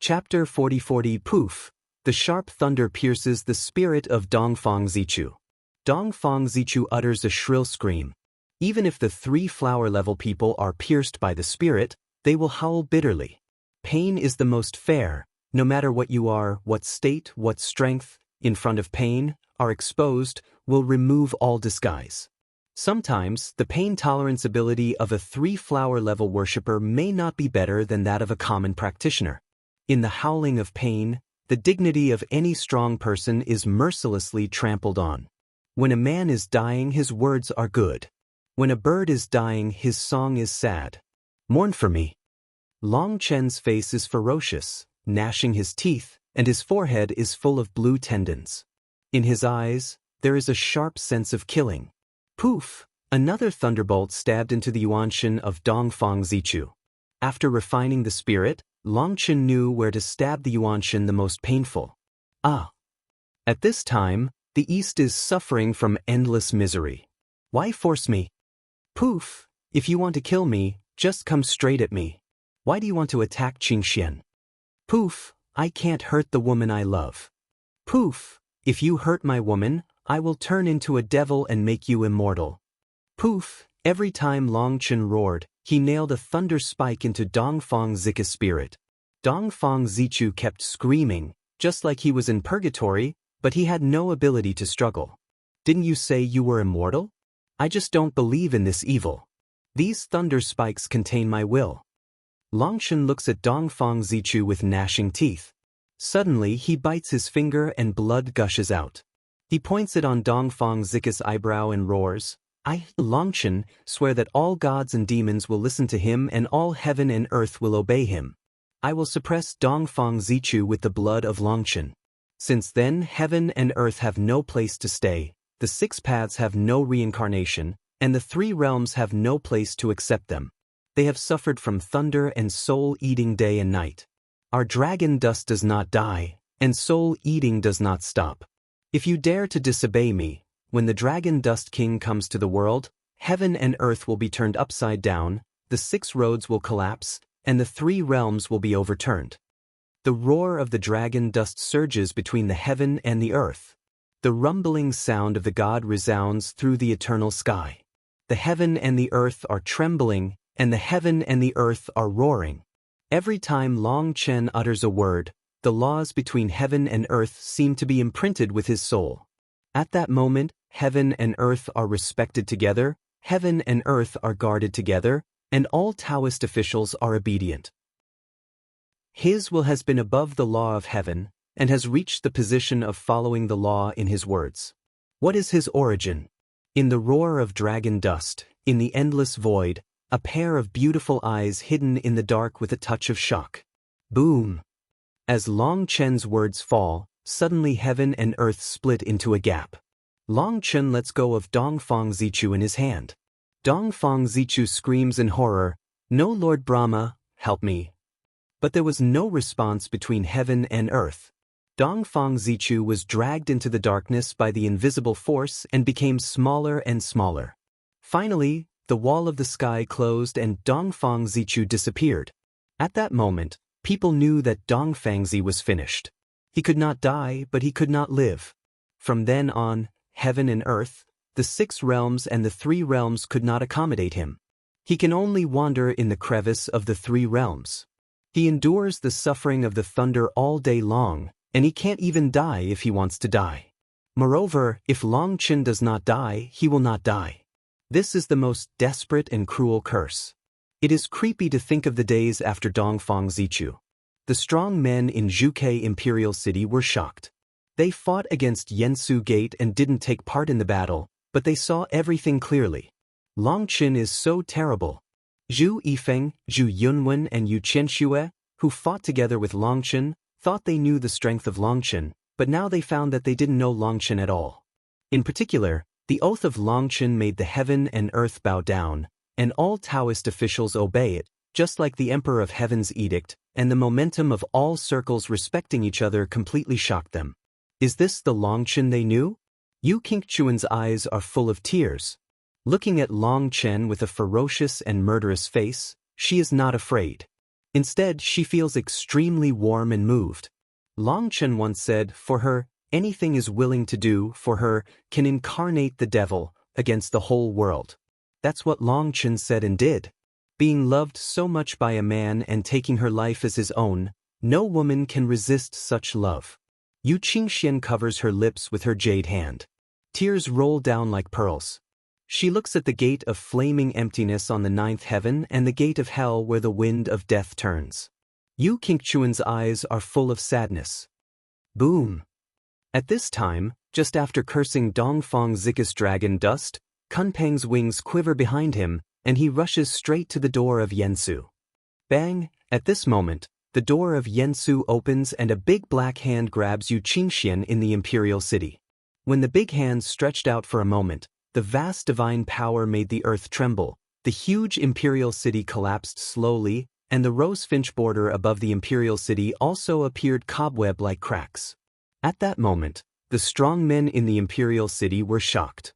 Chapter 4040 Poof! The sharp thunder pierces the spirit of Dongfang Zichu. Dongfang Zichu utters a shrill scream. Even if the 3 flower-level people are pierced by the spirit, they will howl bitterly. Pain is the most fair, no matter what you are, what state, what strength, in front of pain, are exposed, will remove all disguise. Sometimes, the pain tolerance ability of a 3-flower-level worshipper may not be better than that of a common practitioner. In the howling of pain, the dignity of any strong person is mercilessly trampled on. When a man is dying, his words are good. When a bird is dying, his song is sad. Mourn for me. Long Chen's face is ferocious, gnashing his teeth, and his forehead is full of blue tendons. In his eyes, there is a sharp sense of killing. Poof! Another thunderbolt stabbed into the yuanshan of Dongfang Zichu. After refining the spirit, Longchen knew where to stab the yuanshan the most painful. Ah! At this time, the East is suffering from endless misery. Why force me? Poof! If you want to kill me, just come straight at me. Why do you want to attack Qingxian? Poof! I can't hurt the woman I love. Poof! If you hurt my woman, I will turn into a devil and make you immortal. Poof! Every time Longchen roared, he nailed a thunder spike into Dongfang Zichu's spirit. Dongfang Zichu kept screaming, just like he was in purgatory, but he had no ability to struggle. Didn't you say you were immortal? I just don't believe in this evil. These thunder spikes contain my will. Longchen looks at Dongfang Zichu with gnashing teeth. Suddenly he bites his finger and blood gushes out. He points it on Dongfang Zichu's eyebrow and roars, I, Longchen, swear that all gods and demons will listen to him and all heaven and earth will obey him. I will suppress Dongfang Zichu with the blood of Longchen. Since then heaven and earth have no place to stay, the 6 paths have no reincarnation, and the 3 realms have no place to accept them. They have suffered from thunder and soul-eating day and night. Our dragon dust does not die, and soul-eating does not stop. If you dare to disobey me, when the Dragon Dust King comes to the world, heaven and earth will be turned upside down, the 6 roads will collapse, and the 3 realms will be overturned. The roar of the dragon dust surges between the heaven and the earth. The rumbling sound of the god resounds through the eternal sky. The heaven and the earth are trembling, and the heaven and the earth are roaring. Every time Long Chen utters a word, the laws between heaven and earth seem to be imprinted with his soul. At that moment, heaven and earth are respected together, heaven and earth are guarded together, and all Taoist officials are obedient. His will has been above the law of heaven, and has reached the position of following the law in his words. What is his origin? In the roar of dragon dust, in the endless void, a pair of beautiful eyes hidden in the dark with a touch of shock. Boom! As Long Chen's words fall, suddenly heaven and earth split into a gap. Long Chen lets go of Dongfang Zichu in his hand. Dongfang Zichu screams in horror, No Lord Brahma, help me. But there was no response between heaven and earth. Dongfang Zichu was dragged into the darkness by the invisible force and became smaller and smaller. Finally, the wall of the sky closed and Dongfang Zichu disappeared. At that moment, people knew that Dongfangzi was finished. He could not die, but he could not live. From then on, heaven and earth, the 6 realms and the 3 realms could not accommodate him. He can only wander in the crevice of the 3 realms. He endures the suffering of the thunder all day long, and he can't even die if he wants to die. Moreover, if Long Chen does not die, he will not die. This is the most desperate and cruel curse. It is creepy to think of the days after Dongfang Zichu. The strong men in Zhuke Imperial City were shocked. They fought against Yansu Gate and didn't take part in the battle, but they saw everything clearly. Long Chen is so terrible. Zhu Yifeng, Zhu Yunwen and Yu Qianxue, who fought together with Long Chen, thought they knew the strength of Long Chen, but now they found that they didn't know Long Chen at all. In particular, the oath of Long Chen made the heaven and earth bow down, and all Taoist officials obey it, just like the Emperor of Heaven's edict, and the momentum of all circles respecting each other completely shocked them. Is this the Long Chen they knew? Yu Qingchuan's eyes are full of tears. Looking at Long Chen with a ferocious and murderous face, she is not afraid. Instead, she feels extremely warm and moved. Long Chen once said, for her, anything is willing to do, for her, can incarnate the devil, against the whole world. That's what Long Chen said and did. Being loved so much by a man and taking her life as his own, no woman can resist such love. Yu Qingxian covers her lips with her jade hand. Tears roll down like pearls. She looks at the gate of flaming emptiness on the ninth heaven and the gate of hell where the wind of death turns. Yu Qingchuan's eyes are full of sadness. Boom! At this time, just after cursing Dongfang Zika's dragon dust, Kunpeng's wings quiver behind him, and he rushes straight to the door of Yansu. Bang! At this moment, the door of Yansu opens and a big black hand grabs Yu Qingxian in the imperial city. When the big hand stretched out for a moment, the vast divine power made the earth tremble, the huge imperial city collapsed slowly, and the rose-finch border above the imperial city also appeared cobweb-like cracks. At that moment, the strong men in the imperial city were shocked.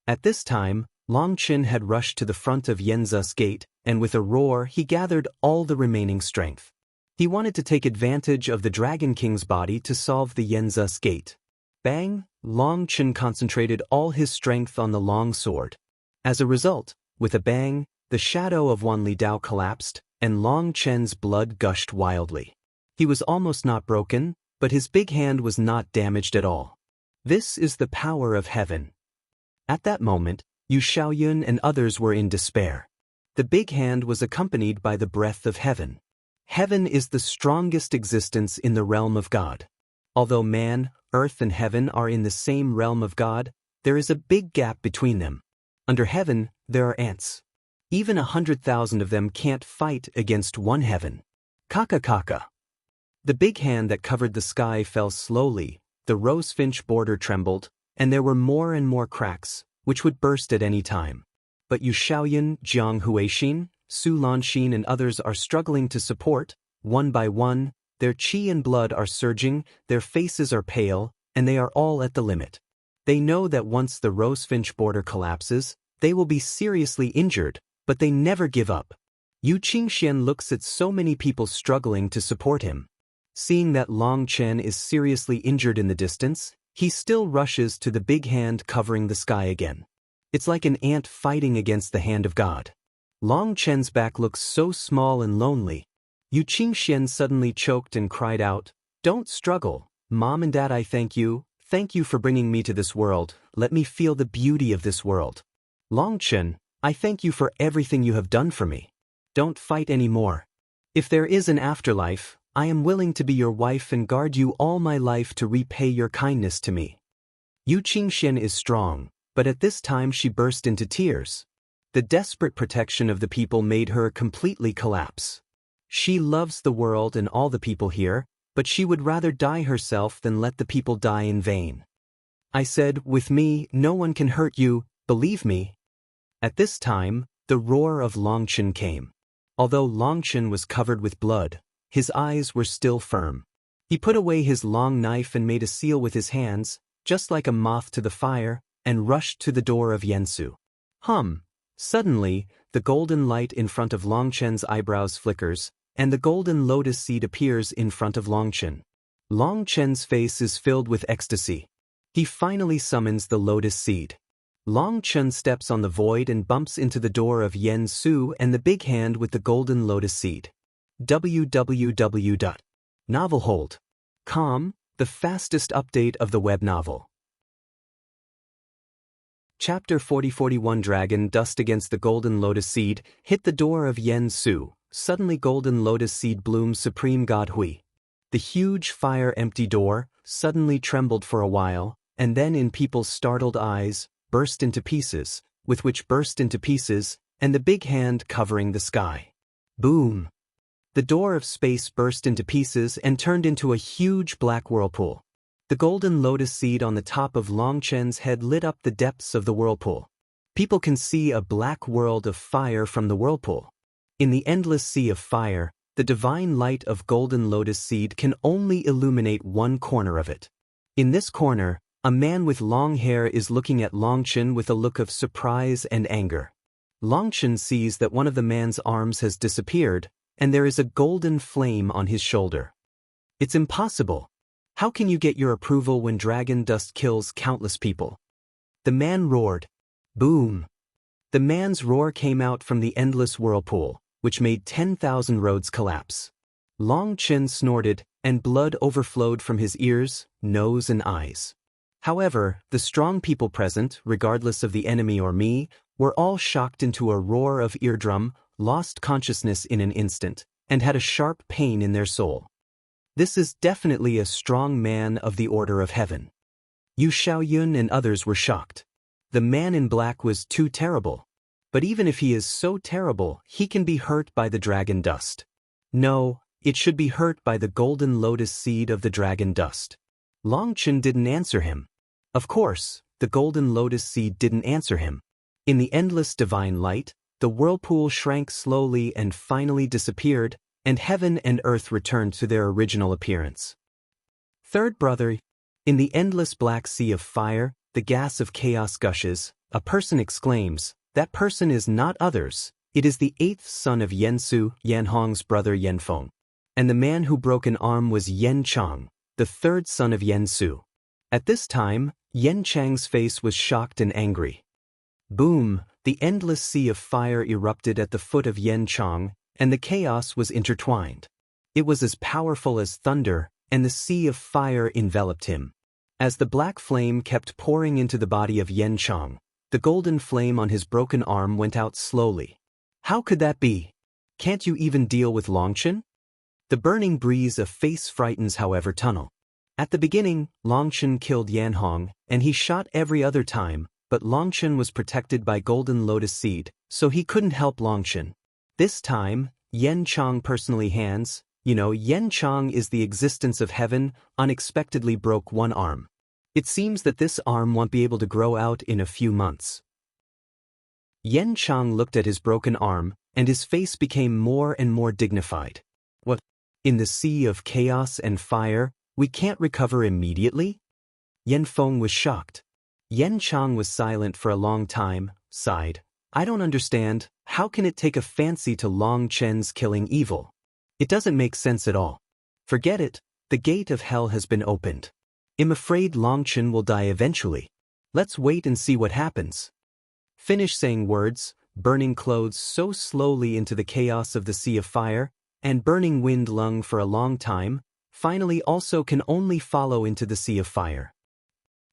At this time, Long Chen had rushed to the front of Yanzu's gate, and with a roar he gathered all the remaining strength. He wanted to take advantage of the Dragon King's body to solve the Yanzu's gate. Bang! Long Chen concentrated all his strength on the long sword. As a result, with a bang, the shadow of Wan Li Dao collapsed, and Long Chen's blood gushed wildly. He was almost not broken, but his big hand was not damaged at all. This is the power of heaven. At that moment, Yu Xiaoyun and others were in despair. The big hand was accompanied by the breath of heaven. Heaven is the strongest existence in the realm of God. Although man, earth and heaven are in the same realm of God, there is a big gap between them. Under heaven, there are ants. Even 100,000 of them can't fight against one heaven. Kaka kaka. The big hand that covered the sky fell slowly, the rose-finch border trembled, and there were more and more cracks, which would burst at any time. But Yu Xiaoyun, Jiang Huixin, Su Lanxin and others are struggling to support, one by one, their qi and blood are surging, their faces are pale, and they are all at the limit. They know that once the rose-finch border collapses, they will be seriously injured, but they never give up. Yu Qingxian looks at so many people struggling to support him. Seeing that Long Chen is seriously injured in the distance, he still rushes to the big hand covering the sky again. It's like an ant fighting against the hand of God. Long Chen's back looks so small and lonely. Yu Qingxian suddenly choked and cried out, "Don't struggle, Mom and Dad, I thank you for bringing me to this world, let me feel the beauty of this world. Long Chen, I thank you for everything you have done for me. Don't fight anymore. If there is an afterlife, I am willing to be your wife and guard you all my life to repay your kindness to me." Yu Qingxian is strong, but at this time she burst into tears. The desperate protection of the people made her completely collapse. She loves the world and all the people here, but she would rather die herself than let the people die in vain. I said, "With me, no one can hurt you, believe me." At this time, the roar of Long Chen came. Although Long Chen was covered with blood, his eyes were still firm. He put away his long knife and made a seal with his hands, just like a moth to the fire, and rushed to the door of Yansu. Suddenly, the golden light in front of Long Chen's eyebrows flickers, and the golden lotus seed appears in front of Long Chen. Long Chen's face is filled with ecstasy. He finally summons the lotus seed. Long Chen steps on the void and bumps into the door of Yansu and the big hand with the golden lotus seed. www.novelhold.com, the fastest update of the web novel. Chapter 4041 Dragon Dust Against the Golden Lotus Seed hit the door of Yansu. Suddenly Golden Lotus Seed blooms Supreme God Hui. The huge fire-empty door suddenly trembled for a while, and then in people's startled eyes, burst into pieces, with which burst into pieces, and the big hand covering the sky. Boom! The door of space burst into pieces and turned into a huge black whirlpool. The golden lotus seed on the top of Long Chen's head lit up the depths of the whirlpool. People can see a black world of fire from the whirlpool. In the endless sea of fire, the divine light of golden lotus seed can only illuminate one corner of it. In this corner, a man with long hair is looking at Long Chen with a look of surprise and anger. Long Chen sees that one of the man's arms has disappeared, and there is a golden flame on his shoulder. It's impossible. How can you get your approval when dragon dust kills countless people? The man roared. Boom! The man's roar came out from the endless whirlpool, which made 10,000 roads collapse. Long Chen snorted, and blood overflowed from his ears, nose and eyes. However, the strong people present, regardless of the enemy or me, were all shocked into a roar of eardrum, lost consciousness in an instant, and had a sharp pain in their soul. This is definitely a strong man of the Order of Heaven. Yu Xiaoyun and others were shocked. The man in black was too terrible. But even if he is so terrible, he can be hurt by the dragon dust. No, it should be hurt by the golden lotus seed of the dragon dust. Long Chen didn't answer him. Of course, the golden lotus seed didn't answer him. In the endless divine light, the whirlpool shrank slowly and finally disappeared, and heaven and earth returned to their original appearance. Third brother, in the endless black sea of fire, the gas of chaos gushes, a person exclaims, that person is not others, it is the eighth son of Yensu, Yanhong's brother Yenfeng. And the man who broke an arm was Yen Chang, the third son of Yensu. At this time, Yen Chang's face was shocked and angry. Boom! The endless sea of fire erupted at the foot of Yen Chang, and the chaos was intertwined. It was as powerful as thunder, and the sea of fire enveloped him. As the black flame kept pouring into the body of Yen Chang, the golden flame on his broken arm went out slowly. How could that be? Can't you even deal with Longchen? The burning breeze of face frightens however tunnel. At the beginning, Longchen killed Yanhong, and he shot every other time, but Longchen was protected by golden lotus seed, so he couldn't help Longchen. This time, Yen Chang personally hands, Yen Chang is the existence of heaven, unexpectedly broke one arm. It seems that this arm won't be able to grow out in a few months. Yen Chang looked at his broken arm, and his face became more and more dignified. What? In the sea of chaos and fire, we can't recover immediately? Yen Feng was shocked. Yen Chang was silent for a long time, sighed. I don't understand, how can it take a fancy to Long Chen's killing evil? It doesn't make sense at all. Forget it, the gate of hell has been opened. I'm afraid Long Chen will die eventually. Let's wait and see what happens. Finish saying words, burning clothes so slowly into the chaos of the sea of fire, and burning wind lung for a long time, finally also can only follow into the sea of fire.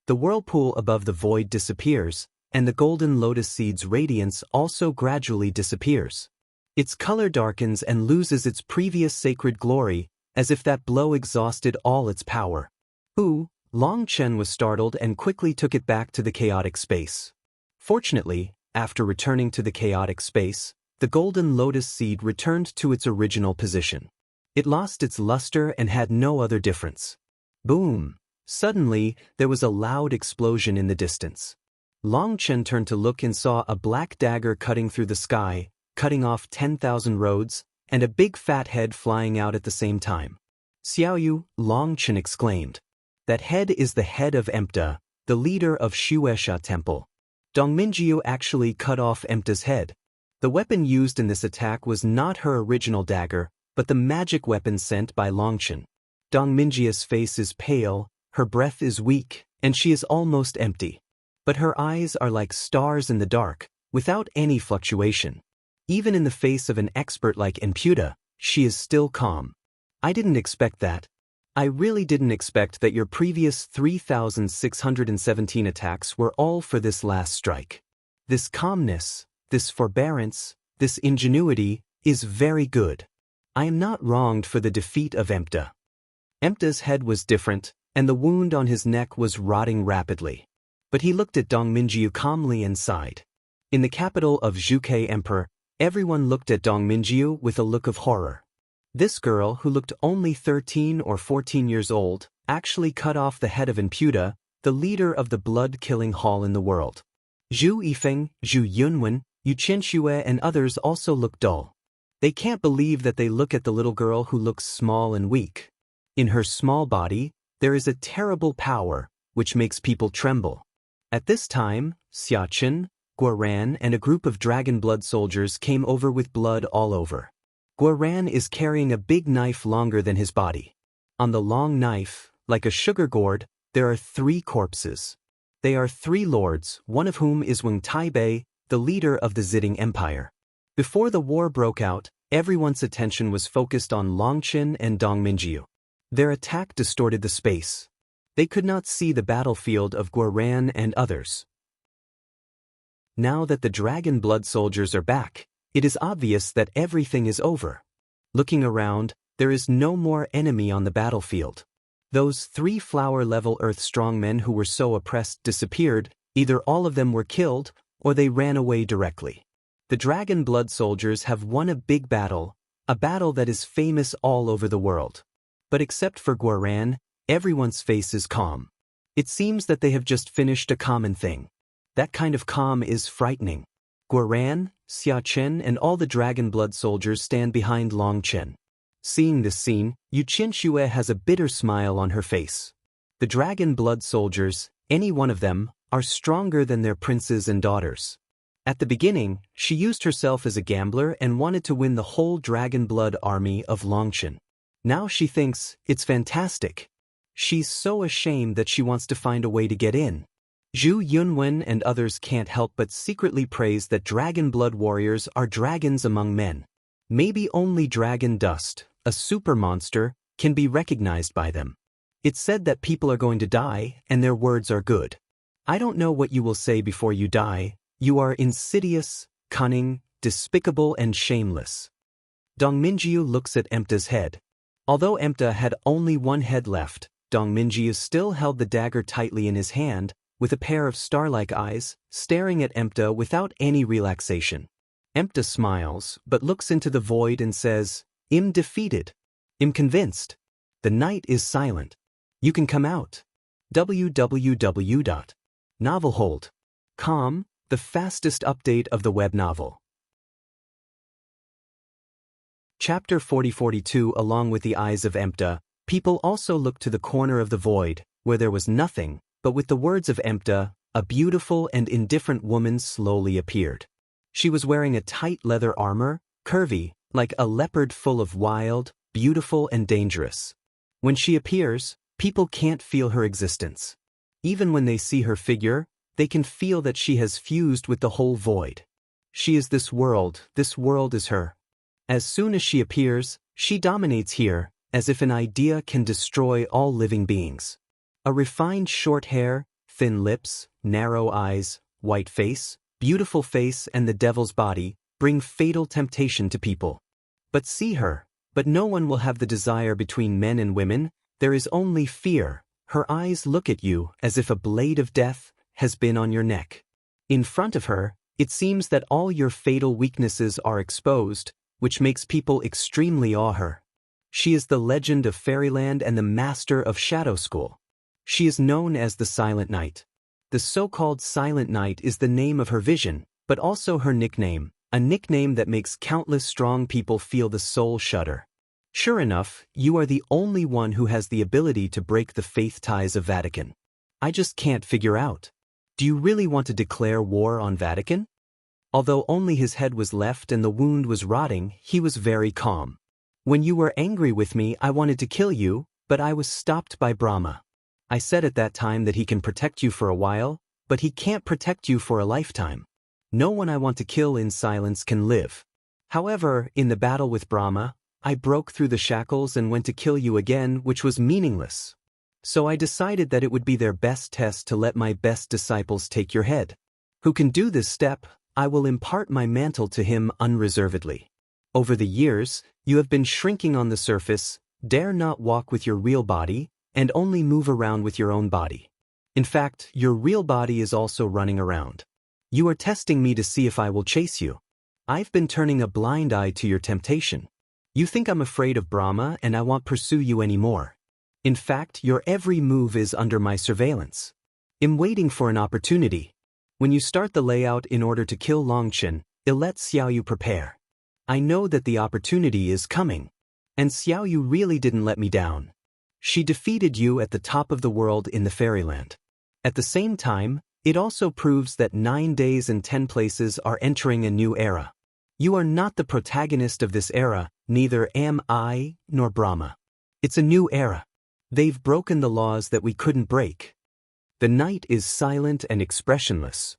The whirlpool above the void disappears, and the golden lotus seed's radiance also gradually disappears. Its color darkens and loses its previous sacred glory, as if that blow exhausted all its power. Long Chen was startled and quickly took it back to the chaotic space. Fortunately, after returning to the chaotic space, the golden lotus seed returned to its original position. It lost its luster and had no other difference. Boom! Suddenly, there was a loud explosion in the distance. Long Chen turned to look and saw a black dagger cutting through the sky, cutting off 10,000 roads, and a big fat head flying out at the same time. Xiaoyu, Long Chen exclaimed. That head is the head of Empta, the leader of Shuesha Temple. Dongminjiu actually cut off Empta's head. The weapon used in this attack was not her original dagger, but the magic weapon sent by Longchen. Dongminjia's face is pale, her breath is weak, and she is almost empty. But her eyes are like stars in the dark, without any fluctuation. Even in the face of an expert like Emputa, she is still calm. I didn't expect that. I really didn't expect that your previous 3,617 attacks were all for this last strike. This calmness, this forbearance, this ingenuity is very good. I am not wronged for the defeat of Empta. Empta's head was different, and the wound on his neck was rotting rapidly. But he looked at Dongminjiu calmly and sighed. In the capital of Zhuke Emperor, everyone looked at Dongminjiu with a look of horror. This girl, who looked only 13 or 14 years old, actually cut off the head of Emputa, the leader of the blood-killing hall in the world. Zhu Yifeng, Zhu Yunwen, Yu Qianxue and others also looked dull. They can't believe that they look at the little girl who looks small and weak. In her small body, there is a terrible power, which makes people tremble. At this time, Xiachen, Guoran and a group of dragon blood soldiers came over with blood all over. Guoran is carrying a big knife longer than his body. On the long knife, like a sugar gourd, there are 3 corpses. They are 3 lords, one of whom is Wang Taibei, the leader of the Ziding Empire. Before the war broke out, everyone's attention was focused on Longchen and Dong Minjiu. Their attack distorted the space. They could not see the battlefield of Guoran and others. Now that the dragon blood soldiers are back, it is obvious that everything is over. Looking around, there is no more enemy on the battlefield. Those 3 flower-level Earth strongmen who were so oppressed disappeared, either all of them were killed, or they ran away directly. The dragon blood soldiers have won a big battle, a battle that is famous all over the world. But except for Guoran, everyone's face is calm. It seems that they have just finished a common thing. That kind of calm is frightening. Guoran, Xia Chen and all the dragon blood soldiers stand behind Long Chen. Seeing this scene, Yu Qianxue has a bitter smile on her face. The dragon blood soldiers, any one of them, are stronger than their princes and daughters. At the beginning, she used herself as a gambler and wanted to win the whole dragon blood army of Longchen. Now she thinks it's fantastic. She's so ashamed that she wants to find a way to get in. Zhu Yunwen and others can't help but secretly praise that dragon blood warriors are dragons among men. Maybe only dragon dust, a super monster, can be recognized by them. It's said that people are going to die and their words are good. I don't know what you will say before you die. You are insidious, cunning, despicable and shameless. Dong Minjiu looks at Emta's head. Although Emta had only one head left, Dong Minjiu still held the dagger tightly in his hand, with a pair of star-like eyes, staring at Emta without any relaxation. Emta smiles, but looks into the void and says, "I'm defeated. I'm convinced. The night is silent. You can come out." www.novelhold.com, the fastest update of the web novel. Chapter 40-42. Along with the eyes of Emta, people also looked to the corner of the void, where there was nothing, but with the words of Emta, a beautiful and indifferent woman slowly appeared. She was wearing a tight leather armor, curvy, like a leopard, full of wild, beautiful and dangerous. When she appears, people can't feel her existence. Even when they see her figure, they can feel that she has fused with the whole void. She is this world is her. As soon as she appears, she dominates here, as if an idea can destroy all living beings. A refined short hair, thin lips, narrow eyes, white face, beautiful face and the devil's body bring fatal temptation to people. But see her, but no one will have the desire between men and women, there is only fear. Her eyes look at you as if a blade of death has been on your neck. In front of her, it seems that all your fatal weaknesses are exposed, which makes people extremely awe her. She is the legend of Fairyland and the master of Shadow School. She is known as the Silent Night. The so-called Silent Night is the name of her vision, but also her nickname, a nickname that makes countless strong people feel the soul shudder. Sure enough, you are the only one who has the ability to break the faith ties of Vatican. I just can't figure out. Do you really want to declare war on Vatican? Although only his head was left and the wound was rotting, he was very calm. When you were angry with me, I wanted to kill you, but I was stopped by Brahma. I said at that time that he can protect you for a while, but he can't protect you for a lifetime. No one I want to kill in silence can live. However, in the battle with Brahma, I broke through the shackles and went to kill you again, which was meaningless. So I decided that it would be their best test to let my best disciples take your head. Who can do this step, I will impart my mantle to him unreservedly. Over the years, you have been shrinking on the surface, dare not walk with your real body, and only move around with your own body. In fact, your real body is also running around. You are testing me to see if I will chase you. I've been turning a blind eye to your temptation. You think I'm afraid of Brahma and I won't pursue you anymore. In fact, your every move is under my surveillance. I'm waiting for an opportunity. When you start the layout in order to kill Longchen, let Xiaoyu prepare. I know that the opportunity is coming. And Xiaoyu really didn't let me down. She defeated you at the top of the world in the Fairyland. At the same time, it also proves that 9 days and 10 places are entering a new era. You are not the protagonist of this era, Neither am I nor Brahma. It's a new era. They've broken the laws that we couldn't break. The night is silent and expressionless.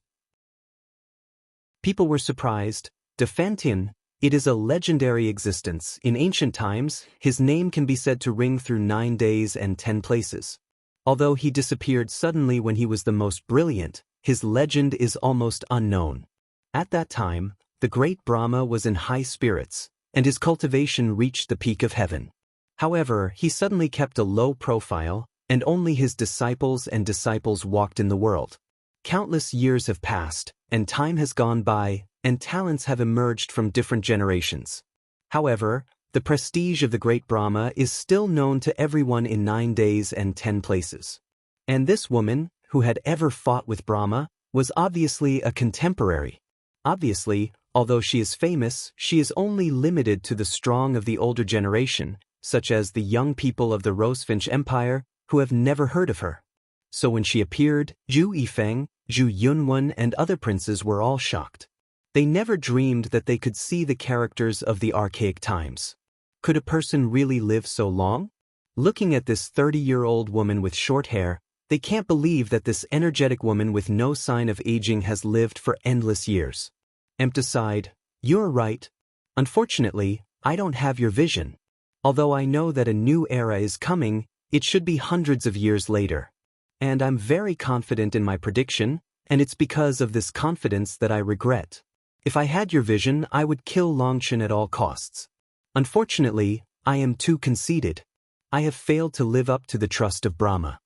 People were surprised. Defantian, it is a legendary existence. In ancient times, his name can be said to ring through 9 days and 10 places. Although he disappeared suddenly when he was the most brilliant, his legend is almost unknown. At that time, the great Brahma was in high spirits, and his cultivation reached the peak of heaven. However, he suddenly kept a low profile, and only his disciples walked in the world. Countless years have passed, and time has gone by, and talents have emerged from different generations. However, the prestige of the great Brahma is still known to everyone in 9 days and 10 places. And this woman, who had ever fought with Brahma, was obviously a contemporary. Obviously, although she is famous, she is only limited to the strong of the older generation, such as the young people of the Rosefinch Empire, who have never heard of her. So when she appeared, Zhu Yifeng, Zhu Yunwen and other princes were all shocked. They never dreamed that they could see the characters of the archaic times. Could a person really live so long? Looking at this 30-year-old woman with short hair, they can't believe that this energetic woman with no sign of aging has lived for endless years. Empta sighed, "You're right. Unfortunately, I don't have your vision. Although I know that a new era is coming, it should be hundreds of years later. And I'm very confident in my prediction, and it's because of this confidence that I regret. If I had your vision, I would kill Longchen at all costs. Unfortunately, I am too conceited. I have failed to live up to the trust of Brahma."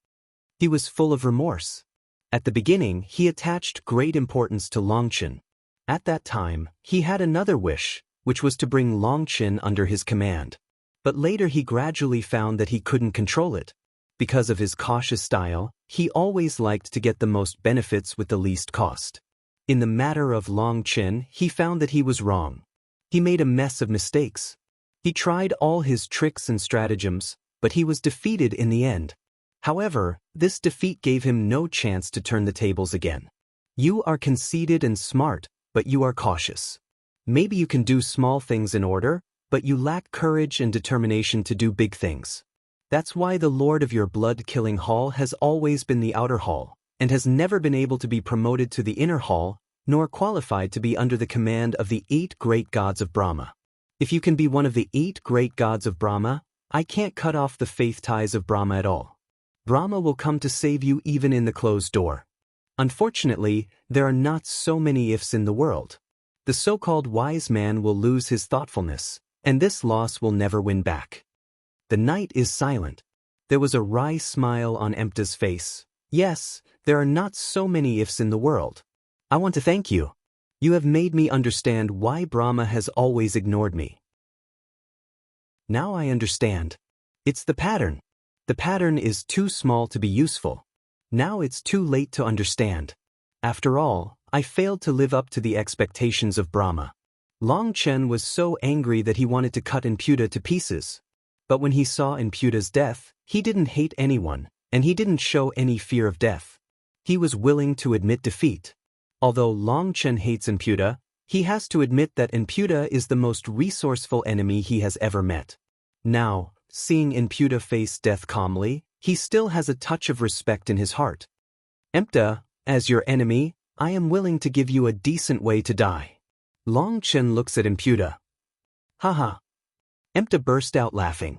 He was full of remorse. At the beginning, he attached great importance to Longchen. At that time, he had another wish, which was to bring Longchen under his command. But later he gradually found that he couldn't control it. Because of his cautious style, he always liked to get the most benefits with the least cost. In the matter of Longchen, he found that he was wrong. He made a mess of mistakes. He tried all his tricks and stratagems, but he was defeated in the end. However, this defeat gave him no chance to turn the tables again. You are conceited and smart, but you are cautious. Maybe you can do small things in order, but you lack courage and determination to do big things. That's why the lord of your blood-killing hall has always been the outer hall, and has never been able to be promoted to the inner hall, nor qualified to be under the command of the 8 great gods of Brahma. If you can be one of the 8 great gods of Brahma, I can't cut off the faith ties of Brahma at all. Brahma will come to save you even in the closed door. Unfortunately, there are not so many ifs in the world. The so-called wise man will lose his thoughtfulness, and this loss will never win back. The night is silent. There was a wry smile on Empta's face. Yes, there are not so many ifs in the world. I want to thank you. You have made me understand why Brahma has always ignored me. Now I understand. It's the pattern. The pattern is too small to be useful. Now it's too late to understand. After all, I failed to live up to the expectations of Brahma. Longchen was so angry that he wanted to cut Imputa to pieces. But when he saw Imputa's death, he didn't hate anyone, and he didn't show any fear of death. He was willing to admit defeat. Although Longchen hates Imputa, he has to admit that Imputa is the most resourceful enemy he has ever met. Now, seeing Imputa face death calmly, he still has a touch of respect in his heart. Empta, as your enemy, I am willing to give you a decent way to die. Longchen looks at Imputa. Haha. Empta burst out laughing.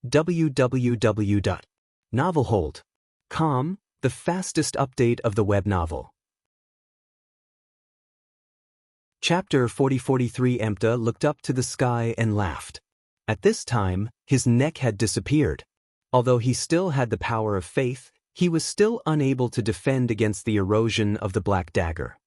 www.novelhold.com, the fastest update of the web novel. Chapter 4043. Empta looked up to the sky and laughed. At this time, his neck had disappeared. Although he still had the power of faith, he was still unable to defend against the erosion of the black dagger.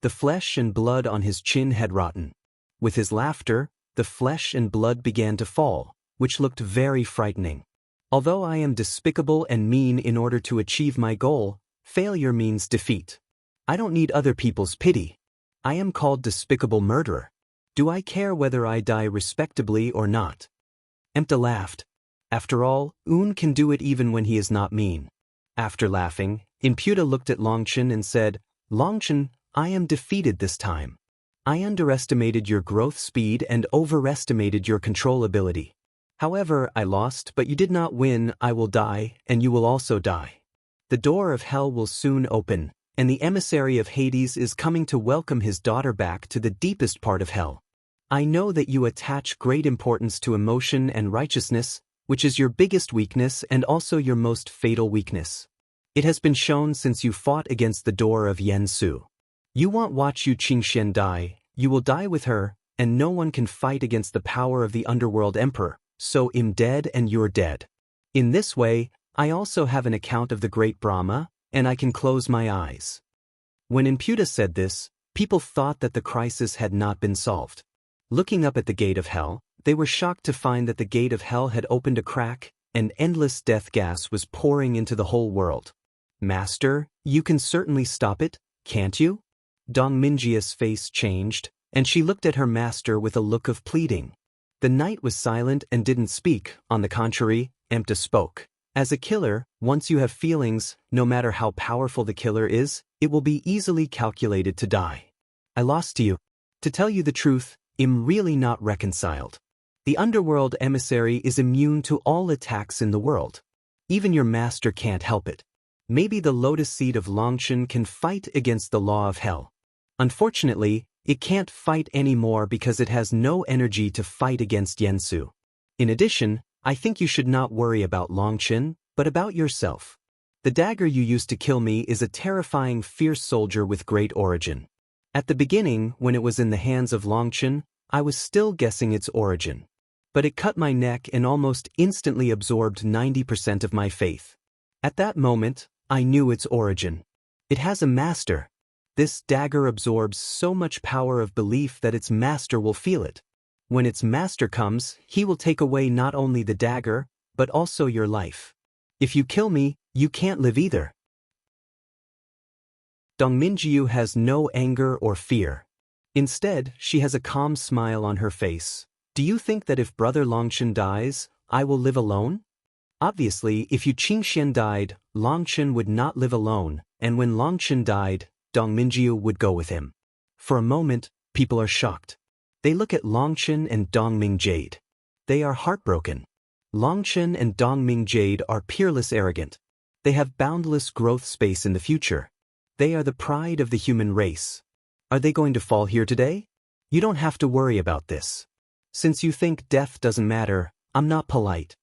The flesh and blood on his chin had rotten. With his laughter, the flesh and blood began to fall, which looked very frightening. Although I am despicable and mean in order to achieve my goal, failure means defeat. I don't need other people's pity. I am called despicable murderer. Do I care whether I die respectably or not? Empta laughed. After all, Un can do it even when he is not mean. After laughing, Imputa looked at Longchen and said, Longchen, I am defeated this time. I underestimated your growth speed and overestimated your control ability. However, I lost, but you did not win. I will die, and you will also die. The door of hell will soon open, and the emissary of Hades is coming to welcome his daughter back to the deepest part of hell. I know that you attach great importance to emotion and righteousness, which is your biggest weakness and also your most fatal weakness. It has been shown since you fought against the door of Yen Su. You won't watch Yu Qingxian die, you will die with her, and no one can fight against the power of the underworld emperor, so I'm dead and you're dead. In this way, I also have an account of the great Brahma, and I can close my eyes. When Imputa said this, people thought that the crisis had not been solved. Looking up at the gate of hell, they were shocked to find that the gate of hell had opened a crack, and endless death gas was pouring into the whole world. Master, you can certainly stop it, can't you? Dong Minjia's face changed, and she looked at her master with a look of pleading. The knight was silent and didn't speak. On the contrary, Emta spoke. As a killer, once you have feelings, no matter how powerful the killer is, it will be easily calculated to die. I lost to you. To tell you the truth, I'm really not reconciled. The underworld emissary is immune to all attacks in the world. Even your master can't help it. Maybe the lotus seed of Longshan can fight against the law of hell. Unfortunately, it can't fight anymore because it has no energy to fight against Yensu. In addition, I think you should not worry about Longshan, but about yourself. The dagger you used to kill me is a terrifying, fierce soldier with great origin. At the beginning, when it was in the hands of Longshan, I was still guessing its origin. But it cut my neck and almost instantly absorbed 90% of my faith. At that moment, I knew its origin. It has a master. This dagger absorbs so much power of belief that its master will feel it. When its master comes, he will take away not only the dagger, but also your life. If you kill me, you can't live either. Dong Minjiu has no anger or fear. Instead, she has a calm smile on her face. Do you think that if Brother Longshan dies, I will live alone? Obviously, if Yu Qingxian died, Longshan would not live alone, and when Longshan died, Dong Minjiu would go with him. For a moment, people are shocked. They look at Longshan and Dongming Jade. They are heartbroken. Longshan and Dongming Jade are peerless arrogant. They have boundless growth space in the future. They are the pride of the human race. Are they going to fall here today? You don't have to worry about this. Since you think death doesn't matter, I'm not polite.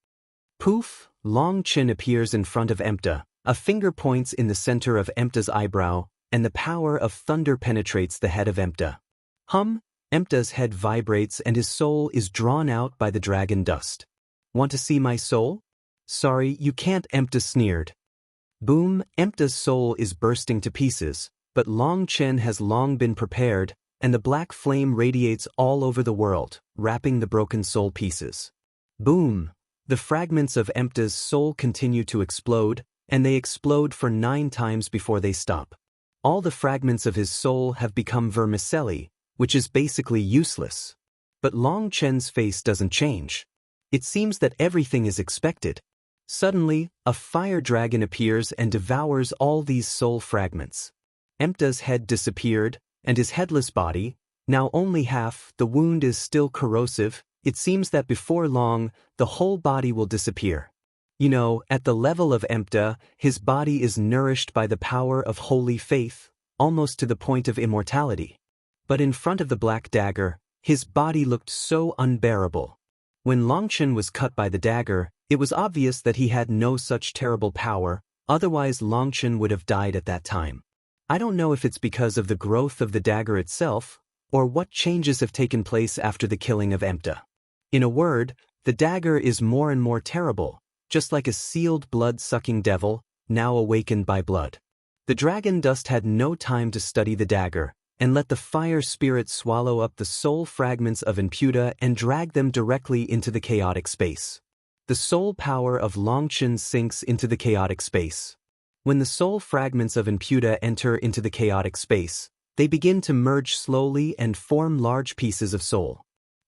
Poof, Long Chin appears in front of Emta, a finger points in the center of Emta's eyebrow, and the power of thunder penetrates the head of Emta. Emta's head vibrates and his soul is drawn out by the dragon dust. Want to see my soul? Sorry, you can't, Emta sneered. Boom, Emta's soul is bursting to pieces, but Long Chen has long been prepared, and the black flame radiates all over the world, wrapping the broken soul pieces. Boom! The fragments of Emta's soul continue to explode, and they explode for 9 times before they stop. All the fragments of his soul have become vermicelli, which is basically useless. But Long Chen's face doesn't change. It seems that everything is expected. Suddenly, a fire dragon appears and devours all these soul fragments. Emta's head disappeared, and his headless body, now only half, the wound is still corrosive. It seems that before long, the whole body will disappear. You know, at the level of Emta, his body is nourished by the power of holy faith, almost to the point of immortality. But in front of the black dagger, his body looked so unbearable. When Longshan was cut by the dagger, it was obvious that he had no such terrible power, otherwise Longshan would have died at that time. I don't know if it's because of the growth of the dagger itself, or what changes have taken place after the killing of Emta. In a word, the dagger is more and more terrible, just like a sealed blood-sucking devil, now awakened by blood. The dragon dust had no time to study the dagger, and let the fire spirit swallow up the soul fragments of Imputa and drag them directly into the chaotic space. The soul power of Longshan sinks into the chaotic space. When the soul fragments of Imputa enter into the chaotic space, they begin to merge slowly and form large pieces of soul.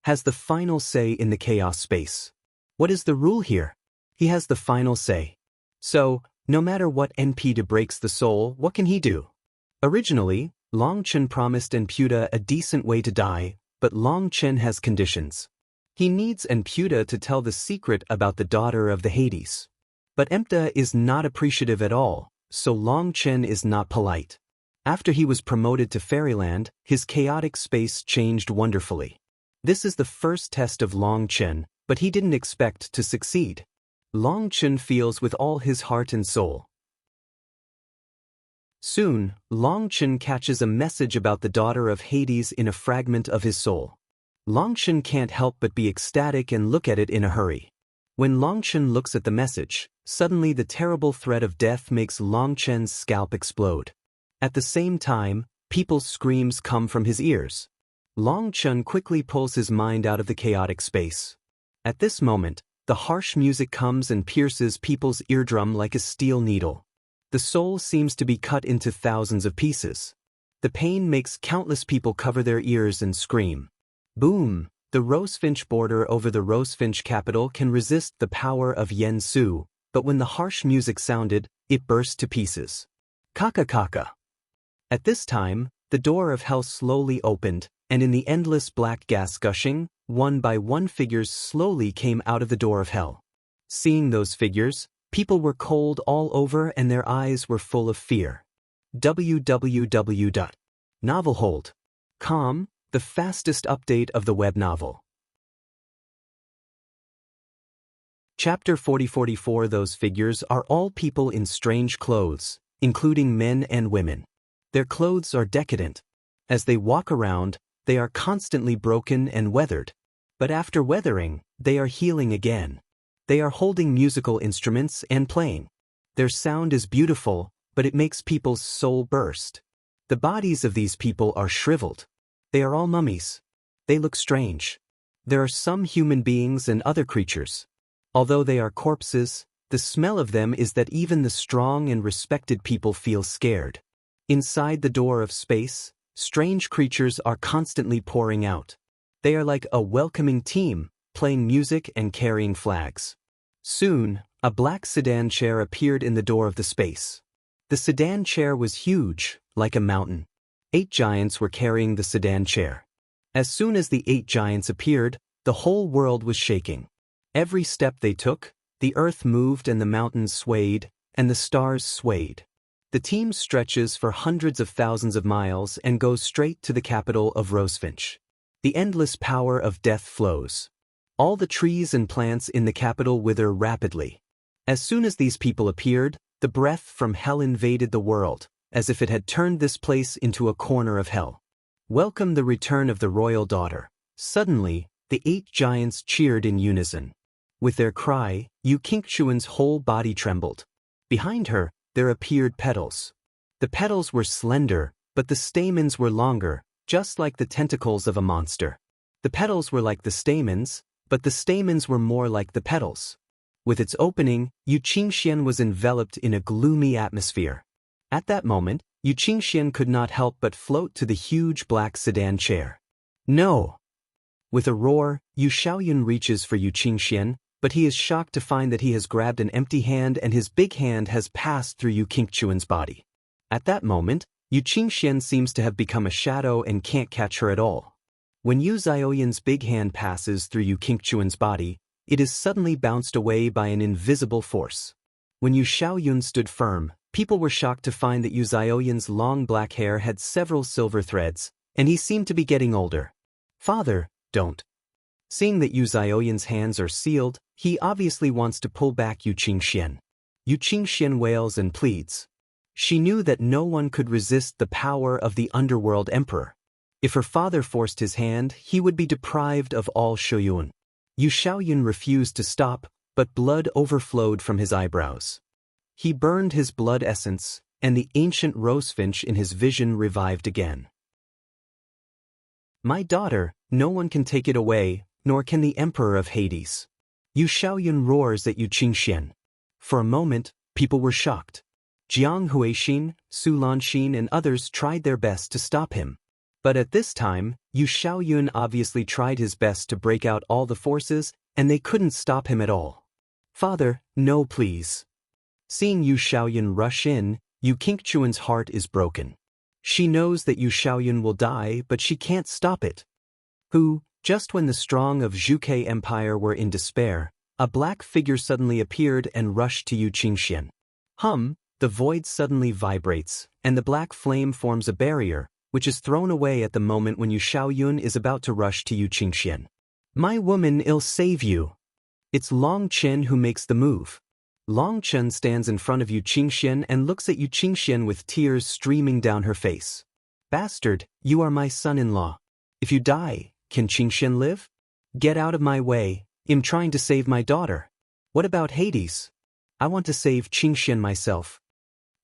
Has the final say in the chaos space. What is the rule here? He has the final say. So, no matter what NPD breaks the soul, what can he do? Originally, Long Chen promised Emputa a decent way to die, but Long Chen has conditions. He needs Emputa to tell the secret about the daughter of the Hades. But Emputa is not appreciative at all, so Long Chen is not polite. After he was promoted to Fairyland, his chaotic space changed wonderfully. This is the first test of Long Chen, but he didn't expect to succeed. Long Chen feels with all his heart and soul. Soon, Long Chen catches a message about the daughter of Hades in a fragment of his soul. Long Chen can't help but be ecstatic and look at it in a hurry. When Long Chen looks at the message, suddenly the terrible threat of death makes Long Chen's scalp explode. At the same time, people's screams come from his ears. Long Chen quickly pulls his mind out of the chaotic space. At this moment, the harsh music comes and pierces people's eardrum like a steel needle. The soul seems to be cut into thousands of pieces. The pain makes countless people cover their ears and scream. Boom! The rosefinch border over the rosefinch capital can resist the power of Yen Su, but when the harsh music sounded, it burst to pieces. Kaka kaka. At this time, the door of hell slowly opened, and in the endless black gas gushing, one by one figures slowly came out of the door of hell. Seeing those figures, people were cold all over and their eyes were full of fear. www.novelhold.com, the fastest update of the web novel. Chapter 4044. Those figures are all people in strange clothes, including men and women. Their clothes are decadent. As they walk around, they are constantly broken and weathered. But after weathering, they are healing again. They are holding musical instruments and playing. Their sound is beautiful, but it makes people's soul burst. The bodies of these people are shriveled. They are all mummies. They look strange. There are some human beings and other creatures. Although they are corpses, the smell of them is that even the strong and respected people feel scared. Inside the door of space, strange creatures are constantly pouring out. They are like a welcoming team, playing music and carrying flags. Soon, a black sedan chair appeared in the door of the space. The sedan chair was huge, like a mountain. 8 giants were carrying the sedan chair. As soon as the 8 giants appeared, the whole world was shaking. Every step they took, the earth moved and the mountains swayed, and the stars swayed. The team stretches for hundreds of thousands of miles and goes straight to the capital of Rosefinch. The endless power of death flows. All the trees and plants in the capital wither rapidly. As soon as these people appeared, the breath from hell invaded the world, as if it had turned this place into a corner of hell. Welcome the return of the royal daughter. Suddenly, the 8 giants cheered in unison. With their cry, Yu Qingquan's whole body trembled. Behind her, there appeared petals. The petals were slender, but the stamens were longer, just like the tentacles of a monster. The petals were like the stamens, but the stamens were more like the petals. With its opening, Yu Qingquan was enveloped in a gloomy atmosphere. At that moment, Yu Qingquan could not help but float to the huge black sedan chair. No! With a roar, Yu Xiaoyun reaches for Yu Qingquan, but he is shocked to find that he has grabbed an empty hand and his big hand has passed through Yu Qingquan's body. At that moment, Yu Qingquan seems to have become a shadow and can't catch her at all. When Yu Xiaoyun's big hand passes through Yu Qingquan's body, it is suddenly bounced away by an invisible force. When Yu Xiaoyun stood firm, people were shocked to find that Yu Xiaoyun's long black hair had several silver threads, and he seemed to be getting older. Father, don't. Seeing that Yu Xiaoyun's hands are sealed, he obviously wants to pull back Yu Qingquan. Yu Qingquan wails and pleads. She knew that no one could resist the power of the underworld emperor. If her father forced his hand, he would be deprived of all Shoyun. Yu Xiaoyun refused to stop, but blood overflowed from his eyebrows. He burned his blood essence, and the ancient rosefinch in his vision revived again. My daughter, no one can take it away, nor can the emperor of Hades. Yu Xiaoyun roars at Yu Qingquan. For a moment, people were shocked. Jiang Huixin, Su Lanxin and others tried their best to stop him. But at this time, Yu Xiaoyun obviously tried his best to break out all the forces, and they couldn't stop him at all. Father, no please. Seeing Yu Xiaoyun rush in, Yu Qingquan's heart is broken. She knows that Yu Xiaoyun will die, but she can't stop it. Just when the strong of Zhuge Empire were in despair, a black figure suddenly appeared and rushed to Yu Qingxian. The void suddenly vibrates, and the black flame forms a barrier, which is thrown away at the moment when Yu Xiaoyun is about to rush to Yu Qingxian. My woman, I'll save you. It's Long Chen who makes the move. Long Chen stands in front of Yu Qingxian and looks at Yu Qingxian with tears streaming down her face. Bastard, you are my son-in-law. If you die, can Qingxian live? Get out of my way, I'm trying to save my daughter. What about Hades? I want to save Qingxian myself.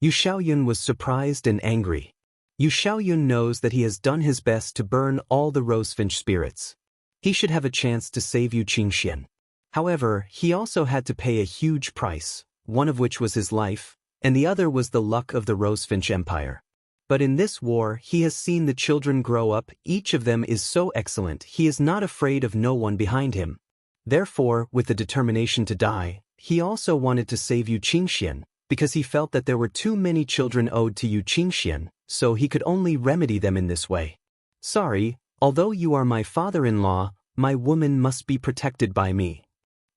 Yu Xiaoyun was surprised and angry. Yu Xiaoyun knows that he has done his best to burn all the rosefinch spirits. He should have a chance to save Yu Qingxian. However, he also had to pay a huge price, one of which was his life, and the other was the luck of the Rosefinch Empire. But in this war, he has seen the children grow up, each of them is so excellent, he is not afraid of no one behind him. Therefore, with the determination to die, he also wanted to save Yu Qingxian, because he felt that there were too many children owed to Yu Qingxian, so he could only remedy them in this way. Sorry, although you are my father-in-law, my woman must be protected by me.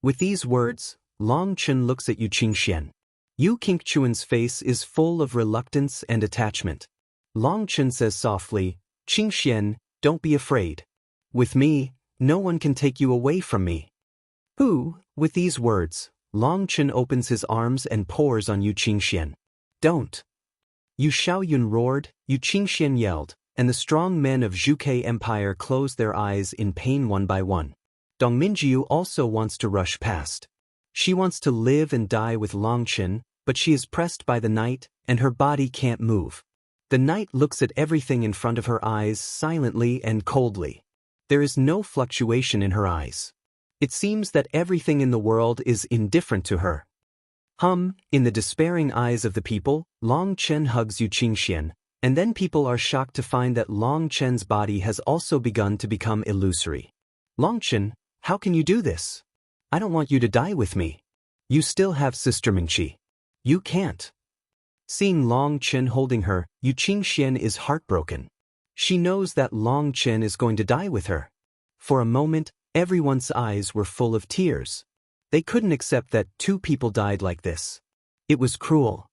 With these words, Long Chen looks at Yu Qingxian. Yu Qingxian's face is full of reluctance and attachment. Long Chen says softly, Qingxian, don't be afraid. With me, no one can take you away from me. With these words, Long Chen opens his arms and pours on Yu Qingxian. Don't. Yu Xiaoyun roared, Yu Qingxian yelled, and the strong men of Zhuge Empire closed their eyes in pain one by one. Dong Minjiu also wants to rush past. She wants to live and die with Long Chen, but she is pressed by the night, and her body can't move. The night looks at everything in front of her eyes silently and coldly. There is no fluctuation in her eyes. It seems that everything in the world is indifferent to her. In the despairing eyes of the people, Long Chen hugs Yu Qingxian, and then people are shocked to find that Long Chen's body has also begun to become illusory. Long Chen, how can you do this? I don't want you to die with me. You still have Sister Mingqi. You can't. Seeing Long Chen holding her, Yu Qingxian is heartbroken. She knows that Long Chen is going to die with her. For a moment, everyone's eyes were full of tears. They couldn't accept that two people died like this. It was cruel.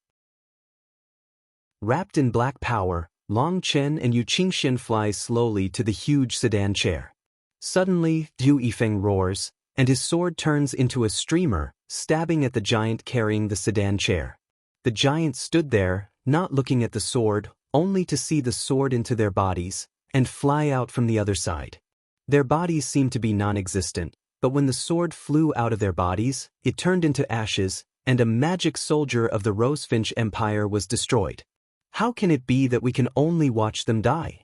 Wrapped in black power, Long Chen and Yu Qingxian fly slowly to the huge sedan chair. Suddenly, Du Yifeng roars, and his sword turns into a streamer, stabbing at the giant carrying the sedan chair. The giant stood there, not looking at the sword, only to see the sword into their bodies, and fly out from the other side. Their bodies seemed to be non-existent, but when the sword flew out of their bodies, it turned into ashes, and a magic soldier of the Rosefinch Empire was destroyed. How can it be that we can only watch them die?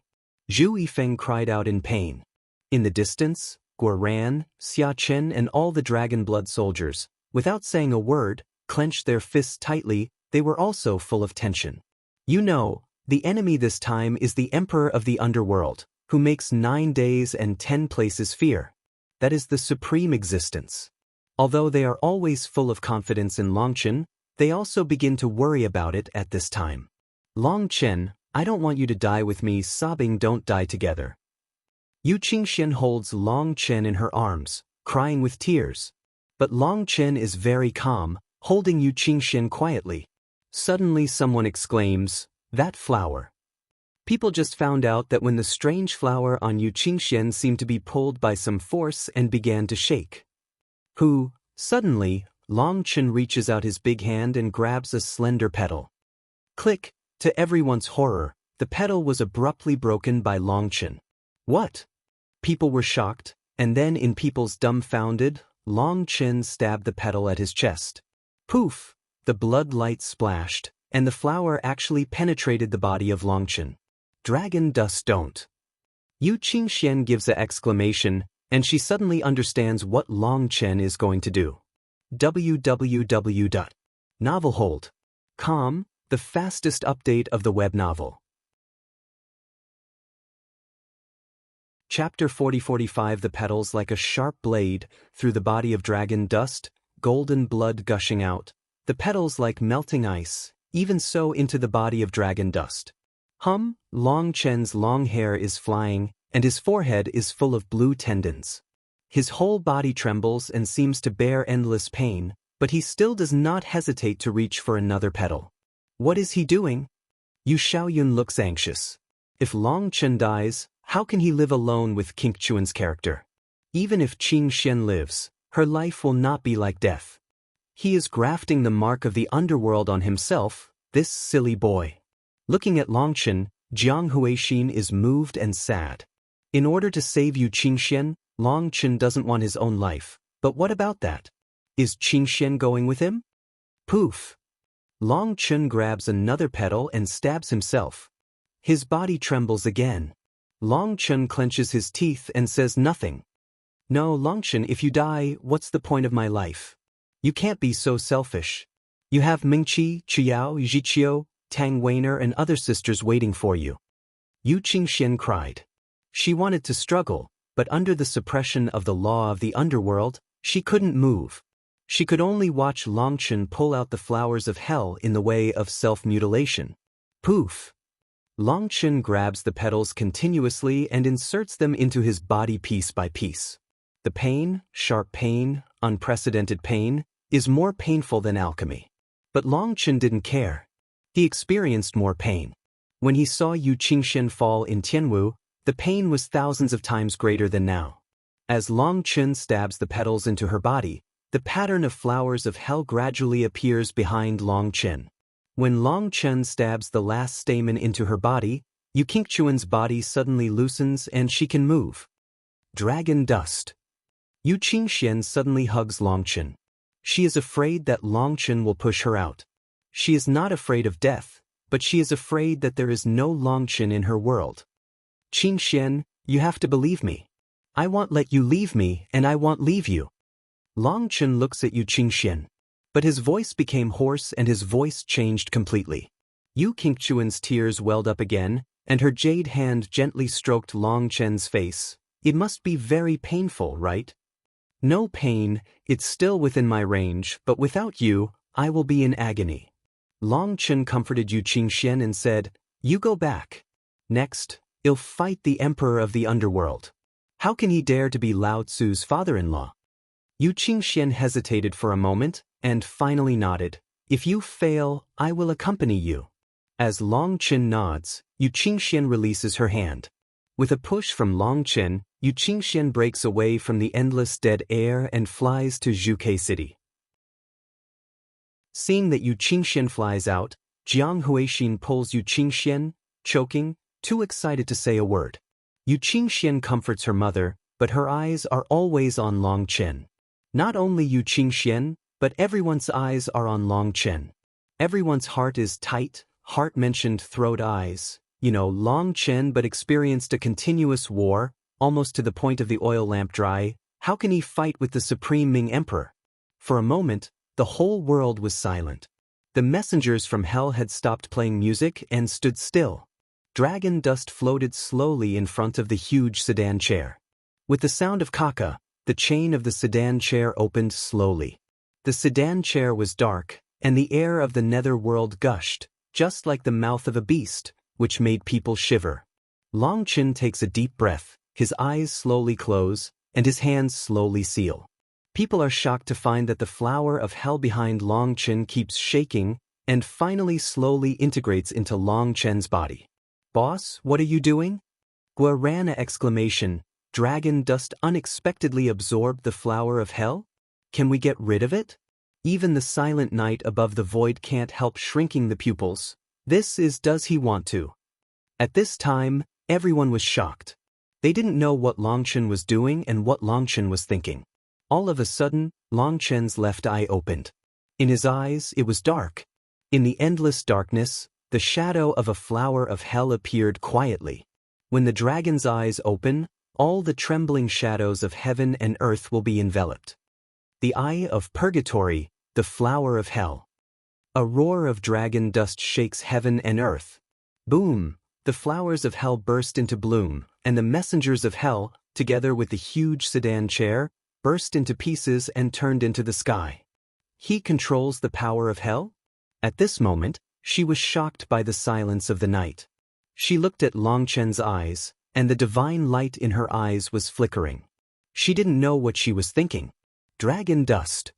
Zhu Yifeng cried out in pain. In the distance, Guoran, Xia Chen and all the dragon blood soldiers, without saying a word, clenched their fists tightly. They were also full of tension. You know, the enemy this time is the Emperor of the Underworld, who makes 9 days and 10 places fear. That is the supreme existence. Although they are always full of confidence in Long Chen, they also begin to worry about it at this time. Long Chen, I don't want you to die with me, sobbing. Don't die together. Yu Qingxian holds Long Chen in her arms, crying with tears. But Long Chen is very calm, holding Yu Qingxian quietly. Suddenly someone exclaims, that flower. People just found out that when the strange flower on Yu Qingxian seemed to be pulled by some force and began to shake. Suddenly, Long Chen reaches out his big hand and grabs a slender petal. Click! To everyone's horror, the petal was abruptly broken by Long Chen. What? People were shocked, and then in people's dumbfounded, Long Chen stabbed the petal at his chest. Poof! The blood light splashed, and the flower actually penetrated the body of Long Chen. Dragon dust don't. Yu Qingxian gives an exclamation, and she suddenly understands what Long Chen is going to do. www.novelhold.com, the fastest update of the web novel. Chapter 40-45. The petals like a sharp blade, through the body of dragon dust, golden blood gushing out. The petals like melting ice, even so into the body of dragon dust. Long Chen's long hair is flying, and his forehead is full of blue tendons. His whole body trembles and seems to bear endless pain, but he still does not hesitate to reach for another petal. What is he doing? Yu Xiaoyun looks anxious. If Long Chen dies, how can he live alone with Qingquan's character? Even if Qing Xian lives, her life will not be like death. He is grafting the mark of the underworld on himself, this silly boy. Looking at Long Chen, Jiang Huixin is moved and sad. In order to save Yu Qingxian, Long Chen doesn't want his own life, but what about that? Is Qingxian going with him? Poof! Long Chen grabs another petal and stabs himself. His body trembles again. Long Chen clenches his teeth and says nothing. No, Long Chen, if you die, what's the point of my life? You can't be so selfish. You have Mingqi, Qiao, Zhiqiu, Tang Weiner and other sisters waiting for you. Yu Qingxian cried. She wanted to struggle, but under the suppression of the law of the underworld, she couldn't move. She could only watch Long Chen pull out the flowers of hell in the way of self-mutilation. Poof! Long Chen grabs the petals continuously and inserts them into his body piece by piece. The pain, sharp pain, unprecedented pain, is more painful than alchemy. But Long Chen didn't care. He experienced more pain. When he saw Yu Qingxian fall in Tianwu, the pain was thousands of times greater than now. As Long Chen stabs the petals into her body, the pattern of flowers of hell gradually appears behind Long Chen. When Long Chen stabs the last stamen into her body, Yu Qingquan's body suddenly loosens and she can move. Dragon dust. Yu Qingxian suddenly hugs Long Chen. She is afraid that Long Chen will push her out. She is not afraid of death, but she is afraid that there is no Long Chen in her world. Qingxian, you have to believe me. I won't let you leave me and I won't leave you. Long Chen looks at Yu Qingxian. But his voice became hoarse and his voice changed completely. Yu Qingquan's tears welled up again, and her jade hand gently stroked Long Chen's face. It must be very painful, right? No pain, it's still within my range, but without you, I will be in agony. Long Chen comforted Yu Qingxian and said, you go back. Next, I'll fight the Emperor of the Underworld. How can he dare to be Lao Tzu's father-in-law? Yu Qingxian hesitated for a moment, and finally nodded. If you fail, I will accompany you. As Long Chen nods, Yu Qingxian releases her hand. With a push from Long Chen, Yu Qingxian breaks away from the endless dead air and flies to Zhuke City. Seeing that Yu Qingxian flies out, Jiang Huixin pulls Yu Qingxian, choking, too excited to say a word. Yu Qingxian comforts her mother, but her eyes are always on Long Chen. Not only Yu Qingxian, but everyone's eyes are on Long Chen. Everyone's heart is tight, heart mentioned throat eyes. Long Chen but experienced a continuous war, almost to the point of the oil lamp dry. How can he fight with the Supreme Ming Emperor? For a moment, the whole world was silent. The messengers from hell had stopped playing music and stood still. Dragon dust floated slowly in front of the huge sedan chair. With the sound of caca, the chain of the sedan chair opened slowly. The sedan chair was dark, and the air of the nether world gushed, just like the mouth of a beast, which made people shiver. Long Chen takes a deep breath, his eyes slowly close, and his hands slowly seal. People are shocked to find that the flower of hell behind Long Chen keeps shaking, and finally slowly integrates into Long Chen's body. Boss, what are you doing? Guarana exclamation, dragon dust unexpectedly absorbed the flower of hell? Can we get rid of it? Even the silent night above the void can't help shrinking the pupils. Does he want to? At this time, everyone was shocked. They didn't know what Long Chen was doing and what Long Chen was thinking. All of a sudden, Long Chen's left eye opened. In his eyes, it was dark. In the endless darkness, the shadow of a flower of hell appeared quietly. When the dragon's eyes open, all the trembling shadows of heaven and earth will be enveloped. The eye of purgatory, the flower of hell. A roar of dragon dust shakes heaven and earth. Boom! The flowers of hell burst into bloom, and the messengers of hell, together with the huge sedan chair, burst into pieces and turned into the sky. He controls the power of hell? At this moment, she was shocked by the silence of the night. She looked at Long Chen's eyes, and the divine light in her eyes was flickering. She didn't know what she was thinking. Dragon dust.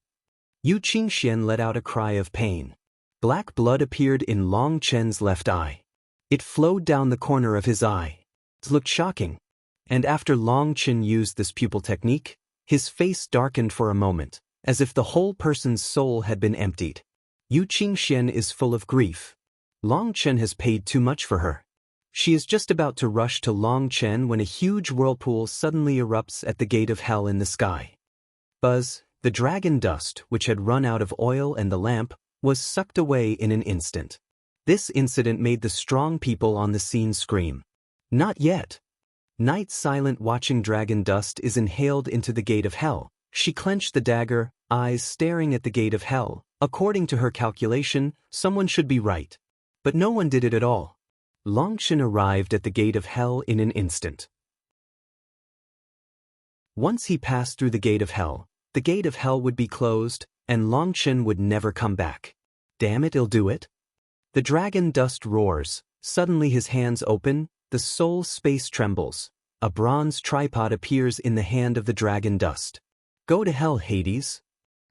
Yu Qingxian let out a cry of pain. Black blood appeared in Long Chen's left eye. It flowed down the corner of his eye. It looked shocking. And after Long Chen used this pupil technique, his face darkened for a moment, as if the whole person's soul had been emptied. Yu Qingxian is full of grief. Long Chen has paid too much for her. She is just about to rush to Long Chen when a huge whirlpool suddenly erupts at the gate of hell in the sky. Buzz, the dragon dust, which had run out of oil and the lamp, was sucked away in an instant. This incident made the strong people on the scene scream. Not yet. Night, silent watching dragon dust, is inhaled into the gate of hell. She clenched the dagger, eyes staring at the gate of hell. According to her calculation, someone should be right. But no one did it at all. Long Chen arrived at the gate of hell in an instant. Once he passed through the gate of hell would be closed, and Long Chen would never come back. Damn it, he'll do it. The dragon dust roars. Suddenly his hands open, the soul space trembles. A bronze tripod appears in the hand of the dragon dust. Go to hell, Hades.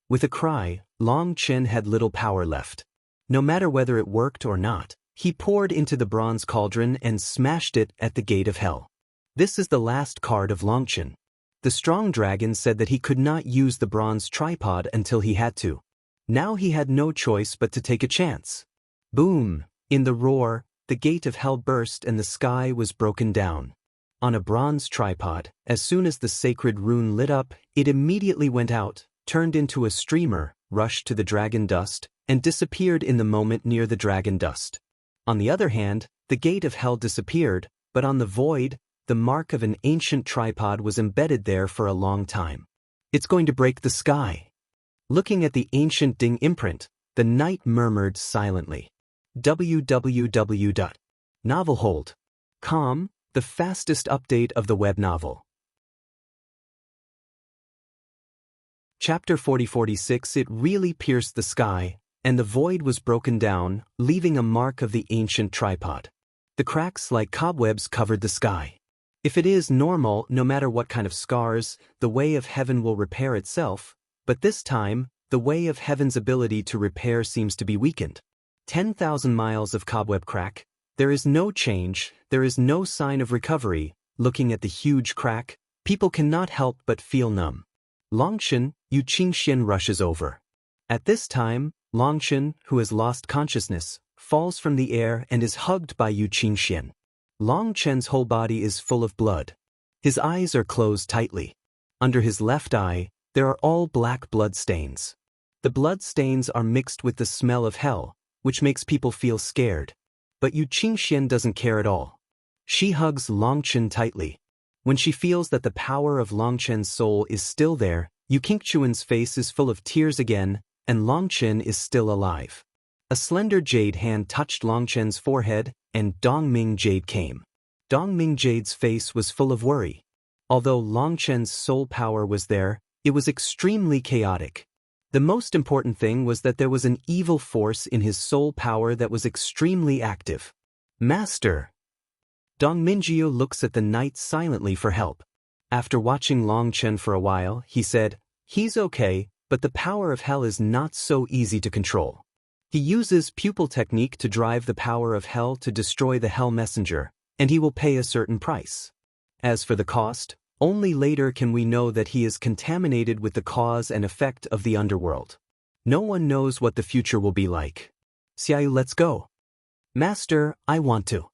With a cry, Long Chen had little power left. No matter whether it worked or not, he poured into the bronze cauldron and smashed it at the gate of hell. This is the last card of Long Chen. The strong dragon said that he could not use the bronze tripod until he had to. Now he had no choice but to take a chance. Boom! In the roar, the gate of hell burst and the sky was broken down. On a bronze tripod, as soon as the sacred rune lit up, it immediately went out, turned into a streamer, rushed to the dragon dust, and disappeared in the moment near the dragon dust. On the other hand, the gate of hell disappeared, but on the void, the mark of an ancient tripod was embedded there for a long time. It's going to break the sky. Looking at the ancient ding imprint, the knight murmured silently. www.novelhold.com, the fastest update of the web novel. Chapter 4046. It really pierced the sky, and the void was broken down, leaving a mark of the ancient tripod. The cracks like cobwebs covered the sky. If it is normal, no matter what kind of scars, the way of heaven will repair itself, but this time, the way of heaven's ability to repair seems to be weakened. 10,000 miles of cobweb crack. There is no change, there is no sign of recovery. Looking at the huge crack, people cannot help but feel numb. Long Chen, Yu Qingxian rushes over. At this time, Long Chen, who has lost consciousness, falls from the air and is hugged by Yu Qingxian. Long Chen's whole body is full of blood. His eyes are closed tightly. Under his left eye, there are all black blood stains. The blood stains are mixed with the smell of hell, which makes people feel scared. But Yu Qingxian doesn't care at all. She hugs Long Chen tightly. When she feels that the power of Long Chen's soul is still there, Yu Qingxian's face is full of tears again, and Long Chen is still alive. A slender jade hand touched Long Chen's forehead, and Dongming Jade came. Dongming Jade's face was full of worry. Although Long Chen's soul power was there, it was extremely chaotic. The most important thing was that there was an evil force in his soul power that was extremely active. Master! Dongmingjiu looks at the knight silently for help. After watching Long Chen for a while, he said, "He's okay, but the power of hell is not so easy to control. He uses pupil technique to drive the power of hell to destroy the hell messenger, and he will pay a certain price. As for the cost, only later can we know that he is contaminated with the cause and effect of the underworld. No one knows what the future will be like. Xiaoyu, let's go." "Master, I want to."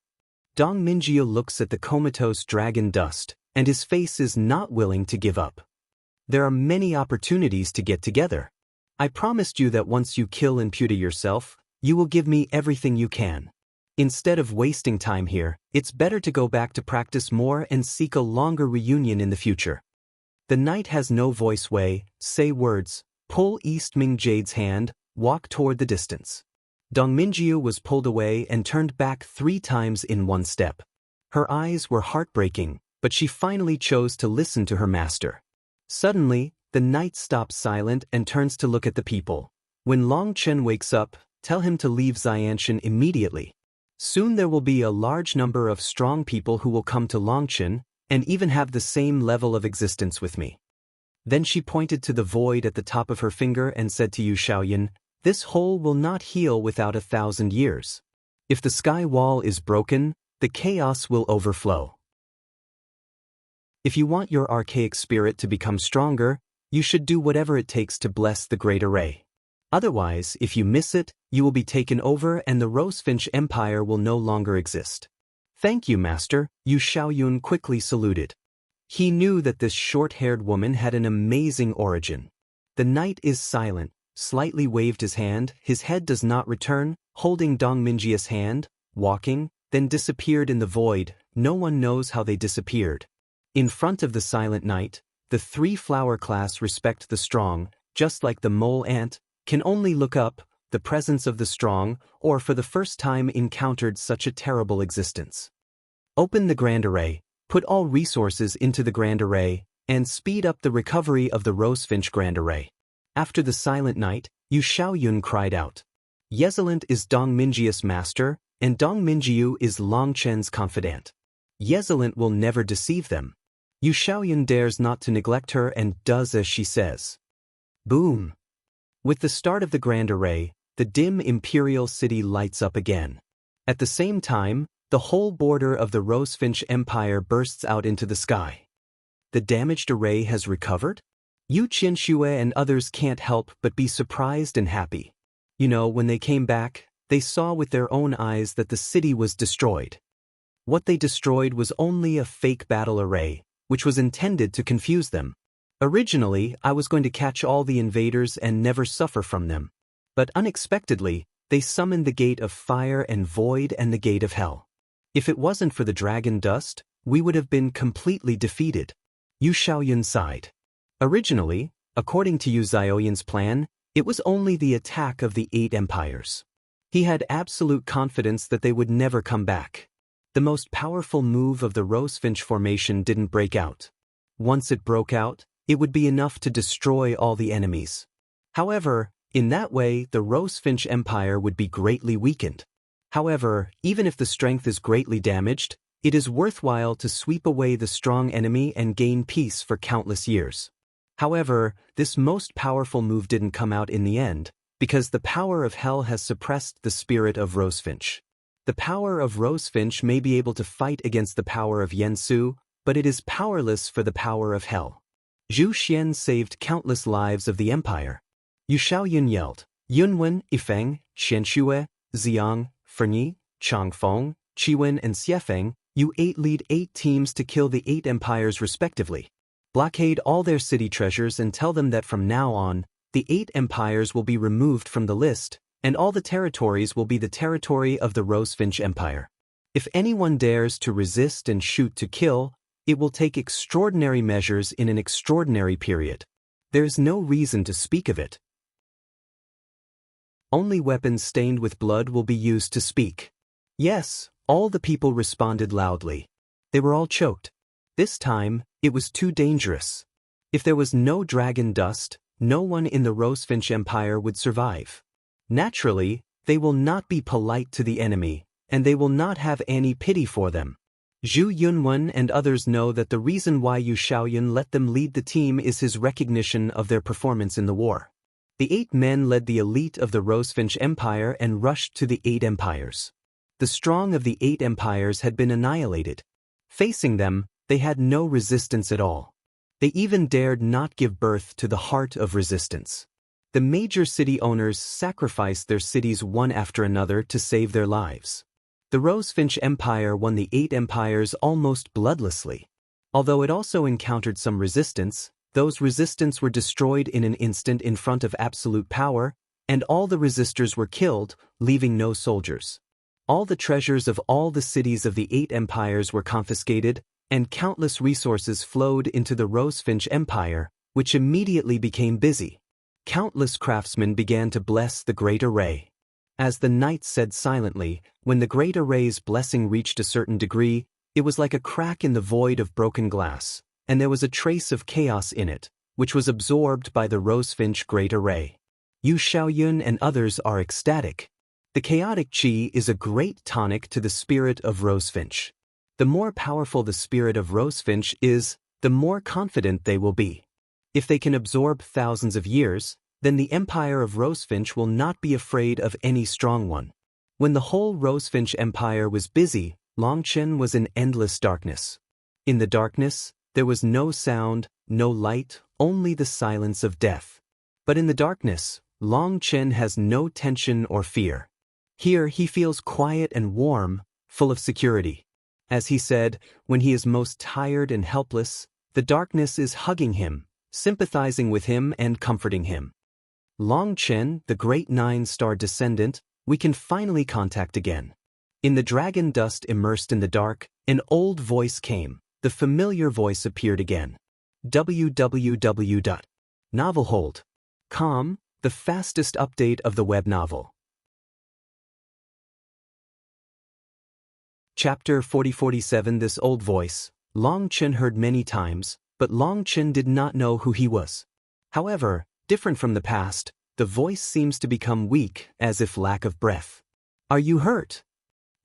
Dongmingjiu looks at the comatose dragon dust, and his face is not willing to give up. "There are many opportunities to get together. I promised you that once you kill and puta yourself, you will give me everything you can. Instead of wasting time here, it's better to go back to practice more and seek a longer reunion in the future." The knight has no voice. Say words, pull Eastming Jade's hand, walk toward the distance. Dongmingjiu was pulled away and turned back 3 times in one step. Her eyes were heartbreaking, but she finally chose to listen to her master. Suddenly, the knight stops silent and turns to look at the people. "When Long Chen wakes up, tell him to leave Xianshan immediately." Soon there will be a large number of strong people who will come to Longchen and even have the same level of existence with me. Then she pointed to the void at the top of her finger and said to Yu Shaoyan, "This hole will not heal without 1,000 years. If the sky wall is broken, the chaos will overflow. If you want your archaic spirit to become stronger, you should do whatever it takes to bless the Great Array. Otherwise, if you miss it, you will be taken over and the Rosefinch Empire will no longer exist." "Thank you, Master," Yu Shaoyun quickly saluted. He knew that this short-haired woman had an amazing origin. The knight is silent, slightly waved his hand, his head does not return, holding Dong Minjia's hand, walking, then disappeared in the void. No one knows how they disappeared. In front of the silent knight, the three-flower class respect the strong, just like the mole ant, can only look up, the presence of the strong, or for the first time encountered such a terrible existence. Open the Grand Array, put all resources into the Grand Array, and speed up the recovery of the Rosefinch Grand Array. After the silent night, Yu Shaoyun cried out. Yezelent is Dong Minjia's master, and Dong Minjiu is Longchen's confidant. Yezelent will never deceive them. Yu Shaoyun dares not to neglect her and does as she says. Boom! With the start of the Grand Array, the dim imperial city lights up again. At the same time, the whole border of the Rosefinch Empire bursts out into the sky. The damaged array has recovered? Yu Qianxue and others can't help but be surprised and happy. You know, when they came back, they saw with their own eyes that the city was destroyed. What they destroyed was only a fake battle array, which was intended to confuse them. Originally, I was going to catch all the invaders and never suffer from them. But unexpectedly, they summoned the gate of fire and void and the gate of hell. If it wasn't for the dragon dust, we would have been completely defeated. Yu Shaoyun sighed. Originally, according to Yu Zhaoyan's plan, it was only the attack of the 8 empires. He had absolute confidence that they would never come back. The most powerful move of the Rosefinch formation didn't break out. Once it broke out, it would be enough to destroy all the enemies. However, in that way, the Rosefinch Empire would be greatly weakened. However, even if the strength is greatly damaged, it is worthwhile to sweep away the strong enemy and gain peace for countless years. However, this most powerful move didn't come out in the end, because the power of hell has suppressed the spirit of Rosefinch. The power of Rosefinch may be able to fight against the power of Yansu, but it is powerless for the power of hell. Zhu Xian saved countless lives of the empire. Yu Shaoyun yelled, Yunwen, Yifeng, Qianxue, Xiang, Ferni, Changfeng, Qiwen and Xiefeng, you 8 lead 8 teams to kill the 8 empires respectively. Blockade all their city treasures and tell them that from now on, the 8 empires will be removed from the list, and all the territories will be the territory of the Rosefinch Empire. If anyone dares to resist and shoot to kill, it will take extraordinary measures in an extraordinary period. There is no reason to speak of it. Only weapons stained with blood will be used to speak. Yes, all the people responded loudly. They were all choked. This time, it was too dangerous. If there was no dragon dust, no one in the Rosefinch Empire would survive. Naturally, they will not be polite to the enemy, and they will not have any pity for them. Zhu Yunwen and others know that the reason why Yu Shaoyun let them lead the team is his recognition of their performance in the war. The 8 men led the elite of the Rosefinch Empire and rushed to the 8 empires. The strong of the 8 empires had been annihilated. Facing them, they had no resistance at all. They even dared not give birth to the heart of resistance. The major city owners sacrificed their cities one after another to save their lives. The Rosefinch Empire won the 8 empires almost bloodlessly. Although it also encountered some resistance, those resistance were destroyed in an instant in front of absolute power, and all the resistors were killed, leaving no soldiers. All the treasures of all the cities of the 8 empires were confiscated, and countless resources flowed into the Rosefinch Empire, which immediately became busy. Countless craftsmen began to bless the Great Array. As the knight said silently, when the Great Array's blessing reached a certain degree, it was like a crack in the void of broken glass, and there was a trace of chaos in it, which was absorbed by the Rosefinch Great Array. Yu Shaoyun and others are ecstatic. The chaotic chi is a great tonic to the spirit of rosefinch. The more powerful the spirit of rosefinch is, the more confident they will be. If they can absorb thousands of years, then the empire of rosefinch will not be afraid of any strong one. When the whole rosefinch empire was busy, Longchen was in endless darkness. In the darkness, there was no sound, no light, only the silence of death. But in the darkness, Longchen has no tension or fear. Here he feels quiet and warm, full of security. As he said, when he is most tired and helpless, the darkness is hugging him, sympathizing with him and comforting him. Longchen, the great 9-star descendant, we can finally contact again. In the dragon dust immersed in the dark, an old voice came. The familiar voice appeared again. www.novelhold.com, the fastest update of the web novel. Chapter 4047. This old voice, Longchen heard many times, but Longchen did not know who he was. However, different from the past, the voice seems to become weak, as if lack of breath. Are you hurt?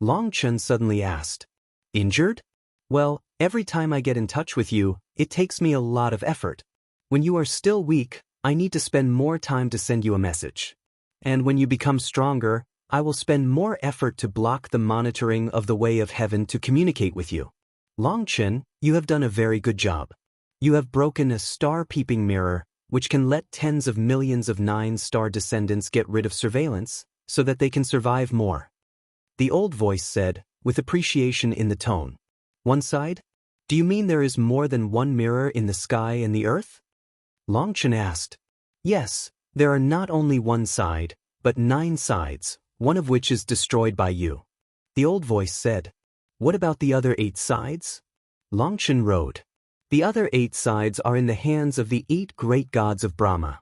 Longchen suddenly asked. Injured? Well, every time I get in touch with you, it takes me a lot of effort. When you are still weak, I need to spend more time to send you a message. And when you become stronger, I will spend more effort to block the monitoring of the way of heaven to communicate with you. Longchen, you have done a very good job. You have broken a star-peeping mirror, which can let tens of millions of 9-star descendants get rid of surveillance, so that they can survive more. The old voice said, with appreciation in the tone. One side? Do you mean there is more than one mirror in the sky and the earth? Longchen asked. Yes, there are not only one side, but 9 sides, one of which is destroyed by you. The old voice said. What about the other 8 sides? Longchen wrote. The other 8 sides are in the hands of the 8 great gods of Brahma.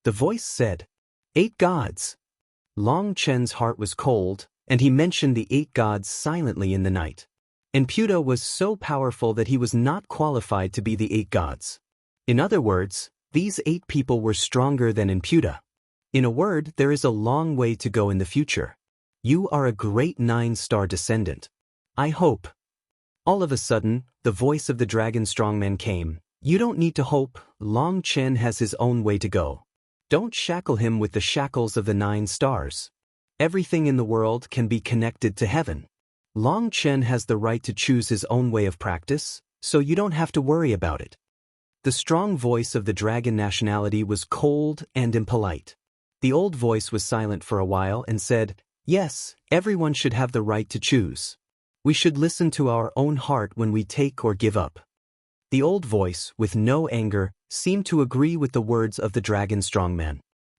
The voice said. 8 gods. Longchen's heart was cold, and he mentioned the 8 gods silently in the night. Emputa was so powerful that he was not qualified to be the 8 gods. In other words, these 8 people were stronger than Emputa. In a word, there is a long way to go in the future. You are a great 9-star descendant. I hope. All of a sudden, the voice of the dragon strongman came. You don't need to hope, Longchen has his own way to go. Don't shackle him with the shackles of the 9 stars. Everything in the world can be connected to heaven. Longchen has the right to choose his own way of practice, so you don't have to worry about it. The strong voice of the dragon nationality was cold and impolite. The old voice was silent for a while and said, yes, everyone should have the right to choose. We should listen to our own heart when we take or give up. The old voice, with no anger, seemed to agree with the words of the dragon strongman.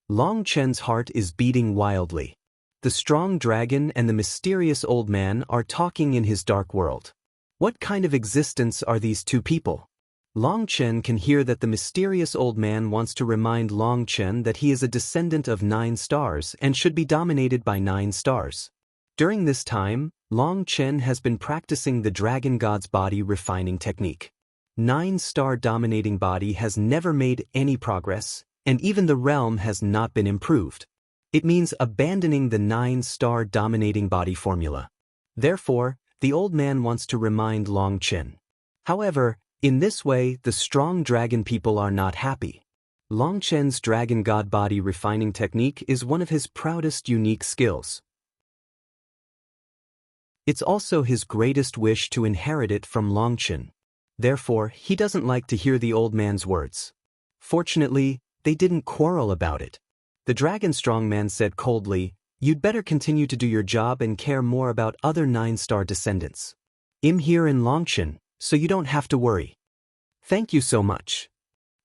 Longchen's heart is beating wildly. The strong dragon and the mysterious old man are talking in his dark world. What kind of existence are these 2 people? Longchen can hear that the mysterious old man wants to remind Longchen that he is a descendant of 9 stars and should be dominated by 9 stars. During this time, Longchen has been practicing the dragon god's body refining technique. 9-star dominating body has never made any progress, and even the realm has not been improved. It means abandoning the 9-star dominating body formula. Therefore, the old man wants to remind Longchen. However, in this way, the strong dragon people are not happy. Longchen's dragon god body refining technique is one of his proudest unique skills. It's also his greatest wish to inherit it from Longchen. Therefore, he doesn't like to hear the old man's words. Fortunately, they didn't quarrel about it. The dragon strongman said coldly, you'd better continue to do your job and care more about other 9-star descendants. I'm here in Longchen, so you don't have to worry. Thank you so much.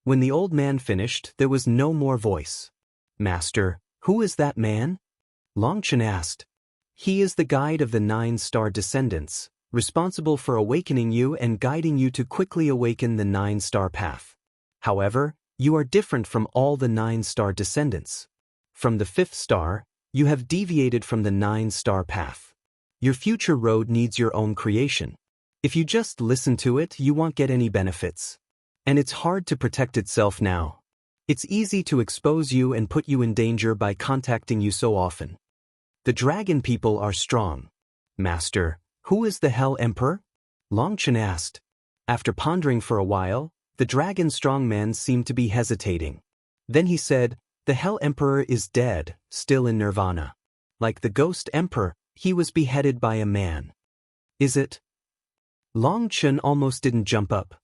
When the old man finished, there was no more voice. Master, who is that man? Longchen asked. He is the guide of the 9-star descendants, responsible for awakening you and guiding you to quickly awaken the 9-star path. However, you are different from all the 9-star descendants. From the 5th star, you have deviated from the 9-star path. Your future road needs your own creation. If you just listen to it, you won't get any benefits. And it's hard to protect itself now. It's easy to expose you and put you in danger by contacting you so often. The dragon people are strong. Master, who is the Hell Emperor? Longchen asked. After pondering for a while, the dragon strongman seemed to be hesitating. Then he said, the Hell Emperor is dead, still in nirvana. Like the Ghost Emperor, he was beheaded by a man. Is it? Longchen almost didn't jump up.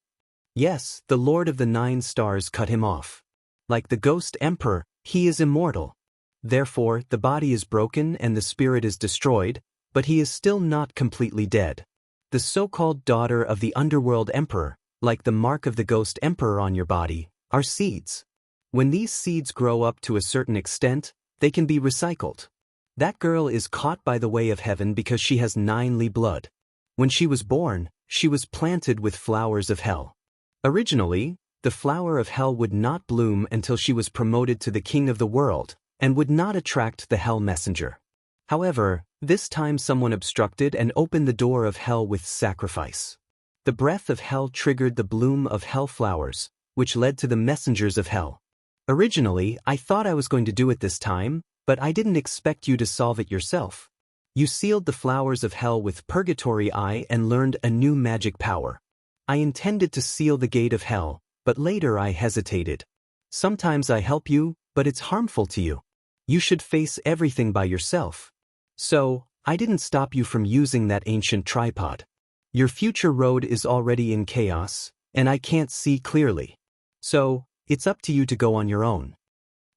Yes, the Lord of the 9 Stars cut him off. Like the Ghost Emperor, he is immortal. Therefore, the body is broken and the spirit is destroyed, but he is still not completely dead. The so-called daughter of the Underworld Emperor, like the mark of the Ghost Emperor on your body, are seeds. When these seeds grow up to a certain extent, they can be recycled. That girl is caught by the way of heaven because she has 9 Li blood. When she was born, she was planted with flowers of hell. Originally, the flower of hell would not bloom until she was promoted to the king of the world, and would not attract the hell messenger. However, this time someone obstructed and opened the door of hell with sacrifice. The breath of hell triggered the bloom of hell flowers, which led to the messengers of hell. Originally, I thought I was going to do it this time, but I didn't expect you to solve it yourself. You sealed the flowers of hell with Purgatory Eye and learned a new magic power. I intended to seal the gate of hell, but later I hesitated. Sometimes I help you, but it's harmful to you. You should face everything by yourself. So, I didn't stop you from using that ancient tripod. Your future road is already in chaos, and I can't see clearly. So, it's up to you to go on your own.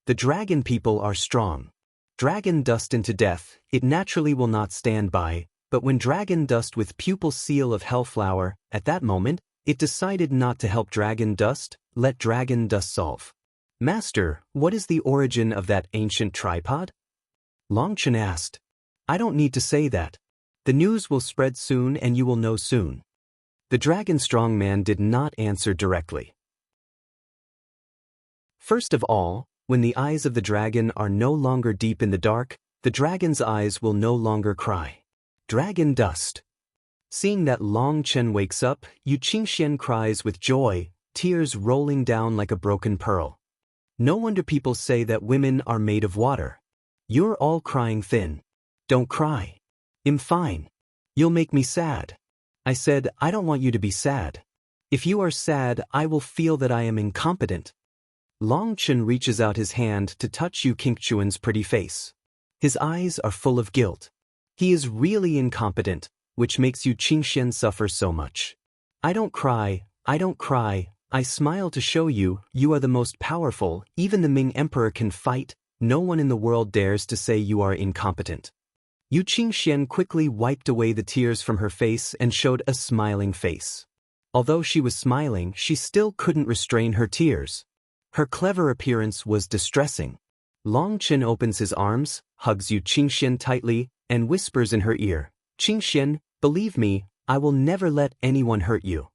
The dragon people are strong. Dragon dust into death, it naturally will not stand by, but when dragon dust with pupil seal of hellflower, at that moment, it decided not to help dragon dust, let dragon dust solve. Master, what is the origin of that ancient tripod? Longchen asked. I don't need to say that. The news will spread soon and you will know soon. The dragon strongman did not answer directly. First of all, when the eyes of the dragon are no longer deep in the dark, the dragon's eyes will no longer cry. Dragon dust. Seeing that Longchen wakes up, Yu Qingxian cries with joy, tears rolling down like a broken pearl. No wonder people say that women are made of water. You're all crying thin. Don't cry. I'm fine. You'll make me sad. I said, I don't want you to be sad. If you are sad, I will feel that I am incompetent. Longchen reaches out his hand to touch Yu Qingchuan's pretty face. His eyes are full of guilt. He is really incompetent, which makes Yu Qingxian suffer so much. I don't cry, I don't cry. I smile to show you, you are the most powerful, even the Ming Emperor can fight, no one in the world dares to say you are incompetent. Yu Qingxian quickly wiped away the tears from her face and showed a smiling face. Although she was smiling, she still couldn't restrain her tears. Her clever appearance was distressing. Longchen opens his arms, hugs Yu Qingxian tightly, and whispers in her ear, Qingxian, believe me, I will never let anyone hurt you.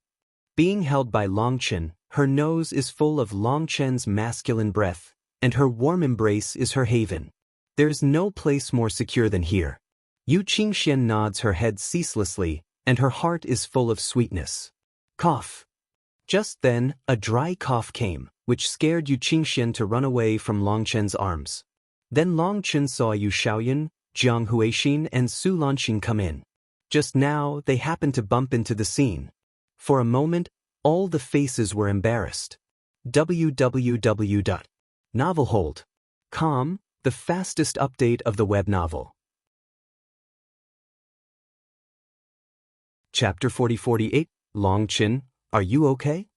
Being held by Longchen, her nose is full of Longchen's masculine breath, and her warm embrace is her haven. There is no place more secure than here. Yu Qingxian nods her head ceaselessly, and her heart is full of sweetness. Cough. Just then, a dry cough came, which scared Yu Qingxian to run away from Longchen's arms. Then Longchen saw Yu Shaoyan, Jiang Huixin and Su Lanxing come in. Just now, they happened to bump into the scene. For a moment, all the faces were embarrassed. www.novelhold.com, the fastest update of the web novel. Chapter 4048, Longchen, are you okay?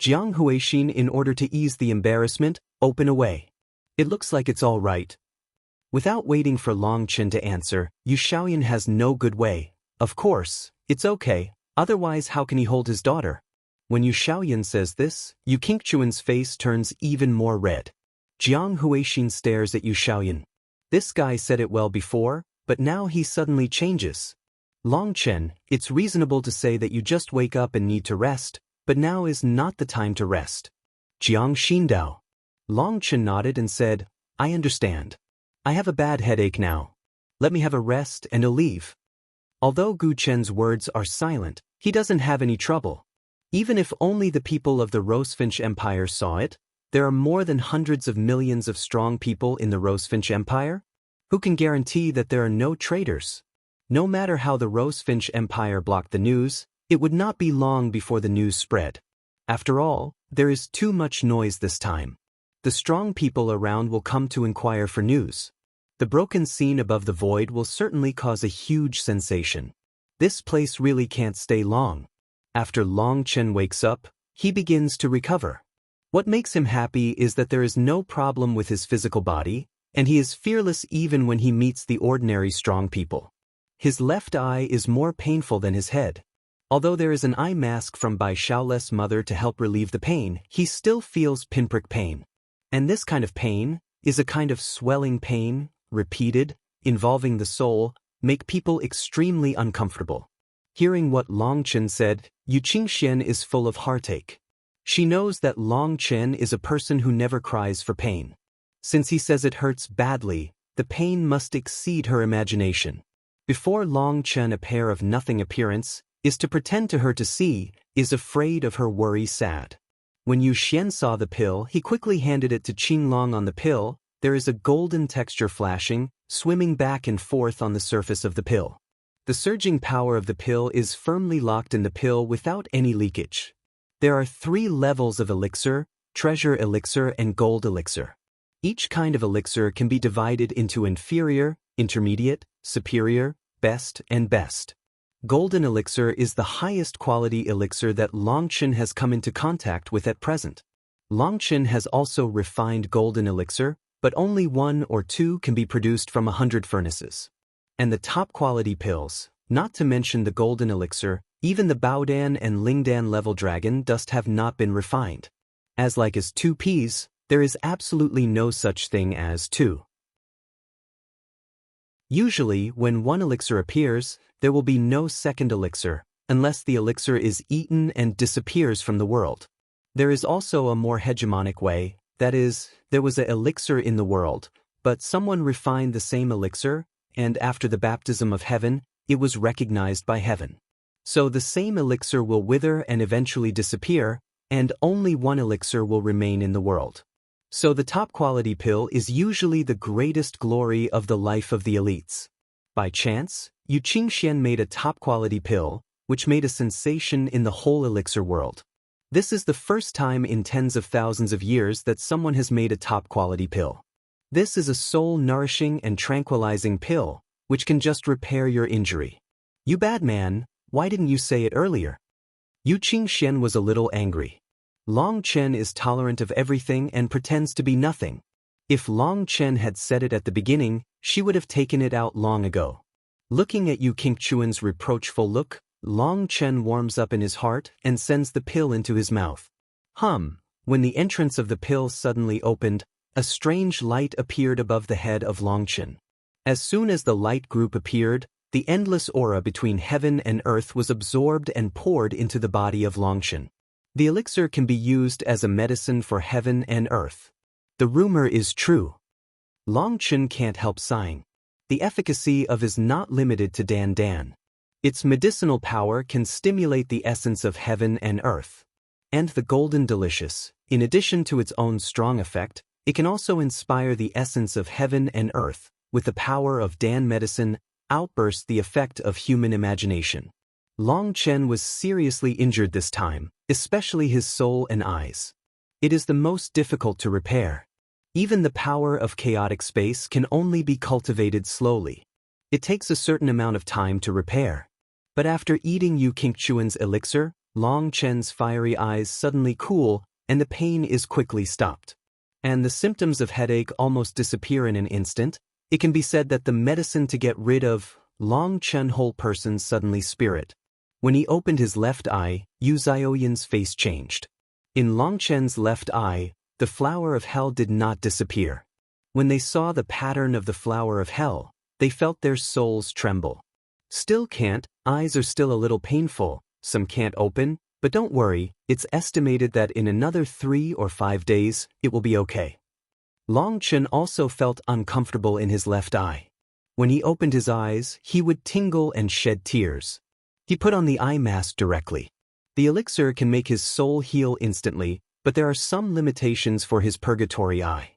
Jiang Huixin, in order to ease the embarrassment, open away. It looks like it's all right. Without waiting for Longchen to answer, Yu Shaoyan has no good way. Of course, it's okay, otherwise how can he hold his daughter? When Yu Shaoyan says this, Yu Qingchuan's face turns even more red. Jiang Huixin stares at Yu Shaoyan. This guy said it well before, but now he suddenly changes. Longchen, it's reasonable to say that you just wake up and need to rest, but now is not the time to rest. Jiang Xindao. Longchen nodded and said, I understand. I have a bad headache now. Let me have a rest and I'll leave. Although Gu Chen's words are silent, he doesn't have any trouble. Even if only the people of the Rosefinch Empire saw it, there are more than hundreds of millions of strong people in the Rosefinch Empire. Who can guarantee that there are no traitors? No matter how the Rosefinch Empire blocked the news, it would not be long before the news spread. After all, there is too much noise this time. The strong people around will come to inquire for news. The broken scene above the void will certainly cause a huge sensation. This place really can't stay long. After Long Chen wakes up, he begins to recover. What makes him happy is that there is no problem with his physical body, and he is fearless even when he meets the ordinary strong people. His left eye is more painful than his head. Although there is an eye mask from Bai Shaole's mother to help relieve the pain, he still feels pinprick pain. And this kind of pain is a kind of swelling pain, repeated, involving the soul, make people extremely uncomfortable. Hearing what Long Chen said, Yu Qingxian is full of heartache. She knows that Long Chen is a person who never cries for pain. Since he says it hurts badly, the pain must exceed her imagination. Before Long Chen, a pair of nothing appearance, is to pretend to her to see, is afraid of her worry sad. When Yu Xian saw the pill, he quickly handed it to Qinglong. On the pill, there is a golden texture flashing, swimming back and forth on the surface of the pill. The surging power of the pill is firmly locked in the pill without any leakage. There are 3 levels of elixir: treasure elixir and gold elixir. Each kind of elixir can be divided into inferior, intermediate, superior, best, and best. Golden elixir is the highest quality elixir that Long Chen has come into contact with at present. Long Chen has also refined golden elixir, but only 1 or 2 can be produced from 100 furnaces. And the top quality pills, not to mention the golden elixir, even the Baodan and Lingdan level dragon dust have not been refined. As like as 2 peas, there is absolutely no such thing as 2. Usually, when one elixir appears, there will be no second elixir, unless the elixir is eaten and disappears from the world. There is also a more hegemonic way, that is, there was an elixir in the world, but someone refined the same elixir, and after the baptism of heaven, it was recognized by heaven. So the same elixir will wither and eventually disappear, and only one elixir will remain in the world. So the top quality pill is usually the greatest glory of the life of the elites. By chance, Yu Qingxian made a top quality pill, which made a sensation in the whole elixir world. This is the first time in tens of thousands of years that someone has made a top quality pill. This is a soul-nourishing and tranquilizing pill, which can just repair your injury. You bad man, why didn't you say it earlier? Yu Qingxian was a little angry. Long Chen is tolerant of everything and pretends to be nothing. If Long Chen had said it at the beginning, she would have taken it out long ago. Looking at Yu Qingchuan's reproachful look, Long Chen warms up in his heart and sends the pill into his mouth. When the entrance of the pill suddenly opened, a strange light appeared above the head of Long Chen. As soon as the light group appeared, the endless aura between heaven and earth was absorbed and poured into the body of Long Chen. The elixir can be used as a medicine for heaven and earth. The rumor is true. Long Chen can't help sighing. The efficacy of is not limited to Dan Dan. Its medicinal power can stimulate the essence of heaven and earth. And the golden delicious, in addition to its own strong effect, it can also inspire the essence of heaven and earth. With the power of Dan medicine, outbursts the effect of human imagination. Long Chen was seriously injured this time, especially his soul and eyes. It is the most difficult to repair. Even the power of chaotic space can only be cultivated slowly. It takes a certain amount of time to repair. But after eating Yu Qingchuan's elixir, Long Chen's fiery eyes suddenly cool, and the pain is quickly stopped. And the symptoms of headache almost disappear in an instant. It can be said that the medicine to get rid of Long Chen whole person's suddenly spirit. When he opened his left eye, Yu Zhaoyan's face changed. In Long Chen's left eye, the flower of hell did not disappear. When they saw the pattern of the flower of hell, they felt their souls tremble. Still can't, eyes are still a little painful, some can't open, but don't worry, it's estimated that in another 3 or 5 days, it will be okay. Long Chen also felt uncomfortable in his left eye. When he opened his eyes, he would tingle and shed tears. He put on the eye mask directly. The elixir can make his soul heal instantly, but there are some limitations for his purgatory eye.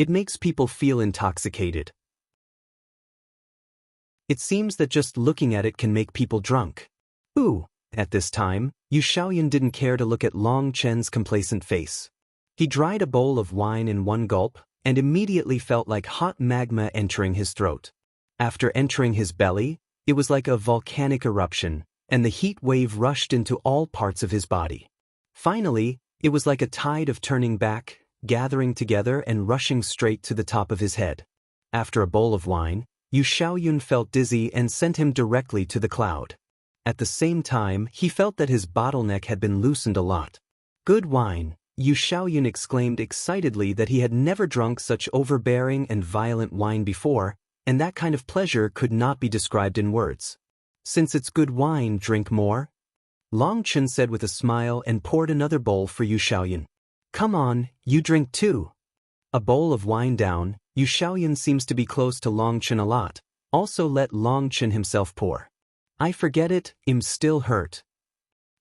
It makes people feel intoxicated. It seems that just looking at it can make people drunk. Ooh. At this time, Yu Xiaoyan didn't care to look at Long Chen's complacent face. He dried a bowl of wine in one gulp, and immediately felt like hot magma entering his throat. After entering his belly, it was like a volcanic eruption, and the heat wave rushed into all parts of his body. Finally, it was like a tide of turning back, gathering together and rushing straight to the top of his head. After a bowl of wine, Yu Xiaoyan felt dizzy and sent him directly to the cloud. At the same time, he felt that his bottleneck had been loosened a lot. Good wine, Yu Xiaoyan exclaimed excitedly that he had never drunk such overbearing and violent wine before, and that kind of pleasure could not be described in words. Since it's good wine, drink more? Long Chen said with a smile and poured another bowl for Yu Xiaoyan. Come on, you drink too. A bowl of wine down, Yu Xiaoyan seems to be close to Long Chen a lot, also let Long Chen himself pour. I forget it, I'm still hurt.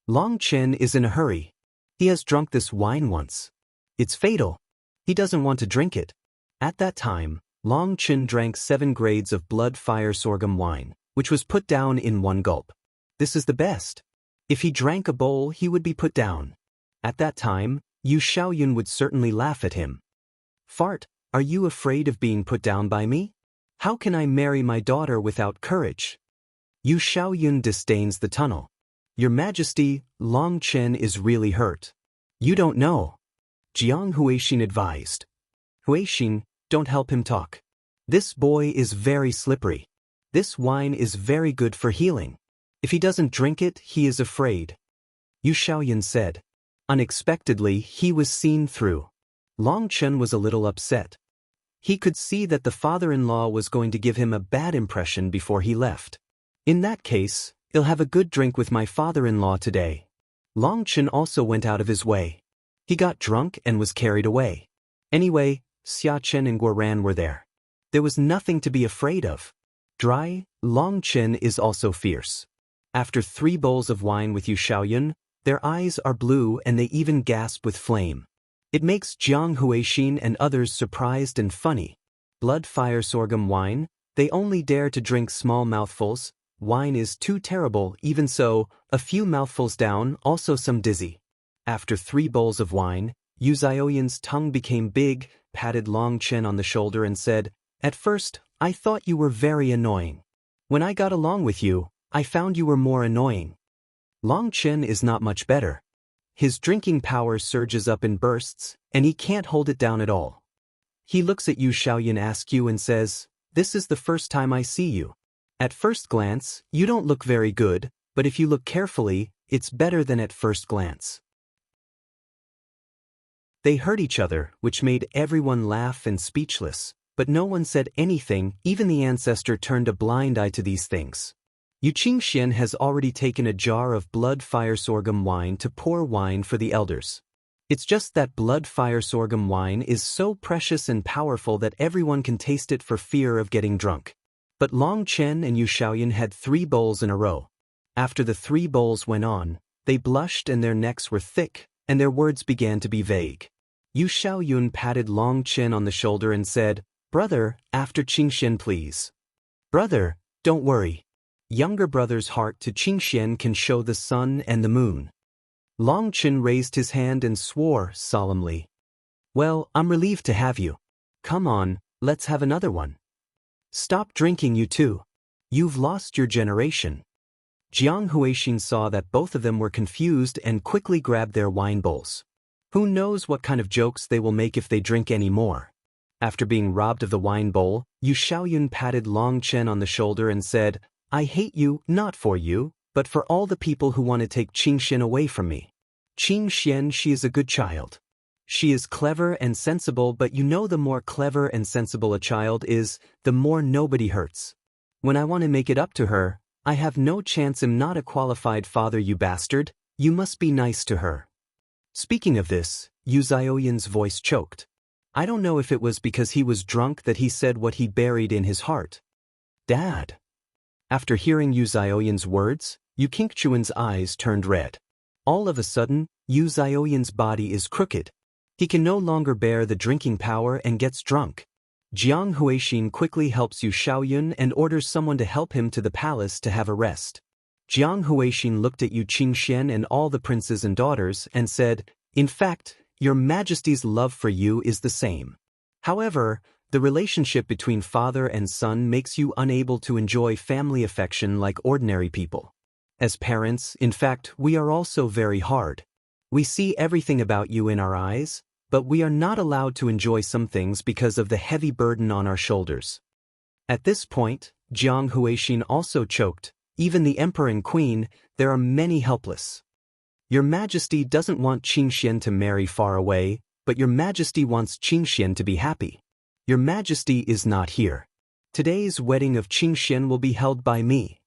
Long Chen is in a hurry. He has drunk this wine once. It's fatal. He doesn't want to drink it. At that time, Long Chen drank 7 grades of blood fire sorghum wine, which was put down in one gulp. This is the best. If he drank a bowl, he would be put down. At that time, Yu Xiaoyan would certainly laugh at him. Fart, are you afraid of being put down by me? How can I marry my daughter without courage? Yu Xiaoyan disdains the tunnel. Your Majesty, Long Chen is really hurt. You don't know. Jiang Huixin advised. Huixin, don't help him talk. This boy is very slippery. This wine is very good for healing. If he doesn't drink it, he is afraid. Yu Xiaoyan said. Unexpectedly, he was seen through. Long Chen was a little upset. He could see that the father-in-law was going to give him a bad impression before he left. In that case, I'll have a good drink with my father-in-law today. Long Chen also went out of his way. He got drunk and was carried away. Anyway, Xia Chen and Guoran were there. There was nothing to be afraid of. Dry, Long Chen is also fierce. After 3 bowls of wine with Yu Xiaoyan, their eyes are blue and they even gasp with flame. It makes Jiang Huixin and others surprised and funny. Blood fire sorghum wine, they only dare to drink small mouthfuls. Wine is too terrible, even so, a few mouthfuls down, also some dizzy. After 3 bowls of wine, Yu Xiaoyan's tongue became big, patted Long Chen on the shoulder and said, At first, I thought you were very annoying. When I got along with you, I found you were more annoying. Long Chen is not much better. His drinking power surges up in bursts, and he can't hold it down at all. He looks at Yu Xiaoyan askew and says, This is the first time I see you. At first glance, you don't look very good, but if you look carefully, it's better than at first glance. They heard each other, which made everyone laugh and speechless, but no one said anything, even the ancestor turned a blind eye to these things. Yu Qingxian has already taken a jar of blood fire sorghum wine to pour wine for the elders. It's just that blood fire sorghum wine is so precious and powerful that everyone can taste it for fear of getting drunk. But Long Chen and Yu Xiaoyan had 3 bowls in a row. After the 3 bowls went on, they blushed and their necks were thick, and their words began to be vague. Yu Xiaoyan patted Long Chen on the shoulder and said, Brother, after Qingxian please. Brother, don't worry. Younger brother's heart to Qingxian can show the sun and the moon. Long Chen raised his hand and swore solemnly. Well, I'm relieved to have you. Come on, let's have another one. Stop drinking, you two. You've lost your generation. Jiang Huixin saw that both of them were confused and quickly grabbed their wine bowls. Who knows what kind of jokes they will make if they drink any more. After being robbed of the wine bowl, Yu Xiaoyan patted Long Chen on the shoulder and said, I hate you, not for you, but for all the people who want to take Qingxian away from me. Qingxian, she is a good child. She is clever and sensible, but you know the more clever and sensible a child is, the more nobody hurts. When I want to make it up to her, I have no chance. I'm not a qualified father, you bastard. You must be nice to her. Speaking of this, Yu Xiaoyan's voice choked. I don't know if it was because he was drunk that he said what he buried in his heart. Dad. After hearing Yu Xiaoyan's words, Yu Qingchuan's eyes turned red. All of a sudden, Yu Xiaoyan's body is crooked. He can no longer bear the drinking power and gets drunk. Jiang Huixin quickly helps Yu Xiaoyun and orders someone to help him to the palace to have a rest. Jiang Huixin looked at Yu Qingxian and all the princes and daughters and said, "In fact, Your Majesty's love for you is the same. However, the relationship between father and son makes you unable to enjoy family affection like ordinary people. As parents, in fact, we are also very hard. We see everything about you in our eyes, but we are not allowed to enjoy some things because of the heavy burden on our shoulders." At this point, Jiang Huixin also choked. Even the emperor and queen, there are many helpless. Your Majesty doesn't want Qingxian to marry far away, but Your Majesty wants Qingxian to be happy. Your Majesty is not here. Today's wedding of Qingxian will be held by me.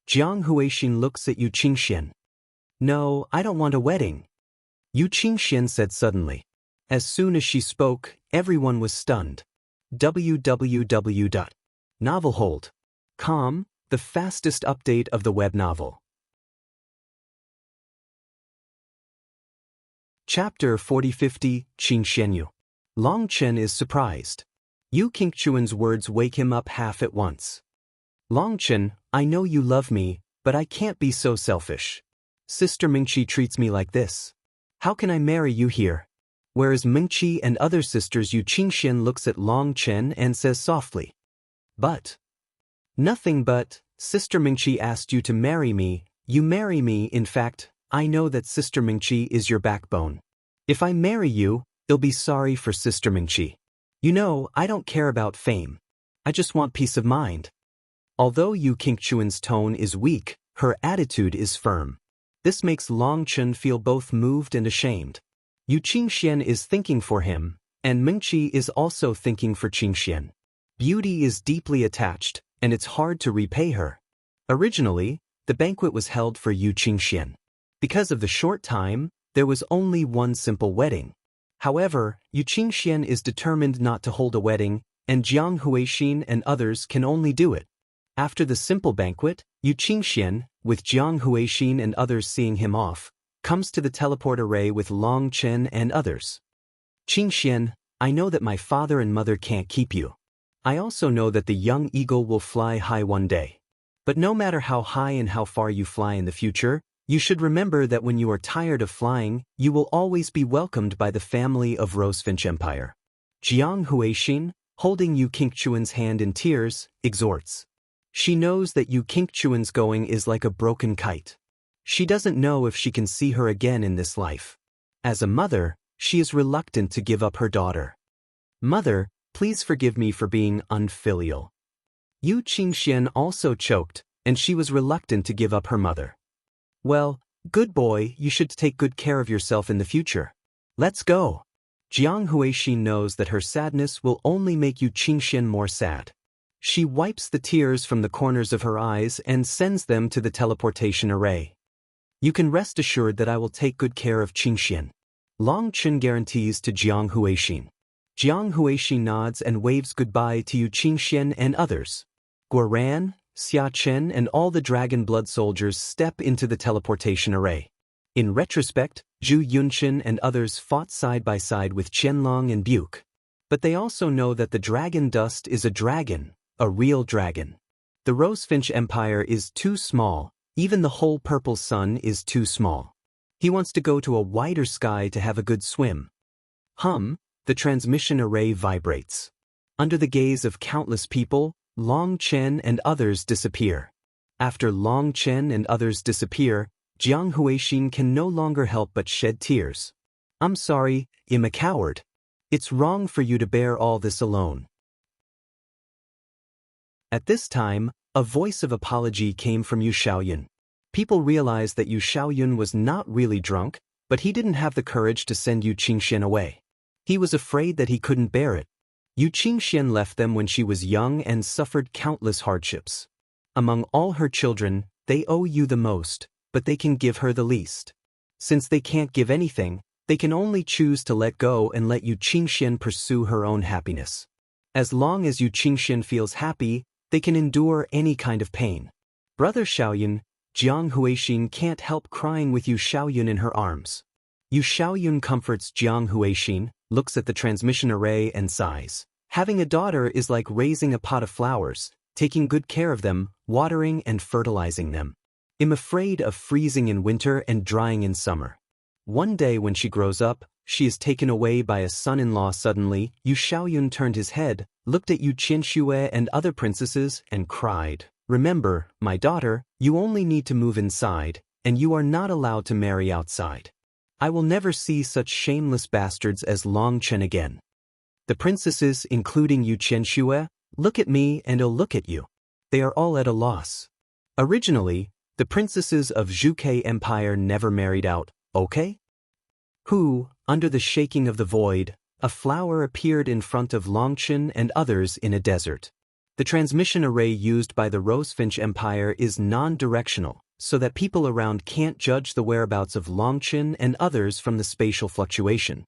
Jiang Huixin looks at Yu Qingxian. "No, I don't want a wedding," Yu Qingxian said suddenly. As soon as she spoke, everyone was stunned. www.novelhold.com, the fastest update of the web novel. Chapter 4050, Qingxianyu. Long Chen is surprised. Yu Qingchuan's words wake him up half at once. "Long Chen, I know you love me, but I can't be so selfish. Sister Mingqi treats me like this. How can I marry you here?" Whereas Mingqi and other sisters, Yu Qingxian looks at Long Chen and says softly, "But." "Nothing but, Sister Mingqi asked you to marry me, you marry me. In fact, I know that Sister Mingqi is your backbone. If I marry you, you'll be sorry for Sister Mingqi. You know, I don't care about fame. I just want peace of mind." Although Yu Qingchuan's tone is weak, her attitude is firm. This makes Long Chen feel both moved and ashamed. Yu Qingxian is thinking for him, and Mingqi is also thinking for Qingxian. Beauty is deeply attached, and it's hard to repay her. Originally, the banquet was held for Yu Qingxian. Because of the short time, there was only one simple wedding. However, Yu Qingxian is determined not to hold a wedding, and Jiang Huixin and others can only do it. After the simple banquet, Yu Qingxian, with Jiang Huixin and others seeing him off, comes to the teleport array with Long Chen and others. "Qingxian, I know that my father and mother can't keep you. I also know that the young eagle will fly high one day. But no matter how high and how far you fly in the future, you should remember that when you are tired of flying, you will always be welcomed by the family of Rosefinch Empire." Jiang Huixin, holding Yu Qingchuan's hand in tears, exhorts. She knows that Yu Qingchuan's going is like a broken kite. She doesn't know if she can see her again in this life. As a mother, she is reluctant to give up her daughter. "Mother, please forgive me for being unfilial." Yu Qingxian also choked, and she was reluctant to give up her mother. "Well, good boy, you should take good care of yourself in the future. Let's go." Jiang Huixin knows that her sadness will only make Yu Qingxian more sad. She wipes the tears from the corners of her eyes and sends them to the teleportation array. "You can rest assured that I will take good care of Qingxian," Long Chen guarantees to Jiang Huixin. Jiang Huixin nods and waves goodbye to Yu Qingxian and others. Guoran, Xia Chen and all the dragon blood soldiers step into the teleportation array. In retrospect, Zhu Yunchen and others fought side by side with Qianlong and Buke. But they also know that the dragon dust is a real dragon. The Rosefinch Empire is too small, even the whole purple sun is too small. He wants to go to a wider sky to have a good swim. The transmission array vibrates. Under the gaze of countless people, Long Chen and others disappear. After Long Chen and others disappear, Jiang Huixin can no longer help but shed tears. "I'm sorry, I'm a coward. It's wrong for you to bear all this alone." At this time, a voice of apology came from Yu Xiaoyun. People realized that Yu Xiaoyun was not really drunk, but he didn't have the courage to send Yu Qingxian away. He was afraid that he couldn't bear it. Yu Qingxian left them when she was young and suffered countless hardships. Among all her children, they owe you the most, but they can give her the least. Since they can't give anything, they can only choose to let go and let Yu Qingxian pursue her own happiness. As long as Yu Qingxian feels happy, they can endure any kind of pain. Brother Xiaoyun, Jiang Huixin can't help crying with Yu Xiaoyun in her arms. Yu Xiaoyun comforts Jiang Huixin, looks at the transmission array and sighs. Having a daughter is like raising a pot of flowers, taking good care of them, watering and fertilizing them. I'm afraid of freezing in winter and drying in summer. One day when she grows up, she is taken away by a son-in-law suddenly. Yu Xiaoyun turned his head, looked at Yu Qianxue and other princesses, and cried, "Remember, my daughter, you only need to move inside, and you are not allowed to marry outside. I will never see such shameless bastards as Longchen again." The princesses, including Yu Qianxue, look at me and I'll look at you. They are all at a loss. Originally, the princesses of Zhuge Empire never married out, okay? Who, under the shaking of the void, a flower appeared in front of Longchen and others in a desert. The transmission array used by the Rosefinch Empire is non-directional, so that people around can't judge the whereabouts of Longchen and others from the spatial fluctuation.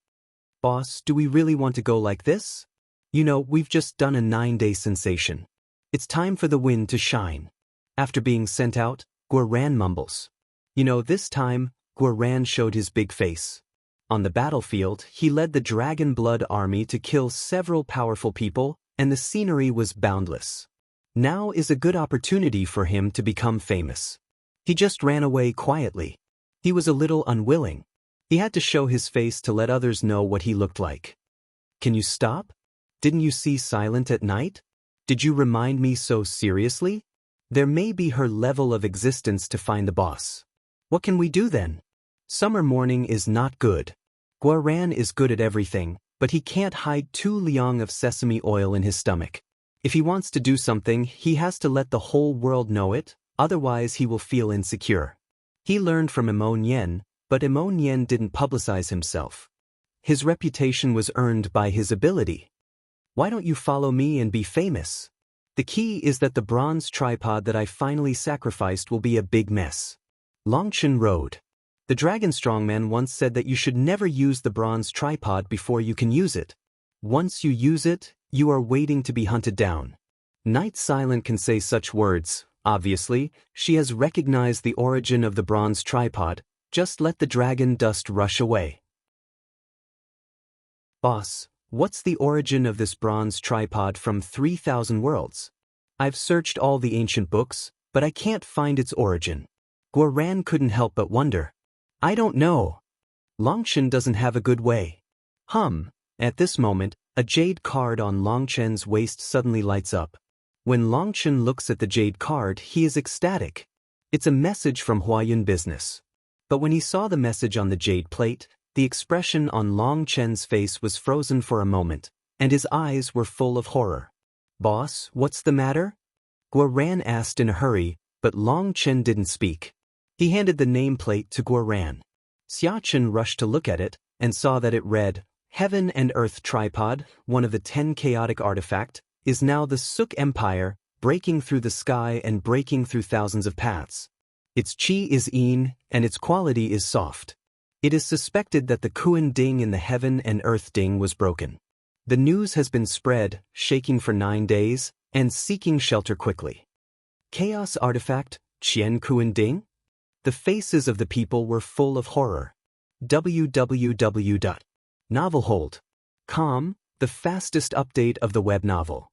Boss, do we really want to go like this? You know, we've just done a 9-day sensation. It's time for the wind to shine. After being sent out, Guoran mumbles. You know, this time, Guoran showed his big face. On the battlefield, he led the Dragon Blood army to kill several powerful people, and the scenery was boundless. Now is a good opportunity for him to become famous. He just ran away quietly. He was a little unwilling. He had to show his face to let others know what he looked like. Can you stop? Didn't you see Silent at night? Did you remind me so seriously? There may be her level of existence to find the boss. What can we do then? Summer morning is not good. Guoran is good at everything, but he can't hide 2 liang of sesame oil in his stomach. If he wants to do something, he has to let the whole world know it, otherwise he will feel insecure. He learned from Imo Nian, but Imo Nian didn't publicize himself. His reputation was earned by his ability. Why don't you follow me and be famous? The key is that the bronze tripod that I finally sacrificed will be a big mess. Longchen rode. The dragon strongman once said that you should never use the bronze tripod before you can use it. Once you use it, you are waiting to be hunted down. Night Silent can say such words. Obviously, she has recognized the origin of the bronze tripod. Just let the dragon dust rush away. Boss, what's the origin of this bronze tripod from 3,000 worlds? I've searched all the ancient books, but I can't find its origin. Guoran couldn't help but wonder. I don't know. Longchen doesn't have a good way. At this moment, a jade card on Longchen's waist suddenly lights up. When Longchen looks at the jade card, he is ecstatic. It's a message from Huayun Business. But when he saw the message on the jade plate, the expression on Longchen's face was frozen for a moment, and his eyes were full of horror. Boss, what's the matter? Guoran asked in a hurry, but Longchen didn't speak. He handed the nameplate to Guoran. Xiachen rushed to look at it, and saw that it read, Heaven and Earth Tripod, one of the 10 chaotic artifact, is now the Suk Empire, breaking through the sky and breaking through thousands of paths. Its chi is yin, and its quality is soft. It is suspected that the Kuan Ding in the Heaven and Earth Ding was broken. The news has been spread, shaking for 9 days, and seeking shelter quickly. Chaos artifact, Qian Kuan Ding? The faces of the people were full of horror. www.novelhold.com, the fastest update of the web novel.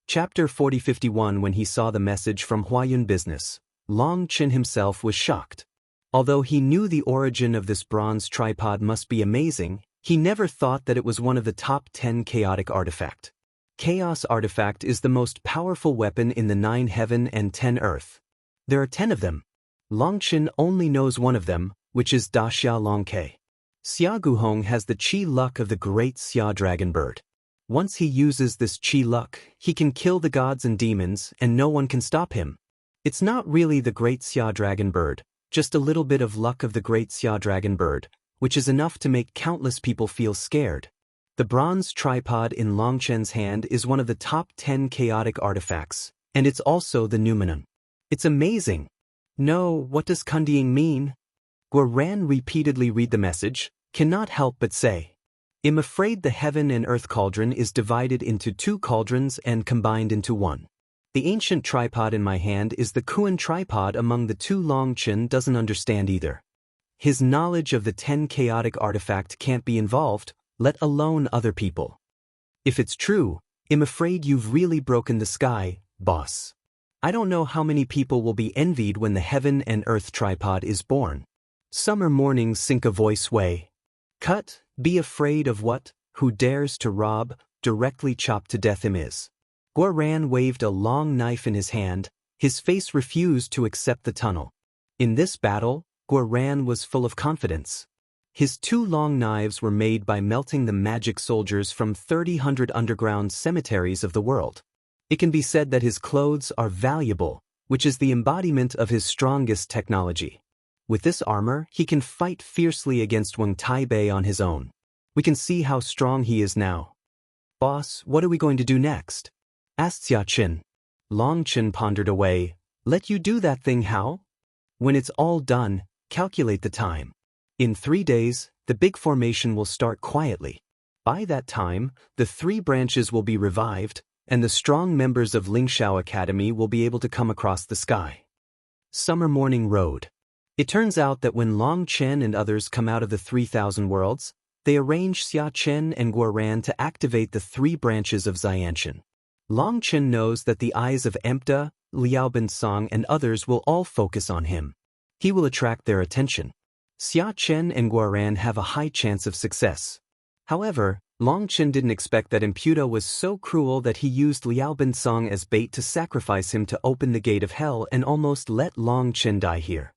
Chapter 4051. When he saw the message from Huayun Business, Longchen himself was shocked. Although he knew the origin of this bronze tripod must be amazing, he never thought that it was one of the top 10 chaotic artifact. Chaos artifact is the most powerful weapon in the 9 heaven and 10 earth. There are 10 of them. Longchen only knows one of them, which is Daxia Longke. Xia Guhong has the chi luck of the great Xia dragon bird. Once he uses this chi luck, he can kill the gods and demons, and no one can stop him. It's not really the great Xia dragon bird, just a little bit of luck of the great Xia dragon bird, which is enough to make countless people feel scared. The bronze tripod in Longchen's hand is one of the top 10 chaotic artifacts, and it's also the Numenum. It's amazing. No, what does Kundiying mean? Guoran repeatedly read the message, cannot help but say, I'm afraid the heaven and earth cauldron is divided into 2 cauldrons and combined into one. The ancient tripod in my hand is the Kuan tripod among the two. Longchen doesn't understand either. His knowledge of the 10 chaotic artifact can't be involved, let alone other people. If it's true, I'm afraid you've really broken the sky, boss. I don't know how many people will be envied when the heaven and earth tripod is born. Summer mornings sink a voice way. Cut, be afraid of what, who dares to rob, directly chopped to death him is. Guoran waved a long knife in his hand, his face refused to accept the tunnel. In this battle, Guoran was full of confidence. His 2 long knives were made by melting the magic soldiers from 300 underground cemeteries of the world. It can be said that his clothes are valuable, which is the embodiment of his strongest technology. With this armor, he can fight fiercely against Wang Taibei on his own. We can see how strong he is now. Boss, what are we going to do next? Asked Xia Qin. Longchen pondered away. Let you do that thing how? When it's all done, calculate the time. In 3 days, the big formation will start quietly. By that time, the 3 branches will be revived, and the strong members of Lingxiao Academy will be able to come across the sky. Summer morning road. It turns out that when Long Chen and others come out of the 3,000 worlds, they arrange Xia Chen and Guoran to activate the 3 branches of Xiantian. Long Chen knows that the eyes of Empta, Liao Binsong and others will all focus on him. He will attract their attention. Xia Chen and Guoran have a high chance of success. However, Long Chen didn't expect that Imputa was so cruel that he used Liao Binsong as bait to sacrifice him to open the gate of hell and almost let Long Chen die here.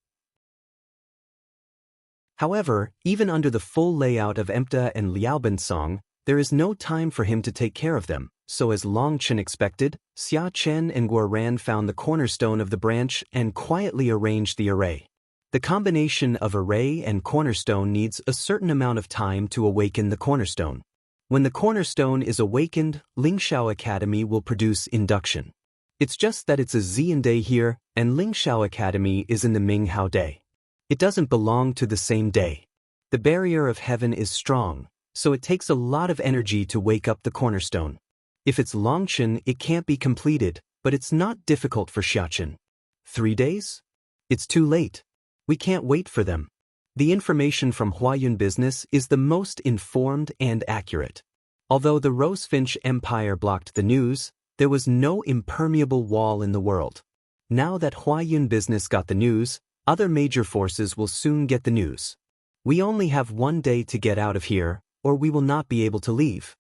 However, even under the full layout of Empta and Liao Binsong, there is no time for him to take care of them, so as Long Chen expected, Xia Chen and Guoran found the cornerstone of the branch and quietly arranged the array. The combination of array and cornerstone needs a certain amount of time to awaken the cornerstone. When the cornerstone is awakened, Lingxiao Academy will produce induction. It's just that it's a Xian day here, and Lingxiao Academy is in the Minghao day. It doesn't belong to the same day. The barrier of heaven is strong, so it takes a lot of energy to wake up the cornerstone. If it's Longchen, it can't be completed, but it's not difficult for Xiachen. 3 days? It's too late. We can't wait for them. The information from Huayun business is the most informed and accurate. Although the Rosefinch Empire blocked the news, there was no impermeable wall in the world. Now that Huayun business got the news, other major forces will soon get the news. We only have 1 day to get out of here, or we will not be able to leave.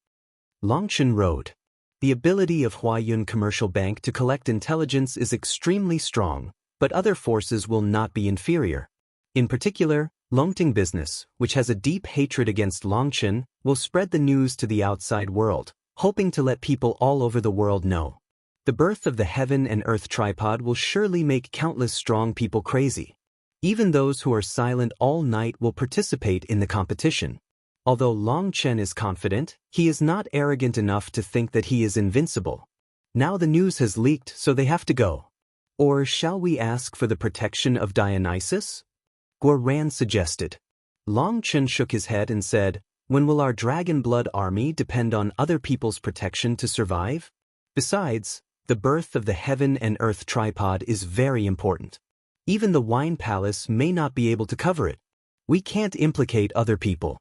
Longchen Road. The ability of Huayun Commercial Bank to collect intelligence is extremely strong, but other forces will not be inferior. In particular, Longting Business, which has a deep hatred against Longchen, will spread the news to the outside world, hoping to let people all over the world know. The birth of the heaven and earth tripod will surely make countless strong people crazy. Even those who are silent all night will participate in the competition. Although Long Chen is confident, he is not arrogant enough to think that he is invincible. Now the news has leaked, so they have to go. Or shall we ask for the protection of Dionysus? Guoran suggested. Long Chen shook his head and said, when will our dragon blood army depend on other people's protection to survive? Besides, the birth of the heaven and earth tripod is very important. Even the wine palace may not be able to cover it. We can't implicate other people.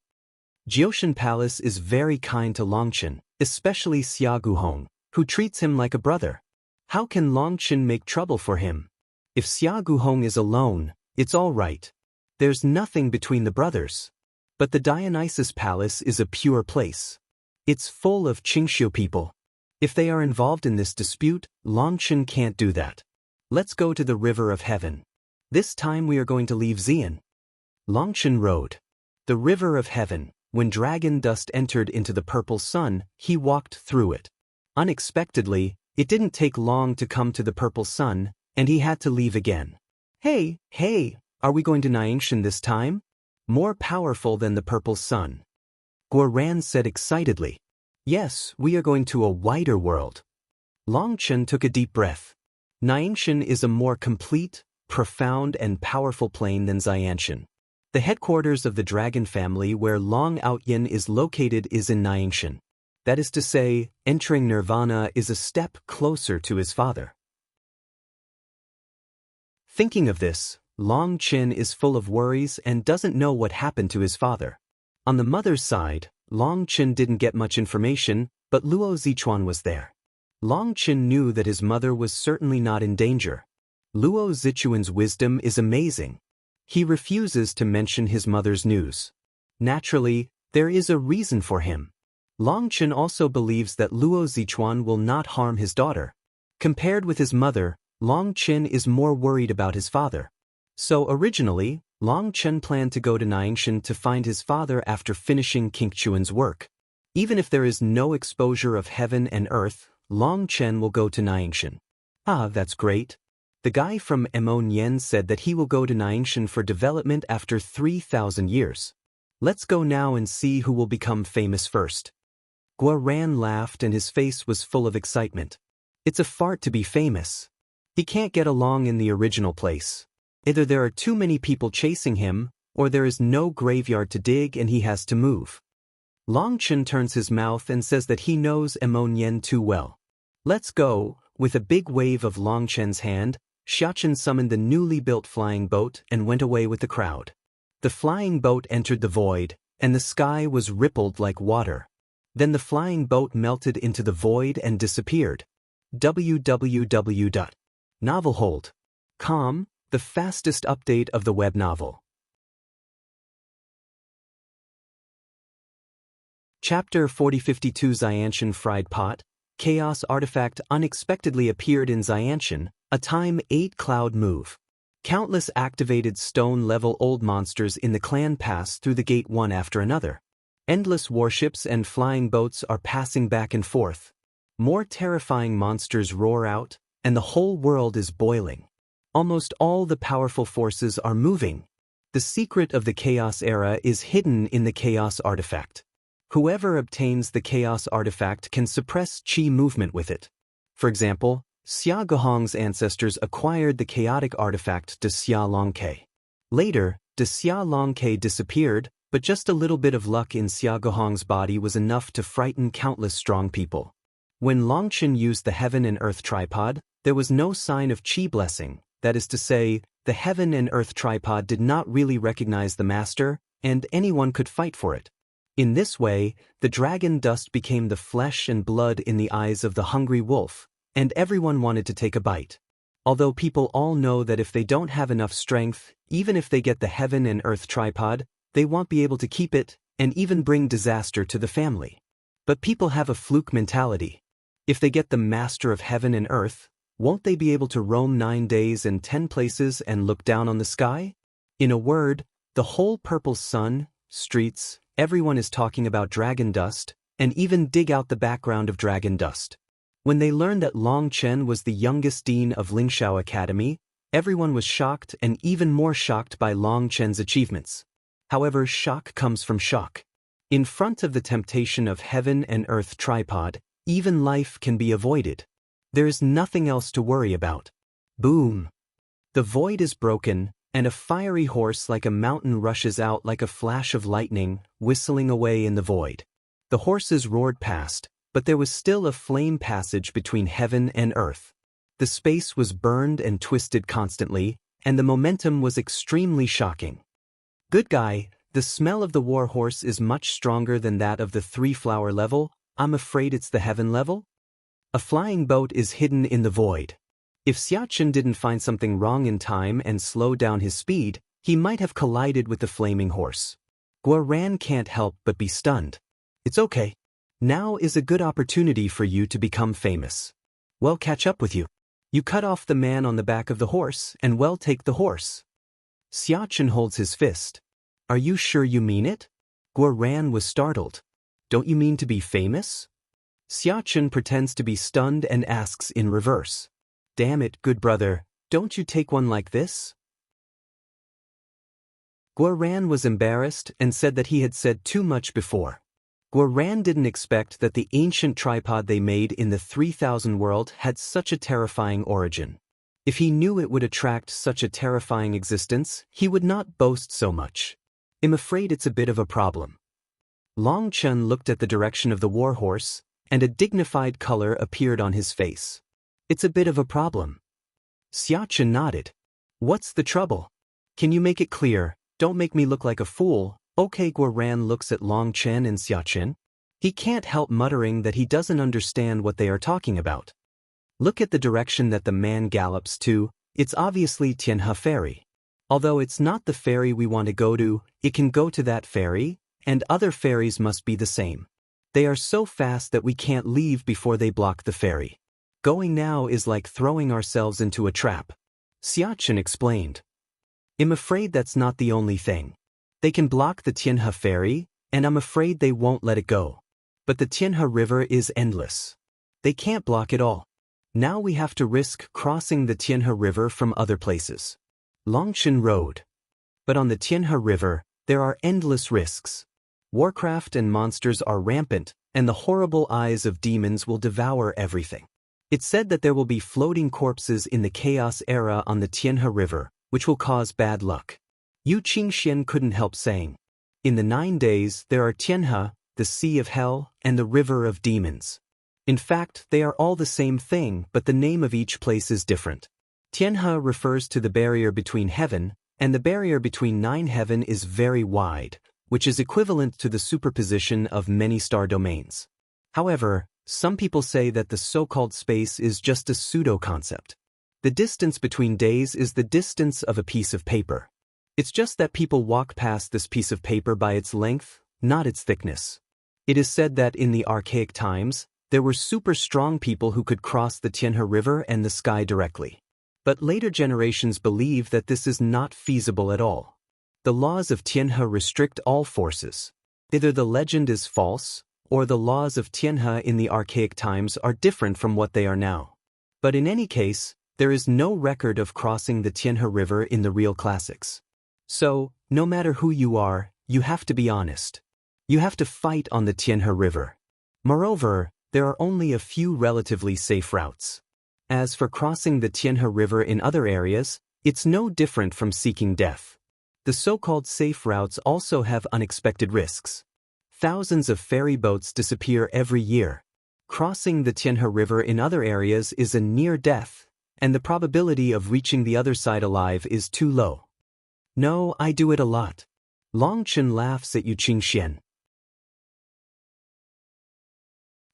Jioshan Palace is very kind to Longchen, especially Xia Guhong, who treats him like a brother. How can Longchen make trouble for him? If Xia Guhong is alone, it's all right. There's nothing between the brothers. But the Dionysus Palace is a pure place. It's full of Qingxiu people. If they are involved in this dispute, Longchen can't do that. Let's go to the River of Heaven. This time we are going to leave Xian. Longchen Road. The River of Heaven. When dragon dust entered into the purple sun, he walked through it. Unexpectedly, it didn't take long to come to the purple sun, and he had to leave again. Hey, are we going to Niangshan this time? More powerful than the purple sun. Guoran said excitedly. Yes, we are going to a wider world. Longchen took a deep breath. Niangshan is a more complete, profound and powerful plane than Xiantian. The headquarters of the dragon family where Long Outyin is located is in Niangshan. That is to say, entering nirvana is a step closer to his father. Thinking of this, Long Chen is full of worries and doesn't know what happened to his father. On the mother's side, Long Chen didn't get much information, but Luo Zichuan was there. Long Chen knew that his mother was certainly not in danger. Luo Zichuan's wisdom is amazing. He refuses to mention his mother's news. Naturally, there is a reason for him. Long Chen also believes that Luo Zichuan will not harm his daughter. Compared with his mother, Long Chen is more worried about his father. So originally, Long Chen planned to go to Niangshan to find his father after finishing Qingquan's work. Even if there is no exposure of heaven and earth, Long Chen will go to Niangshan. Ah, that's great. The guy from Emonian said that he will go to Niangshan for development after 3,000 years. Let's go now and see who will become famous first. Guoran laughed and his face was full of excitement. It's a fart to be famous. He can't get along in the original place. Either there are too many people chasing him, or there is no graveyard to dig and he has to move. Long Chen turns his mouth and says that he knows Emonian too well. Let's go. With a big wave of Long Chen's hand, Xiachen summoned the newly built flying boat and went away with the crowd. The flying boat entered the void, and the sky was rippled like water. Then the flying boat melted into the void and disappeared. www.novelhold.com, the fastest update of the web novel. Chapter 4052 Xianshan Fried Pot. Chaos artifact unexpectedly appeared in Xianshan, a time 8 cloud move. Countless activated stone-level old monsters in the clan pass through the gate one after another. Endless warships and flying boats are passing back and forth. More terrifying monsters roar out, and the whole world is boiling. Almost all the powerful forces are moving. The secret of the Chaos era is hidden in the Chaos artifact. Whoever obtains the Chaos artifact can suppress Qi movement with it. For example, Xia Guhong's ancestors acquired the chaotic artifact De Xia Longke. Later, De Xia Longke disappeared, but just a little bit of luck in Xia Guhong's body was enough to frighten countless strong people. When Longchen used the Heaven and Earth tripod, there was no sign of Qi blessing. That is to say, the Heaven and Earth tripod did not really recognize the master, and anyone could fight for it. In this way, the dragon dust became the flesh and blood in the eyes of the hungry wolf, and everyone wanted to take a bite. Although people all know that if they don't have enough strength, even if they get the Heaven and Earth tripod, they won't be able to keep it, and even bring disaster to the family. But people have a fluke mentality. If they get the Master of Heaven and Earth, won't they be able to roam 9 days and 10 places and look down on the sky? In a word, the whole purple sun, streets, everyone is talking about dragon dust, and even dig out the background of dragon dust. When they learned that Long Chen was the youngest dean of Lingshao Academy, everyone was shocked and even more shocked by Long Chen's achievements. However, shock comes from shock. In front of the temptation of Heaven and Earth tripod, even life can be avoided. There is nothing else to worry about. Boom! The void is broken, and a fiery horse like a mountain rushes out like a flash of lightning, whistling away in the void. The horses roared past, but there was still a flame passage between heaven and earth. The space was burned and twisted constantly, and the momentum was extremely shocking. Good guy, the smell of the war horse is much stronger than that of the 3-flower level. I'm afraid it's the heaven level? A flying boat is hidden in the void. If Xiachen didn't find something wrong in time and slow down his speed, he might have collided with the flaming horse. Guoran can't help but be stunned. It's okay. Now is a good opportunity for you to become famous. Well, catch up with you. You cut off the man on the back of the horse and well take the horse. Xiachen holds his fist. Are you sure you mean it? Guoran was startled. Don't you mean to be famous? Xiachen pretends to be stunned and asks in reverse. Damn it, good brother, don't you take one like this? Guoran was embarrassed and said that he had said too much before. Guoran didn't expect that the ancient tripod they made in the 3000 world had such a terrifying origin. If he knew it would attract such a terrifying existence, he would not boast so much. I'm afraid it's a bit of a problem. Long Chen looked at the direction of the warhorse, and a dignified color appeared on his face. It's a bit of a problem. Xiachen nodded. What's the trouble? Can you make it clear? Don't make me look like a fool. Okay, Guoran looks at Long Chen and Xia Chen. He can't help muttering that he doesn't understand what they are talking about. Look at the direction that the man gallops to. It's obviously Tianhe Ferry. Although it's not the ferry we want to go to, it can go to that ferry, and other ferries must be the same. They are so fast that we can't leave before they block the ferry. Going now is like throwing ourselves into a trap. Xia Chen explained. I'm afraid that's not the only thing. They can block the Tianhe Ferry, and I'm afraid they won't let it go. But the Tianhe River is endless. They can't block it all. Now we have to risk crossing the Tianhe River from other places. Longchen Road. But on the Tianhe River, there are endless risks. Warcraft and monsters are rampant, and the horrible eyes of demons will devour everything. It's said that there will be floating corpses in the Chaos Era on the Tianhe River, which will cause bad luck. Yu Qingxian couldn't help saying. In the 9 days, there are Tianhe, the Sea of Hell, and the River of Demons. In fact, they are all the same thing, but the name of each place is different. Tianhe refers to the barrier between heaven, and the barrier between 9 heaven is very wide, which is equivalent to the superposition of many star domains. However, some people say that the so-called space is just a pseudo-concept. The distance between days is the distance of a piece of paper. It's just that people walk past this piece of paper by its length, not its thickness. It is said that in the archaic times, there were super strong people who could cross the Tianhe River and the sky directly. But later generations believe that this is not feasible at all. The laws of Tianhe restrict all forces. Either the legend is false, or the laws of Tianhe in the archaic times are different from what they are now. But in any case, there is no record of crossing the Tianhe River in the real classics. So, no matter who you are, you have to be honest. You have to fight on the Tianhe River. Moreover, there are only a few relatively safe routes. As for crossing the Tianhe River in other areas, it's no different from seeking death. The so-called safe routes also have unexpected risks. Thousands of ferry boats disappear every year. Crossing the Tianhe River in other areas is a near death, and the probability of reaching the other side alive is too low. No, I do it a lot. Longchen laughs at Yu Qingxian.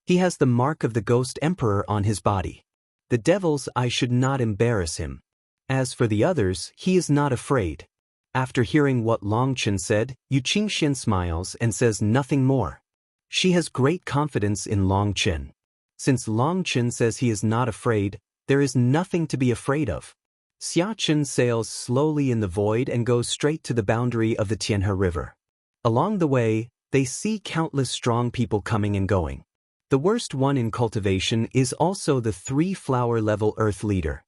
He has the mark of the Ghost Emperor on his body. The devil's eye should not embarrass him. As for the others, he is not afraid. After hearing what Longchen said, Yu Qingxian smiles and says nothing more. She has great confidence in Longchen. Since Longchen says he is not afraid, there is nothing to be afraid of. Xia Chen sails slowly in the void and goes straight to the boundary of the Tianhe River. Along the way, they see countless strong people coming and going. The worst one in cultivation is also the 3-flower level Earth Leader.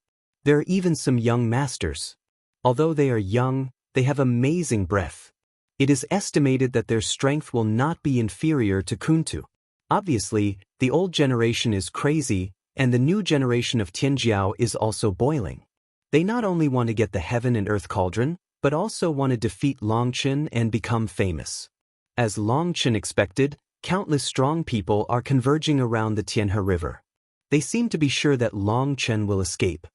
There are even some young masters. Although they are young, they have amazing breath. It is estimated that their strength will not be inferior to Kuntu. Obviously, the old generation is crazy, and the new generation of Tianjiao is also boiling. They not only want to get the Heaven and Earth Cauldron, but also want to defeat Longchen and become famous. As Longchen expected, countless strong people are converging around the Tianhe River. They seem to be sure that Longchen will escape.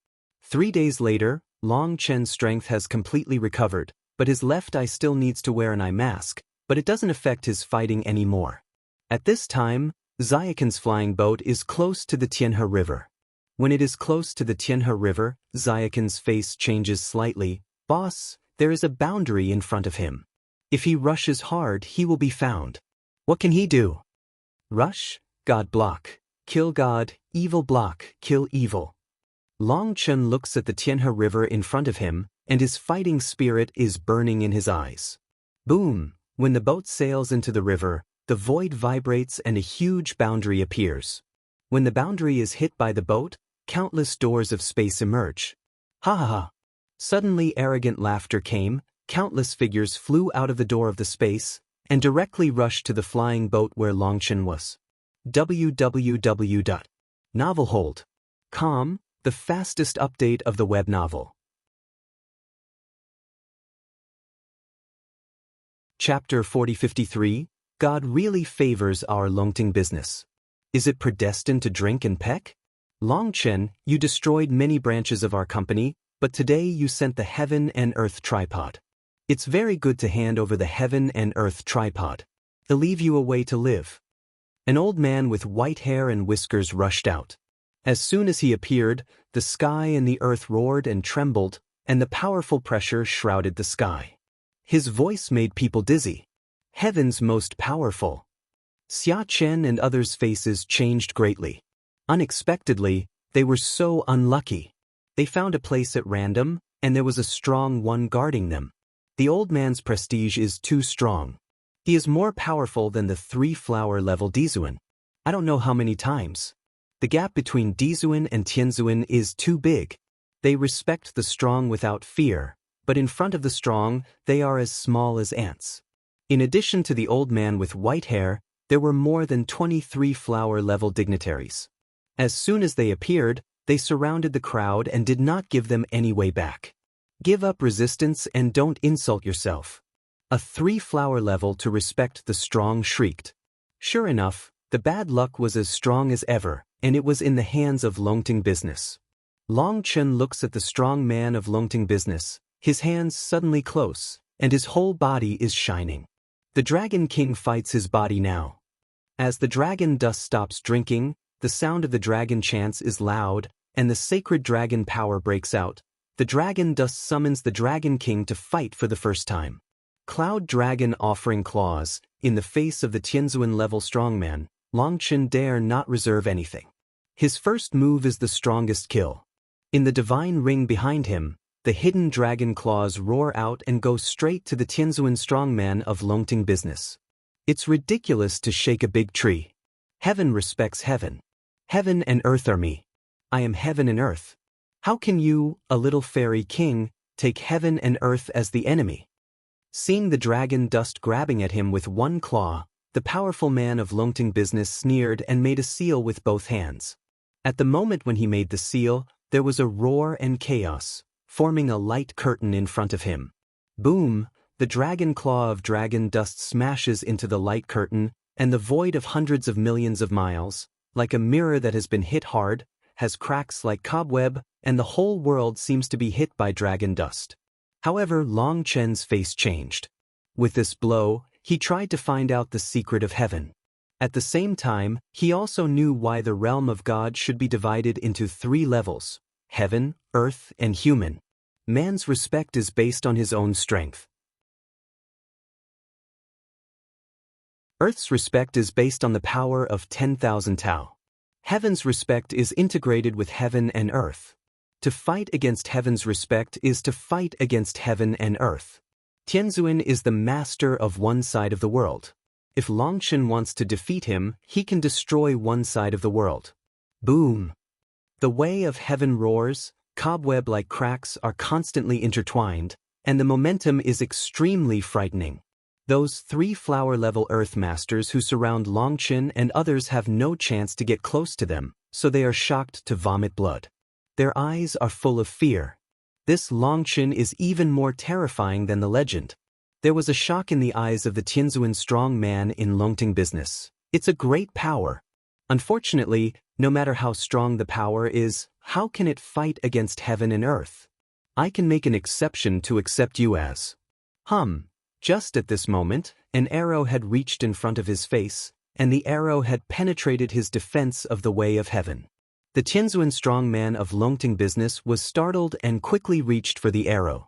3 days later, Longchen's strength has completely recovered, but his left eye still needs to wear an eye mask, but it doesn't affect his fighting anymore. At this time, Zayakin's flying boat is close to the Tianhe River. When it is close to the Tianhe River, Zayakin's face changes slightly. Boss, there is a boundary in front of him. If he rushes hard, he will be found. What can he do? Rush, God block. Kill God, evil block, kill evil. Longchen looks at the Tianhe River in front of him, and his fighting spirit is burning in his eyes. Boom! When the boat sails into the river, the void vibrates and a huge boundary appears. When the boundary is hit by the boat, countless doors of space emerge. Ha ha ha! Suddenly arrogant laughter came, countless figures flew out of the door of the space, and directly rushed to the flying boat where Longchen was. www.novelhold.com, the fastest update of the web novel. Chapter 4053, God really favors our Longting business. Is it predestined to drink and peck? Longchen, you destroyed many branches of our company, but today you sent the heaven and earth tripod. It's very good to hand over the heaven and earth tripod. They'll leave you a way to live." An old man with white hair and whiskers rushed out. As soon as he appeared, the sky and the earth roared and trembled, and the powerful pressure shrouded the sky. His voice made people dizzy. "Heaven's most powerful." Xia Chen and others' faces changed greatly. Unexpectedly, they were so unlucky. They found a place at random, and there was a strong one guarding them. The old man's prestige is too strong. He is more powerful than the 3-flower level Dizuan. I don't know how many times. The gap between Dizuan and Tianzuan is too big. They respect the strong without fear, but in front of the strong, they are as small as ants. In addition to the old man with white hair, there were more than 23-flower level dignitaries. As soon as they appeared, they surrounded the crowd and did not give them any way back. Give up resistance and don't insult yourself. A 3-flower level to respect the strong shrieked. Sure enough, the bad luck was as strong as ever, and it was in the hands of Longting Business. Long Chen looks at the strong man of Longting Business, his hands suddenly close, and his whole body is shining. The Dragon King fights his body now. As the dragon dust stops drinking, the sound of the dragon chants is loud, and the sacred dragon power breaks out. The dragon dust summons the Dragon King to fight for the first time. Cloud Dragon offering claws, in the face of the Tianzuan-level strongman, Long Chen dare not reserve anything. His first move is the strongest kill. In the divine ring behind him, the hidden dragon claws roar out and go straight to the Tianzuan strongman of Longting Business. It's ridiculous to shake a big tree. Heaven respects heaven. Heaven and earth are me. I am heaven and earth. How can you, a little fairy king, take heaven and earth as the enemy? Seeing the dragon dust grabbing at him with one claw, the powerful man of Longting Business sneered and made a seal with both hands. At the moment when he made the seal, there was a roar and chaos, forming a light curtain in front of him. Boom! The dragon claw of dragon dust smashes into the light curtain, and the void of hundreds of millions of miles, like a mirror that has been hit hard, has cracks like cobweb, and the whole world seems to be hit by dragon dust. However, Long Chen's face changed. With this blow, he tried to find out the secret of heaven. At the same time, he also knew why the realm of God should be divided into 3 levels: heaven, earth, and human. Man's respect is based on his own strength. Earth's respect is based on the power of 10,000 Tao. Heaven's respect is integrated with heaven and earth. To fight against heaven's respect is to fight against heaven and earth. Tianzuan is the master of one side of the world. If Longchen wants to defeat him, he can destroy one side of the world. Boom! The way of heaven roars, cobweb-like cracks are constantly intertwined, and the momentum is extremely frightening. Those 3-flower-level earth masters who surround Longchen and others have no chance to get close to them, so they are shocked to vomit blood. Their eyes are full of fear. This Longchen is even more terrifying than the legend. There was a shock in the eyes of the Tianzuan strong man in Longting Business. It's a great power. Unfortunately, no matter how strong the power is, how can it fight against heaven and earth? I can make an exception to accept you as. Just at this moment, an arrow had reached in front of his face, and the arrow had penetrated his defense of the way of heaven. The Tianzuan strongman of Longting Business was startled and quickly reached for the arrow.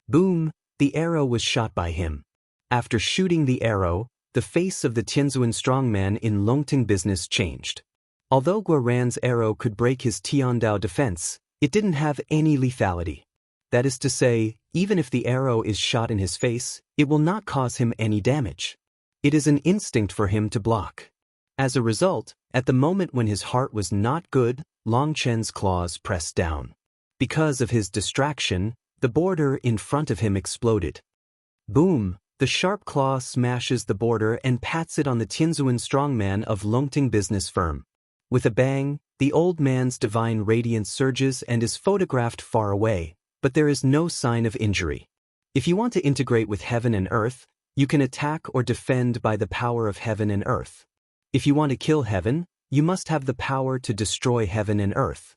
Boom! The arrow was shot by him. After shooting the arrow, the face of the Tianzuan strongman in Longting Business changed. Although Guoran's arrow could break his Tiandao defense, it didn't have any lethality. That is to say, even if the arrow is shot in his face, it will not cause him any damage. It is an instinct for him to block. As a result, at the moment when his heart was not good, Longchen's claws pressed down. Because of his distraction, the border in front of him exploded. Boom! The sharp claw smashes the border and pats it on the Tianzuan strongman of Longting Business firm. With a bang, the old man's divine radiance surges and is photographed far away, but there is no sign of injury. If you want to integrate with heaven and earth, you can attack or defend by the power of heaven and earth. If you want to kill heaven, you must have the power to destroy heaven and earth.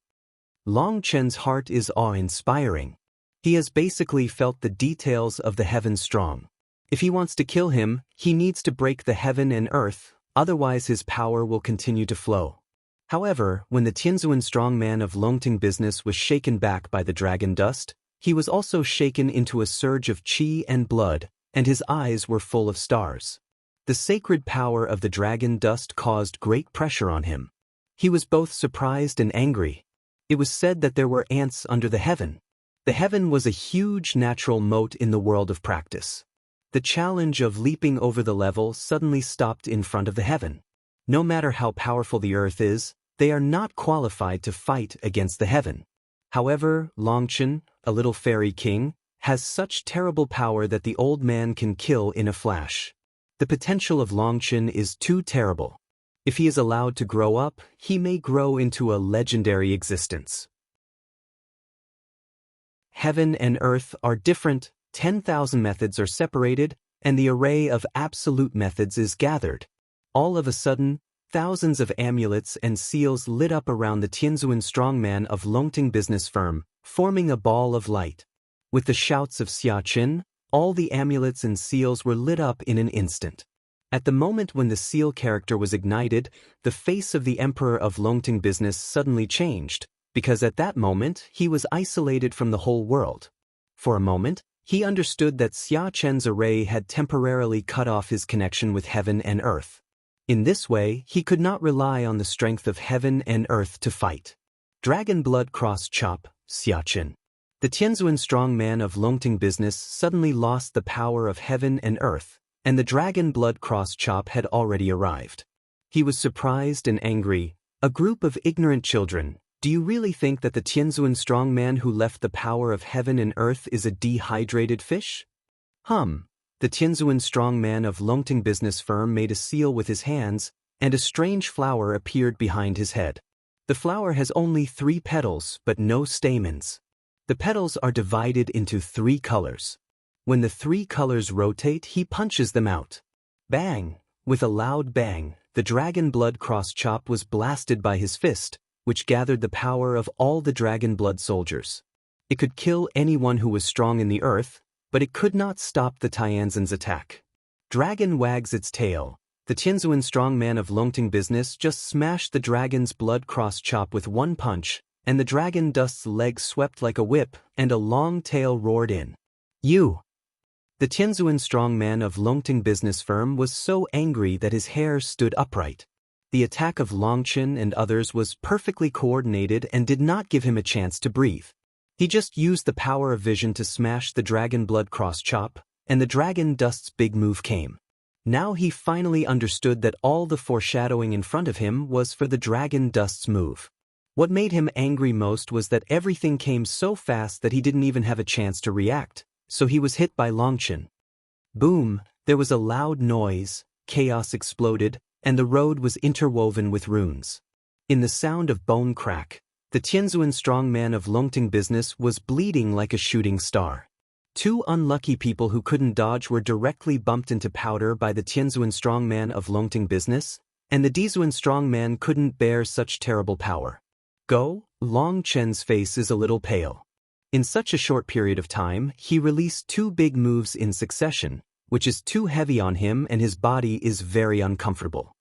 Long Chen's heart is awe-inspiring. He has basically felt the details of the heaven strong. If he wants to kill him, he needs to break the heaven and earth, otherwise his power will continue to flow. However, when the Tianzuan strongman of Longting business was shaken back by the dragon dust, he was also shaken into a surge of qi and blood, and his eyes were full of stars. The sacred power of the dragon dust caused great pressure on him. He was both surprised and angry. It was said that there were ants under the heaven. The heaven was a huge natural moat in the world of practice. The challenge of leaping over the level suddenly stopped in front of the heaven. No matter how powerful the earth is, they are not qualified to fight against the heaven. However, Longchen, a little fairy king, has such terrible power that the old man can kill in a flash. The potential of Longchen is too terrible. If he is allowed to grow up, he may grow into a legendary existence. Heaven and earth are different, 10,000 methods are separated, and the array of absolute methods is gathered. All of a sudden, thousands of amulets and seals lit up around the Tianzuan strongman of Longting business firm, forming a ball of light. With the shouts of Xia Qin, all the amulets and seals were lit up in an instant. At the moment when the seal character was ignited, the face of the emperor of Longting business suddenly changed, because at that moment he was isolated from the whole world. For a moment, he understood that Xia Chen's array had temporarily cut off his connection with heaven and earth. In this way, he could not rely on the strength of heaven and earth to fight. Dragon blood cross chop, Xia Chen. The Tianzuan strongman of Longting business suddenly lost the power of heaven and earth, and the dragon blood cross chop had already arrived. He was surprised and angry. A group of ignorant children. Do you really think that the Tianzuan strongman who left the power of heaven and earth is a dehydrated fish? The Tianzuan strongman of Longting business firm made a seal with his hands, and a strange flower appeared behind his head. The flower has only 3 petals but no stamens. The petals are divided into 3 colors. When the 3 colors rotate, he punches them out. Bang! With a loud bang, the dragon blood cross chop was blasted by his fist, which gathered the power of all the dragon blood soldiers. It could kill anyone who was strong in the earth, but it could not stop the Tianzan's attack. Dragon wags its tail. The Tianzuan strongman of Longting business just smashed the dragon's blood cross chop with one punch, and the dragon dust's legs swept like a whip, and a long tail roared in. You! The Tianzuan strongman of Longting business firm was so angry that his hair stood upright. The attack of Longchen and others was perfectly coordinated and did not give him a chance to breathe. He just used the power of vision to smash the dragon blood cross chop, and the dragon dust's big move came. Now he finally understood that all the foreshadowing in front of him was for the dragon dust's move. What made him angry most was that everything came so fast that he didn't even have a chance to react, so he was hit by Longchen. Boom! There was a loud noise, chaos exploded, and the road was interwoven with runes. In the sound of bone crack, the Tianzuan strongman of Longting business was bleeding like a shooting star. 2 unlucky people who couldn't dodge were directly bumped into powder by the Tianzuan strongman of Longting business, and the Dizuan strongman couldn't bear such terrible power. Go, Longchen's face is a little pale. In such a short period of time, he released 2 big moves in succession, which is too heavy on him and his body is very uncomfortable.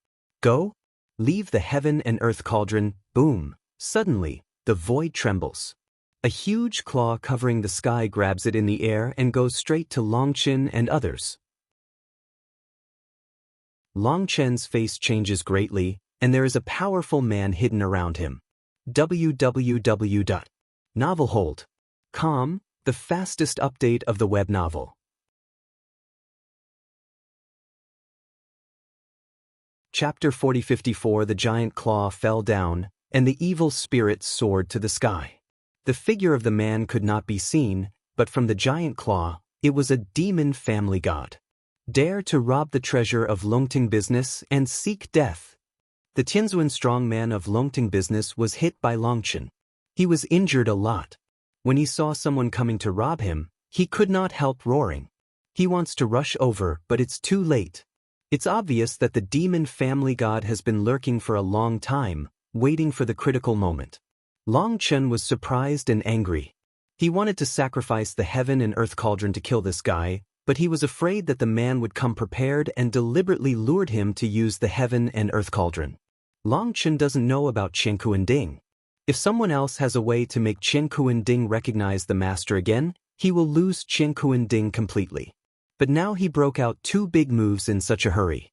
Go, leave the heaven and earth cauldron, boom. Suddenly, the void trembles. A huge claw covering the sky grabs it in the air and goes straight to Longchen and others. Longchen's face changes greatly, and there is a powerful man hidden around him. www.novelhold.com, the fastest update of the web novel. Chapter 4054. The giant claw fell down, and the evil spirit soared to the sky. The figure of the man could not be seen, but from the giant claw, it was a demon family god. Dare to rob the treasure of Longting business and seek death. The Tianzuan strongman of Longting business was hit by Longchen. He was injured a lot. When he saw someone coming to rob him, he could not help roaring. He wants to rush over, but it's too late. It's obvious that the demon family god has been lurking for a long time, waiting for the critical moment. Long Chen was surprised and angry. He wanted to sacrifice the heaven and earth cauldron to kill this guy, but he was afraid that the man would come prepared and deliberately lured him to use the heaven and earth cauldron. Long Chen doesn't know about Qian Kuan-ding. If someone else has a way to make Qian Kuan-ding recognize the master again, he will lose Qian Kuan-ding completely. But now he broke out 2 big moves in such a hurry.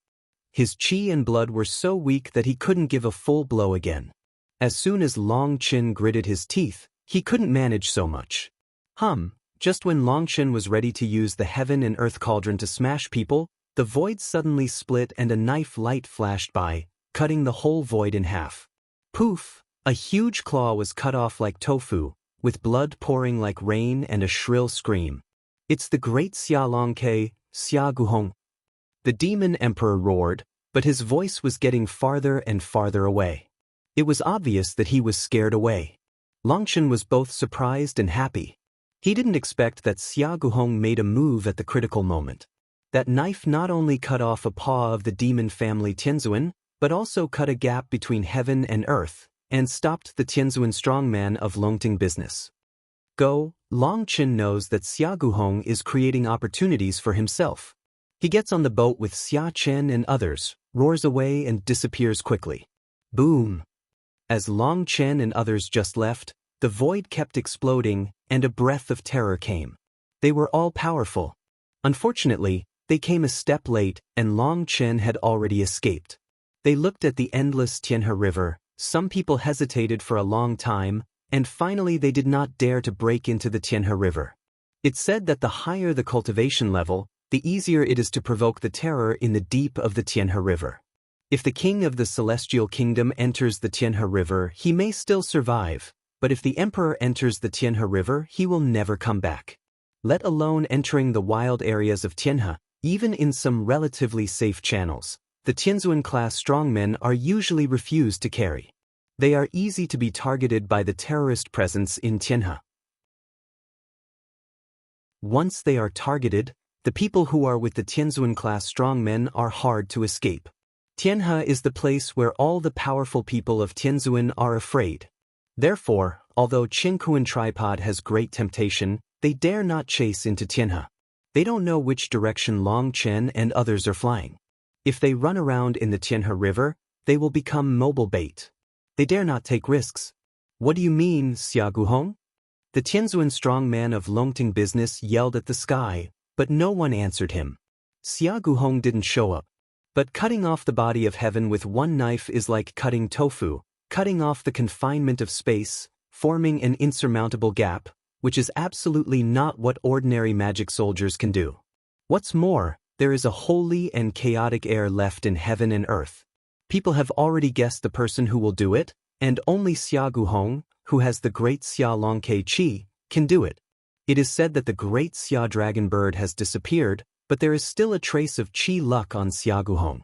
His qi and blood were so weak that he couldn't give a full blow again. As soon as Long Chen gritted his teeth, he couldn't manage so much. Just when Long Chen was ready to use the heaven and earth cauldron to smash people, the void suddenly split and a knife light flashed by, cutting the whole void in half. Poof! A huge claw was cut off like tofu, with blood pouring like rain and a shrill scream. It's the great Xia Longke, Xia Guhong. The demon emperor roared, but his voice was getting farther and farther away. It was obvious that he was scared away. Long Chen was both surprised and happy. He didn't expect that Xia Guhong made a move at the critical moment. That knife not only cut off a paw of the demon family Tianzuan, but also cut a gap between heaven and earth, and stopped the Tianzuan strongman of Longting business. Long Chen knows that Xia Guhong is creating opportunities for himself. He gets on the boat with Xia Chen and others, roars away and disappears quickly. Boom! As Long Chen and others just left, the void kept exploding, and a breath of terror came. They were all powerful. Unfortunately, they came a step late, and Long Chen had already escaped. They looked at the endless Tianhe River. Some people hesitated for a long time, and finally they did not dare to break into the Tianhe River. It's said that the higher the cultivation level, the easier it is to provoke the terror in the deep of the Tianhe River. If the king of the celestial kingdom enters the Tianhe River, he may still survive, but if the emperor enters the Tianhe River, he will never come back. Let alone entering the wild areas of Tianhe, even in some relatively safe channels, the Tianzuan-class strongmen are usually refused to carry. They are easy to be targeted by the terrorist presence in Tianhe. Once they are targeted, the people who are with the Tianzuan-class strongmen are hard to escape. Tianhe is the place where all the powerful people of Tianzuan are afraid. Therefore, although Qingkuan tripod has great temptation, they dare not chase into Tianhe. They don't know which direction Long Chen and others are flying. If they run around in the Tianhe River, they will become mobile bait. They dare not take risks. What do you mean, Xia Guhong? The Tianzuan strongman of Longting business yelled at the sky, but no one answered him. Xia Guhong didn't show up. But cutting off the body of heaven with one knife is like cutting tofu, cutting off the confinement of space, forming an insurmountable gap, which is absolutely not what ordinary magic soldiers can do. What's more, there is a holy and chaotic air left in heaven and earth. People have already guessed the person who will do it, and only Xia Guhong, who has the great Xia Longke Qi, can do it. It is said that the great Xia dragon bird has disappeared, but there is still a trace of Qi luck on Xia Guhong.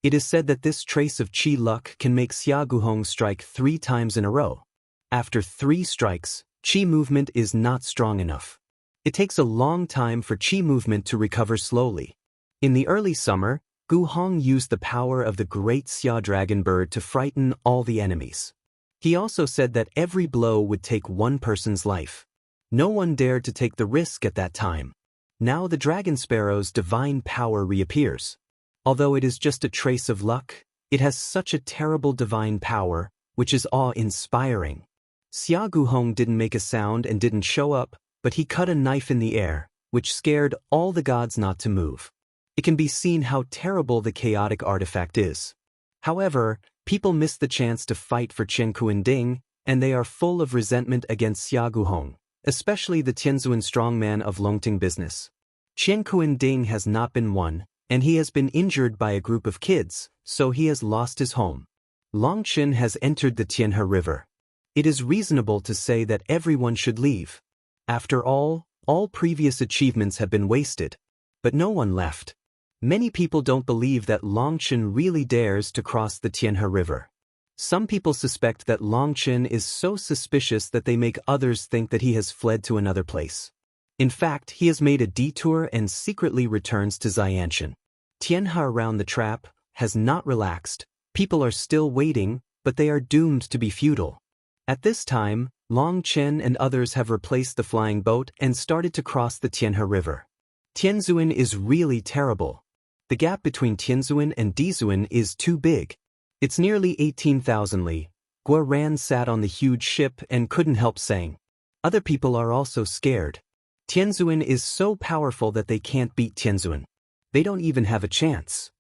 It is said that this trace of Qi luck can make Xia Guhong strike 3 times in a row. After 3 strikes, Qi movement is not strong enough. It takes a long time for Qi movement to recover slowly. In the early summer, Guhong used the power of the great Xia dragon bird to frighten all the enemies. He also said that every blow would take one person's life. No one dared to take the risk at that time. Now the dragon sparrow's divine power reappears. Although it is just a trace of luck, it has such a terrible divine power, which is awe-inspiring. Xia Guhong didn't make a sound and didn't show up, but he cut a knife in the air, which scared all the gods not to move. It can be seen how terrible the chaotic artifact is. However, people miss the chance to fight for Qian Kuan-ding, and they are full of resentment against Xia Guhong, especially the Tianzuan strongman of Longting business. Qian Kuan-ding has not been won, and he has been injured by a group of kids, so he has lost his home. Long Chen has entered the Tianhe River. It is reasonable to say that everyone should leave. After all previous achievements have been wasted. But no one left. Many people don't believe that Long Chen really dares to cross the Tianhe River. Some people suspect that Long Chen is so suspicious that they make others think that he has fled to another place. In fact, he has made a detour and secretly returns to Xianshan. Tianhe around the trap has not relaxed. People are still waiting, but they are doomed to be futile. At this time, Long Chen and others have replaced the flying boat and started to cross the Tianhe River. Tianzuan is really terrible. The gap between Tianzuan and Dizuan is too big. It's nearly 18,000 li. Guo Ran sat on the huge ship and couldn't help saying. Other people are also scared. Tianzuan is so powerful that they can't beat Tianzuan. They don't even have a chance.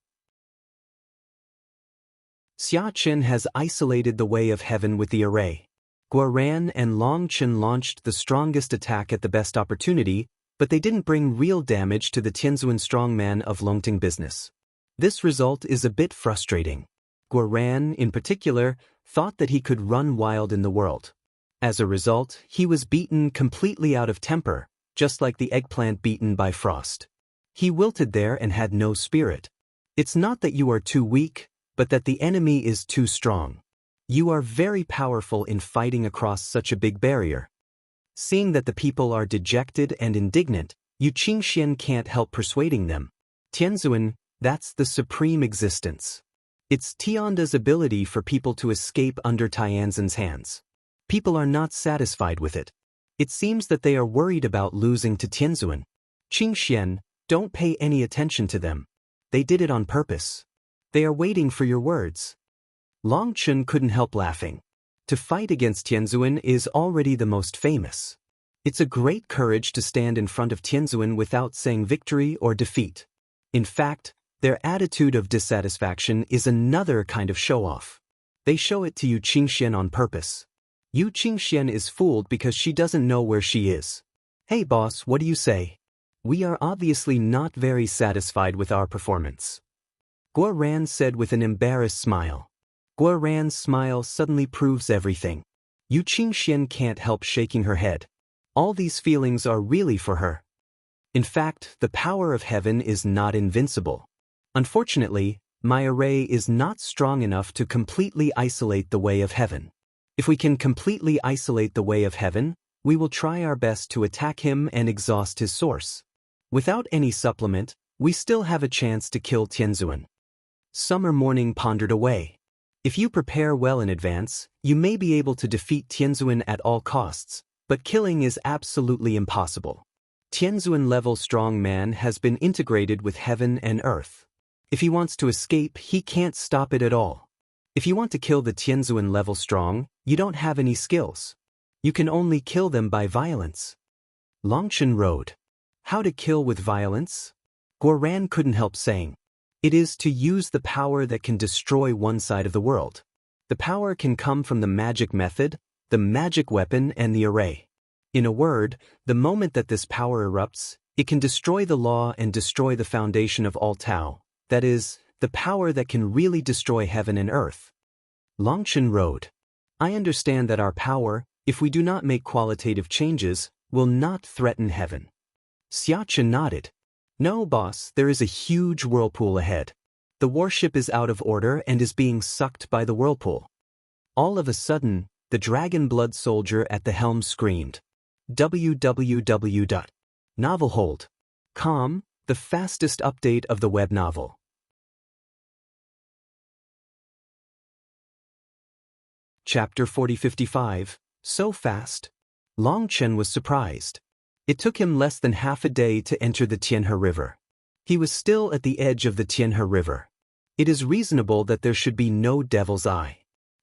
Xia Chen has isolated the way of heaven with the array. Guo Ran and Long Chen launched the strongest attack at the best opportunity, but they didn't bring real damage to the Tianzuan strongman of Longting business. This result is a bit frustrating. Guo Ran, in particular, thought that he could run wild in the world. As a result, he was beaten completely out of temper, just like the eggplant beaten by frost. He wilted there and had no spirit. It's not that you are too weak, but that the enemy is too strong. You are very powerful in fighting across such a big barrier. Seeing that the people are dejected and indignant, Yu Qingxian can't help persuading them. Tianzuan, that's the supreme existence. It's Tianda's ability for people to escape under Tianzan's hands. People are not satisfied with it. It seems that they are worried about losing to Tianzuan. Qingxian, don't pay any attention to them. They did it on purpose. They are waiting for your words. Long Chen couldn't help laughing. To fight against Tianzuan is already the most famous. It's a great courage to stand in front of Tianzuan without saying victory or defeat. In fact, their attitude of dissatisfaction is another kind of show-off. They show it to Yu Qingxian on purpose. Yu Qingxian is fooled because she doesn't know where she is. Hey boss, what do you say? We are obviously not very satisfied with our performance. Guo Ran said with an embarrassed smile. Guo Ran's smile suddenly proves everything. Yu Qingxian can't help shaking her head. All these feelings are really for her. In fact, the power of heaven is not invincible. Unfortunately, my array is not strong enough to completely isolate the way of heaven. If we can completely isolate the way of heaven, we will try our best to attack him and exhaust his source. Without any supplement, we still have a chance to kill Tianzuan. Summer Morning pondered away. If you prepare well in advance, you may be able to defeat Tianzuan at all costs, but killing is absolutely impossible. Tianzuan-level strong man has been integrated with heaven and earth. If he wants to escape, he can't stop it at all. If you want to kill the Tianzuan-level strong, you don't have any skills. You can only kill them by violence. Long Chen wrote. How to kill with violence? Guo Ran couldn't help saying. It is to use the power that can destroy one side of the world. The power can come from the magic method, the magic weapon, and the array. In a word, the moment that this power erupts, it can destroy the law and destroy the foundation of all Tao, that is, the power that can really destroy heaven and earth. Long Chen wrote, I understand that our power, if we do not make qualitative changes, will not threaten heaven. Xia Chen nodded. No, boss, there is a huge whirlpool ahead. The warship is out of order and is being sucked by the whirlpool. All of a sudden, the dragon blood soldier at the helm screamed. www.novelhold.com, the fastest update of the web novel. Chapter 4055, So Fast? Long Chen was surprised. It took him less than half a day to enter the Tianhe River. He was still at the edge of the Tianhe River. It is reasonable that there should be no devil's eye.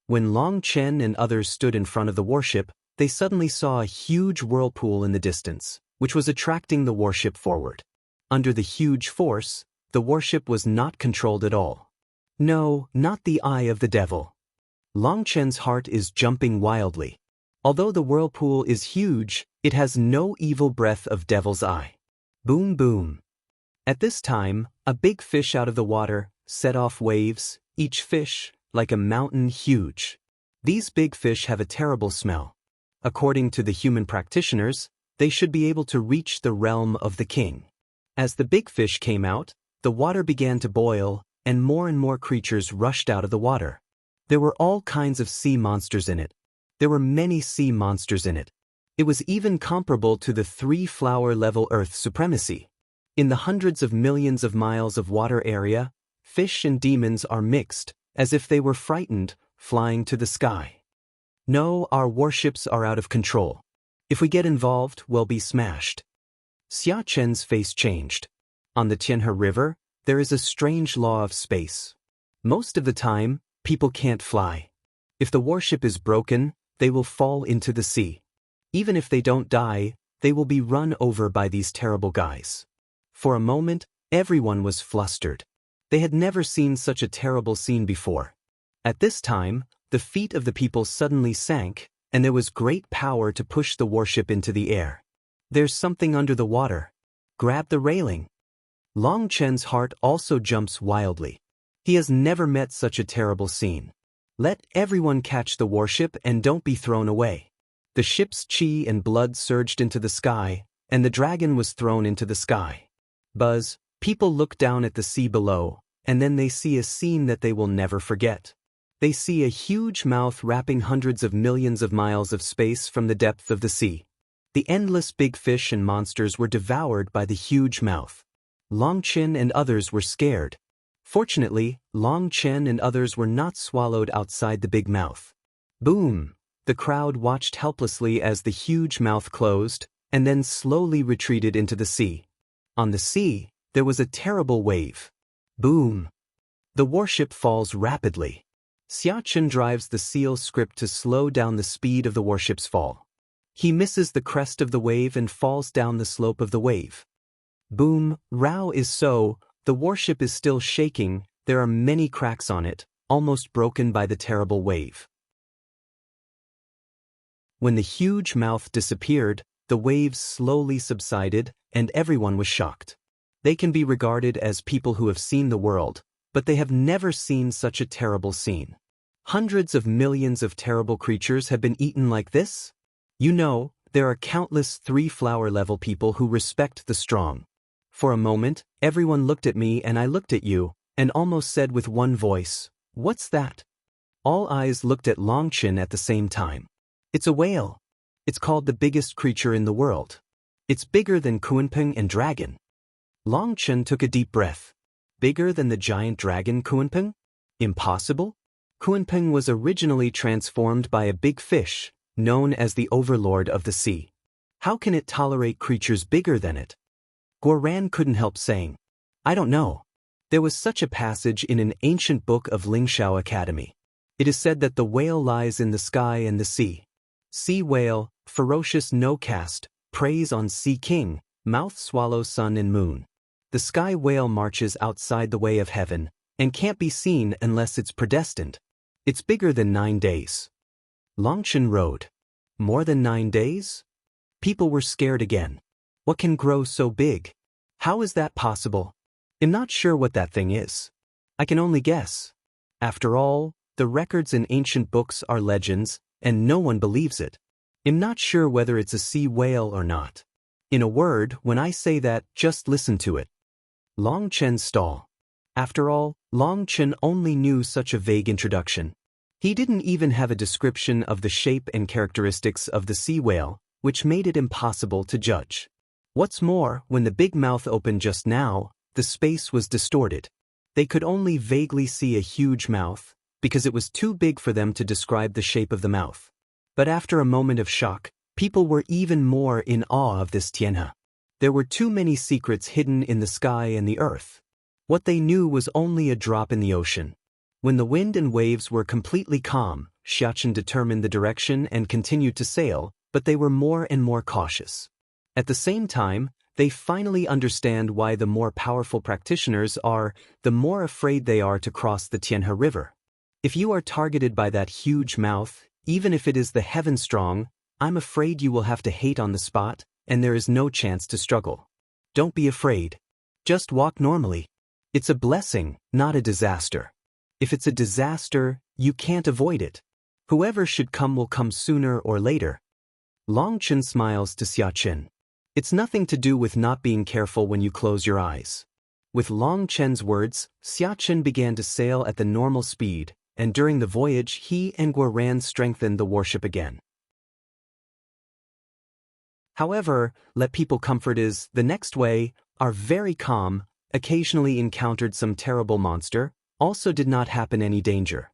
When Long Chen and others stood in front of the warship, they suddenly saw a huge whirlpool in the distance, which was attracting the warship forward. Under the huge force, the warship was not controlled at all. No, not the eye of the devil. Long Chen's heart is jumping wildly. Although the whirlpool is huge, it has no evil breath of devil's eye. Boom boom. At this time, a big fish out of the water set off waves, each fish, like a mountain huge. These big fish have a terrible smell. According to the human practitioners, they should be able to reach the realm of the king. As the big fish came out, the water began to boil, and more creatures rushed out of the water. There were all kinds of sea monsters in it. There were many sea monsters in it. It was even comparable to the 3-flower-level Earth supremacy. In the hundreds of millions of miles of water area, fish and demons are mixed, as if they were frightened, flying to the sky. No, our warships are out of control. If we get involved, we'll be smashed. Xia Chen's face changed. On the Tianhe River, there is a strange law of space. Most of the time, people can't fly. If the warship is broken, they will fall into the sea. Even if they don't die, they will be run over by these terrible guys. For a moment, everyone was flustered. They had never seen such a terrible scene before. At this time, the feet of the people suddenly sank, and there was great power to push the warship into the air. There's something under the water. Grab the railing. Long Chen's heart also jumps wildly. He has never met such a terrible scene. Let everyone catch the warship and don't be thrown away. The ship's chi and blood surged into the sky, and the dragon was thrown into the sky. Buzz, people look down at the sea below, and then they see a scene that they will never forget. They see a huge mouth wrapping hundreds of millions of miles of space from the depth of the sea. The endless big fish and monsters were devoured by the huge mouth. Long Chen and others were scared. Fortunately, Long Chen and others were not swallowed outside the big mouth. Boom! The crowd watched helplessly as the huge mouth closed, and then slowly retreated into the sea. On the sea, there was a terrible wave. Boom! The warship falls rapidly. Xia Chen drives the seal script to slow down the speed of the warship's fall. He misses the crest of the wave and falls down the slope of the wave. Boom! Row is so, the warship is still shaking, there are many cracks on it, almost broken by the terrible wave. When the huge mouth disappeared, the waves slowly subsided, and everyone was shocked. They can be regarded as people who have seen the world, but they have never seen such a terrible scene. Hundreds of millions of terrible creatures have been eaten like this? You know, there are countless 3-flower-level people who respect the strong. For a moment, everyone looked at me and I looked at you, and almost said with one voice, "What's that?" All eyes looked at Long Chen at the same time. It's a whale. It's called the biggest creature in the world. It's bigger than Kunpeng and dragon. Long Chen took a deep breath. Bigger than the giant dragon Kunpeng? Impossible? Kunpeng was originally transformed by a big fish, known as the overlord of the sea. How can it tolerate creatures bigger than it? Guoran couldn't help saying, "I don't know." There was such a passage in an ancient book of Lingshao Academy. It is said that the whale lies in the sky and the sea. Sea whale, ferocious no caste, preys on sea king, mouth swallow sun and moon. The sky whale marches outside the way of heaven, and can't be seen unless it's predestined. It's bigger than 9 days. Long Chen rode. More than 9 days? People were scared again. What can grow so big? How is that possible? I'm not sure what that thing is. I can only guess. After all, the records in ancient books are legends, and no one believes it. I'm not sure whether it's a sea whale or not. In a word, when I say that, just listen to it. Long Chen's stall. After all, Long Chen only knew such a vague introduction. He didn't even have a description of the shape and characteristics of the sea whale, which made it impossible to judge. What's more, when the big mouth opened just now, the space was distorted. They could only vaguely see a huge mouth, because it was too big for them to describe the shape of the mouth. But after a moment of shock, people were even more in awe of this Tianhe. There were too many secrets hidden in the sky and the earth. What they knew was only a drop in the ocean. When the wind and waves were completely calm, Xia Chen determined the direction and continued to sail, but they were more and more cautious. At the same time, they finally understand why the more powerful practitioners are, the more afraid they are to cross the Tianhe River. If you are targeted by that huge mouth, even if it is the heaven strong, I'm afraid you will have to hate on the spot, and there is no chance to struggle. Don't be afraid. Just walk normally. It's a blessing, not a disaster. If it's a disaster, you can't avoid it. Whoever should come will come sooner or later. Long Chen smiles to Xia Chen. It's nothing to do with not being careful when you close your eyes. With Long Chen's words, Xia Chen began to sail at the normal speed, and during the voyage he and Guoran strengthened the warship again. However, let people comfort is, the next way, are very calm, occasionally encountered some terrible monster, also did not happen any danger.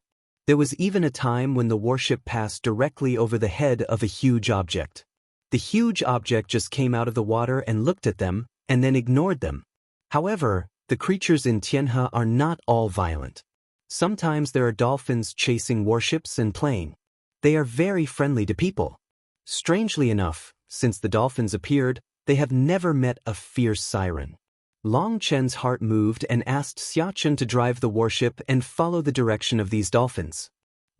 There was even a time when the warship passed directly over the head of a huge object. The huge object just came out of the water and looked at them, and then ignored them. However, the creatures in Tianhe are not all violent. Sometimes there are dolphins chasing warships and playing. They are very friendly to people. Strangely enough, since the dolphins appeared, they have never met a fierce siren. Long Chen's heart moved and asked Xiachen to drive the warship and follow the direction of these dolphins.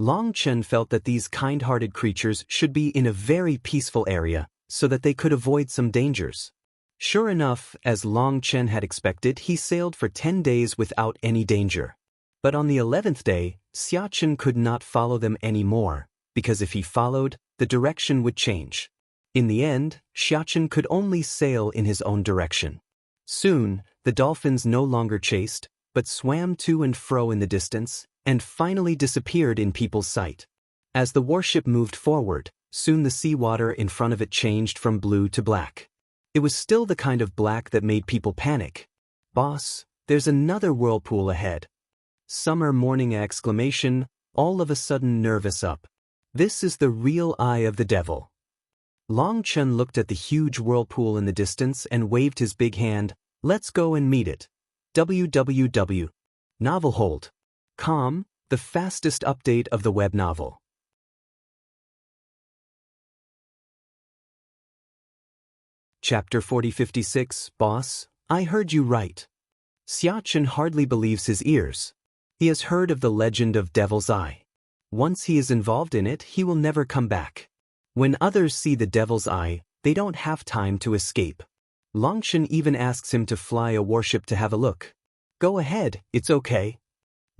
Long Chen felt that these kind-hearted creatures should be in a very peaceful area, so that they could avoid some dangers. Sure enough, as Long Chen had expected, he sailed for 10 days without any danger. But on the 11th day, Xiachen could not follow them anymore, because if he followed, the direction would change. In the end, Xiachen could only sail in his own direction. Soon, the dolphins no longer chased, but swam to and fro in the distance, and finally disappeared in people's sight. As the warship moved forward, soon the seawater in front of it changed from blue to black. It was still the kind of black that made people panic. "Boss, there's another whirlpool ahead." Summer morning exclamation, all of a sudden nervous up. This is the real eye of the devil. Long Chen looked at the huge whirlpool in the distance and waved his big hand. "Let's go and meet it." www.novelhold.com, the fastest update of the web novel. Chapter 4056, Boss, I heard you right. Xiachen hardly believes his ears. He has heard of the legend of Devil's Eye. Once he is involved in it, he will never come back. When others see the Devil's Eye, they don't have time to escape. Longshan even asks him to fly a warship to have a look. "Go ahead, it's okay."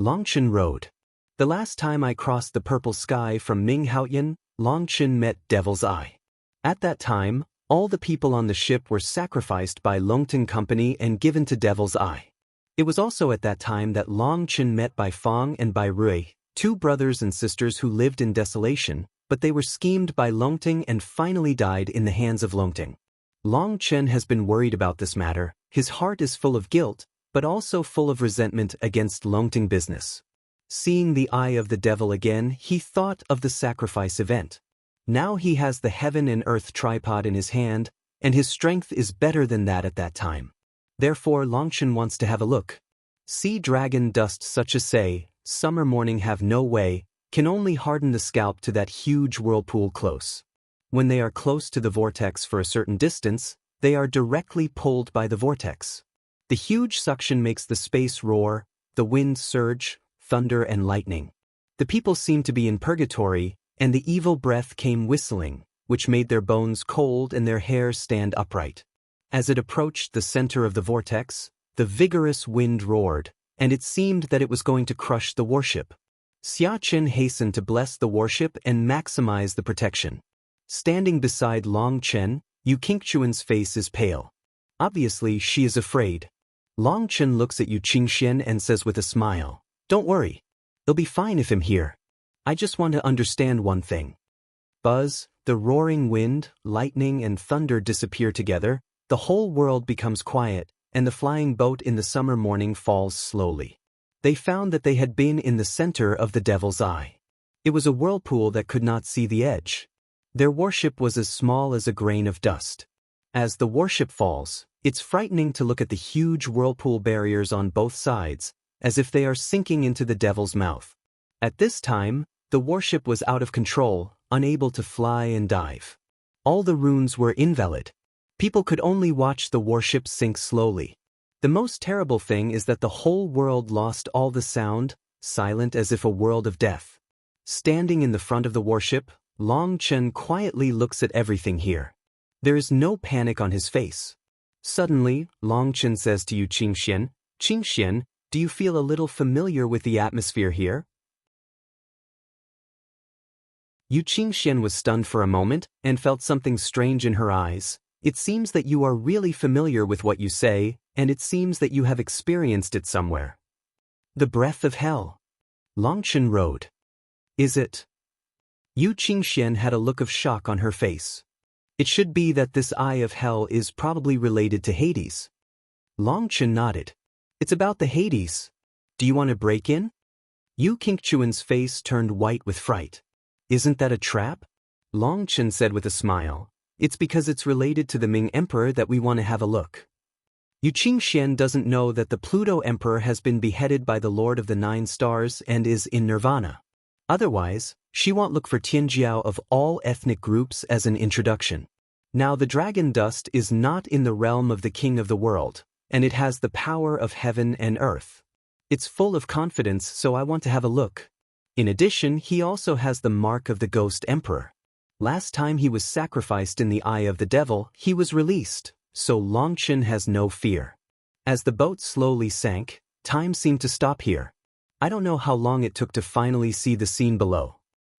Longshan rode. "The last time I crossed the purple sky from Minghaoyan, Longshan met Devil's Eye. At that time, all the people on the ship were sacrificed by Longting Company and given to Devil's Eye. It was also at that time that Longshan met Bai Fang and Bai Rui, two brothers and sisters who lived in desolation, but they were schemed by Longting and finally died in the hands of Longting. Long Chen has been worried about this matter. His heart is full of guilt, but also full of resentment against Longting business. Seeing the eye of the devil again, he thought of the sacrifice event. Now he has the heaven and earth tripod in his hand, and his strength is better than that at that time. Therefore Longshan wants to have a look. Sea dragon dust such as say, summer morning have no way, can only harden the scalp to that huge whirlpool close. When they are close to the vortex for a certain distance, they are directly pulled by the vortex. The huge suction makes the space roar, the wind surge, thunder and lightning. The people seem to be in purgatory, and the evil breath came whistling, which made their bones cold and their hair stand upright. As it approached the center of the vortex, the vigorous wind roared, and it seemed that it was going to crush the warship. Xiachen hastened to bless the warship and maximize the protection. Standing beside Long Chen, Yu Qingchuan's face is pale. Obviously, she is afraid. Long Chen looks at Yu Qingxian and says with a smile, "Don't worry. It'll be fine if I'm here. I just want to understand one thing." Buzz, the roaring wind, lightning and thunder disappear together, the whole world becomes quiet, and the flying boat in the summer morning falls slowly. They found that they had been in the center of the Devil's Eye. It was a whirlpool that could not see the edge. Their warship was as small as a grain of dust. As the warship falls, it's frightening to look at the huge whirlpool barriers on both sides, as if they are sinking into the devil's mouth. At this time, the warship was out of control, unable to fly and dive. All the runes were invalid. People could only watch the warship sink slowly. The most terrible thing is that the whole world lost all the sound, silent as if a world of death. Standing in the front of the warship, Long Chen quietly looks at everything here. There is no panic on his face. Suddenly, Long Chen says to Yu Qingxian, "Qingxian, do you feel a little familiar with the atmosphere here?" Yu Qingxian was stunned for a moment and felt something strange in her eyes. "It seems that you are really familiar with what you say, and it seems that you have experienced it somewhere." "The breath of hell." Longshan rode. "Is it?" Yu Qingxian had a look of shock on her face. "It should be that this eye of hell is probably related to Hades." Longshan nodded. "It's about the Hades. Do you want to break in?" Yu Qingchuan's face turned white with fright. Isn't that a trap? Long Chen said with a smile. It's because it's related to the Ming Emperor that we want to have a look. Yu Qingxian doesn't know that the Pluto Emperor has been beheaded by the Lord of the Nine Stars and is in Nirvana. Otherwise, she won't look for Tianjiao of all ethnic groups as an introduction. Now the dragon dust is not in the realm of the King of the World, and it has the power of heaven and earth. It's full of confidence, so I want to have a look. In addition, he also has the mark of the Ghost Emperor. Last time he was sacrificed in the eye of the devil, he was released, so Long Chen has no fear. As the boat slowly sank, time seemed to stop here. I don't know how long it took to finally see the scene below.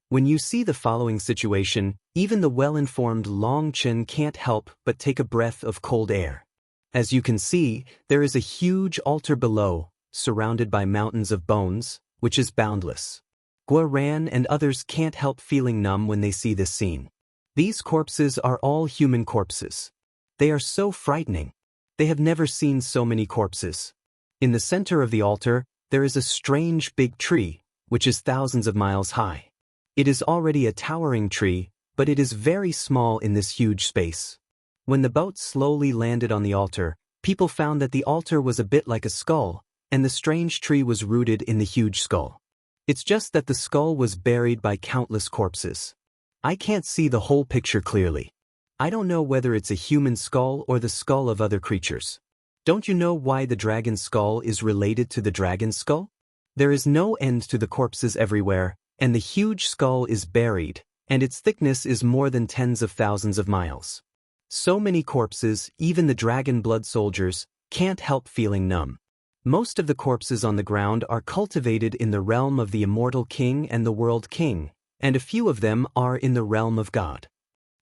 When you see the following situation, even the well-informed Long Chen can't help but take a breath of cold air. As you can see, there is a huge altar below, surrounded by mountains of bones, which is boundless. Guo Ran and others can't help feeling numb when they see this scene. These corpses are all human corpses. They are so frightening. They have never seen so many corpses. In the center of the altar, there is a strange big tree, which is thousands of miles high. It is already a towering tree, but it is very small in this huge space. When the boat slowly landed on the altar, people found that the altar was a bit like a skull, and the strange tree was rooted in the huge skull. It's just that the skull was buried by countless corpses. I can't see the whole picture clearly. I don't know whether it's a human skull or the skull of other creatures. Don't you know why the dragon skull is related to the dragon skull? There is no end to the corpses everywhere, and the huge skull is buried, and its thickness is more than tens of thousands of miles. So many corpses, even the dragon blood soldiers, can't help feeling numb. Most of the corpses on the ground are cultivated in the realm of the immortal king and the world king, and a few of them are in the realm of God.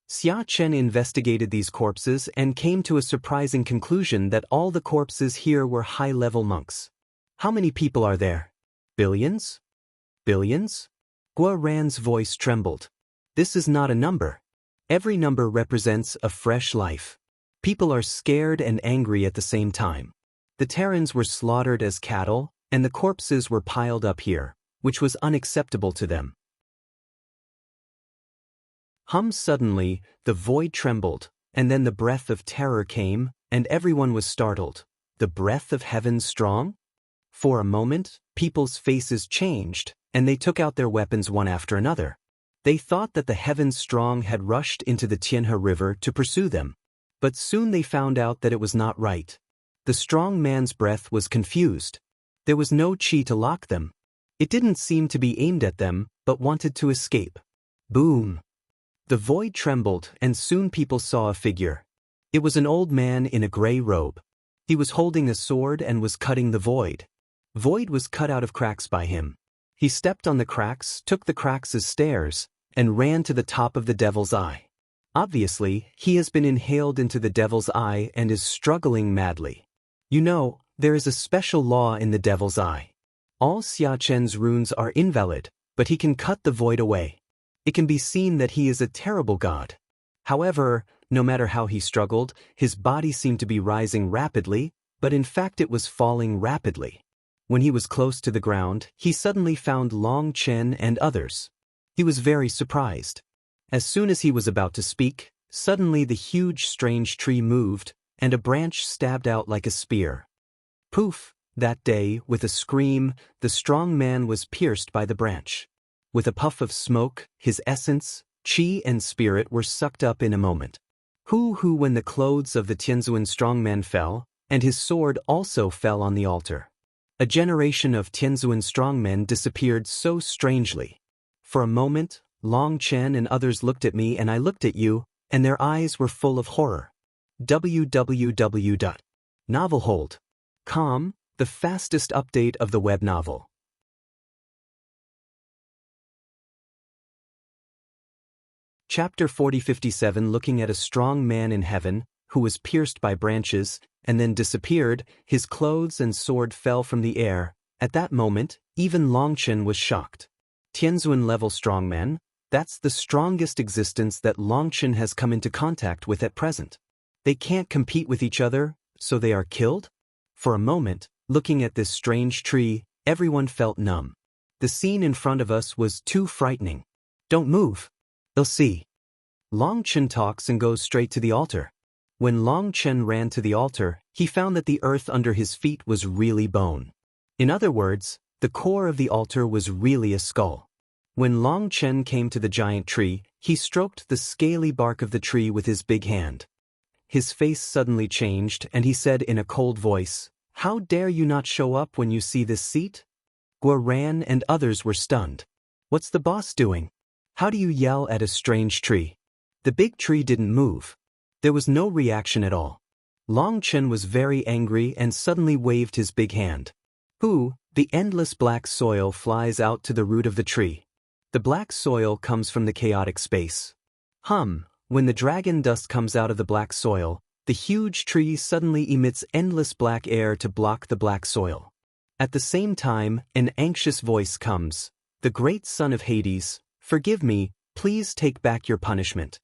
Xia Chen investigated these corpses and came to a surprising conclusion that all the corpses here were high-level monks. How many people are there? Billions? Billions? Guo Ran's voice trembled. This is not a number. Every number represents a fresh life. People are scared and angry at the same time. The Terrans were slaughtered as cattle, and the corpses were piled up here, which was unacceptable to them. Suddenly, the void trembled, and then the breath of terror came, and everyone was startled. The breath of heaven strong? For a moment, people's faces changed, and they took out their weapons one after another. They thought that the heavens strong had rushed into the Tianhe River to pursue them. But soon they found out that it was not right. The strong man's breath was confused. There was no chi to lock them. It didn't seem to be aimed at them, but wanted to escape. Boom! The void trembled, and soon people saw a figure. It was an old man in a gray robe. He was holding a sword and was cutting the void. Void was cut out of cracks by him. He stepped on the cracks, took the cracks as stairs, and ran to the top of the devil's eye. Obviously, he has been inhaled into the devil's eye and is struggling madly. You know, there is a special law in the devil's eye. All Xia Chen's runes are invalid, but he can cut the void away. It can be seen that he is a terrible god. However, no matter how he struggled, his body seemed to be rising rapidly, but in fact it was falling rapidly. When he was close to the ground, he suddenly found Long Chen and others. He was very surprised. As soon as he was about to speak, suddenly the huge strange tree moved, and a branch stabbed out like a spear. Poof! That day, with a scream, the strong man was pierced by the branch. With a puff of smoke, his essence, chi and spirit were sucked up in a moment. When the clothes of the Tianzuan strongman fell, and his sword also fell on the altar. A generation of Tianzuan strongmen disappeared so strangely. For a moment, Long Chen and others looked at me and I looked at you, and their eyes were full of horror. www.novelhold.com, the fastest update of the web novel. Chapter 4057. Looking at a strong man in heaven, who was pierced by branches, and then disappeared, his clothes and sword fell from the air. At that moment, even Long Chen was shocked. Tianzuan-level strongman, that's the strongest existence that Long Chen has come into contact with at present. They can't compete with each other, so they are killed? For a moment, looking at this strange tree, everyone felt numb. The scene in front of us was too frightening. Don't move. They'll see. Long Chen talks and goes straight to the altar. When Long Chen ran to the altar, he found that the earth under his feet was really bone. In other words, the core of the altar was really a skull. When Long Chen came to the giant tree, he stroked the scaly bark of the tree with his big hand. His face suddenly changed, and he said in a cold voice, "How dare you not show up when you see this seat?" Guoran and others were stunned. What's the boss doing? How do you yell at a strange tree? The big tree didn't move. There was no reaction at all. Long Chen was very angry and suddenly waved his big hand. The endless black soil flies out to the root of the tree. The black soil comes from the chaotic space. When the dragon dust comes out of the black soil, the huge tree suddenly emits endless black air to block the black soil. At the same time, an anxious voice comes. "The great son of Hades, forgive me, please take back your punishment."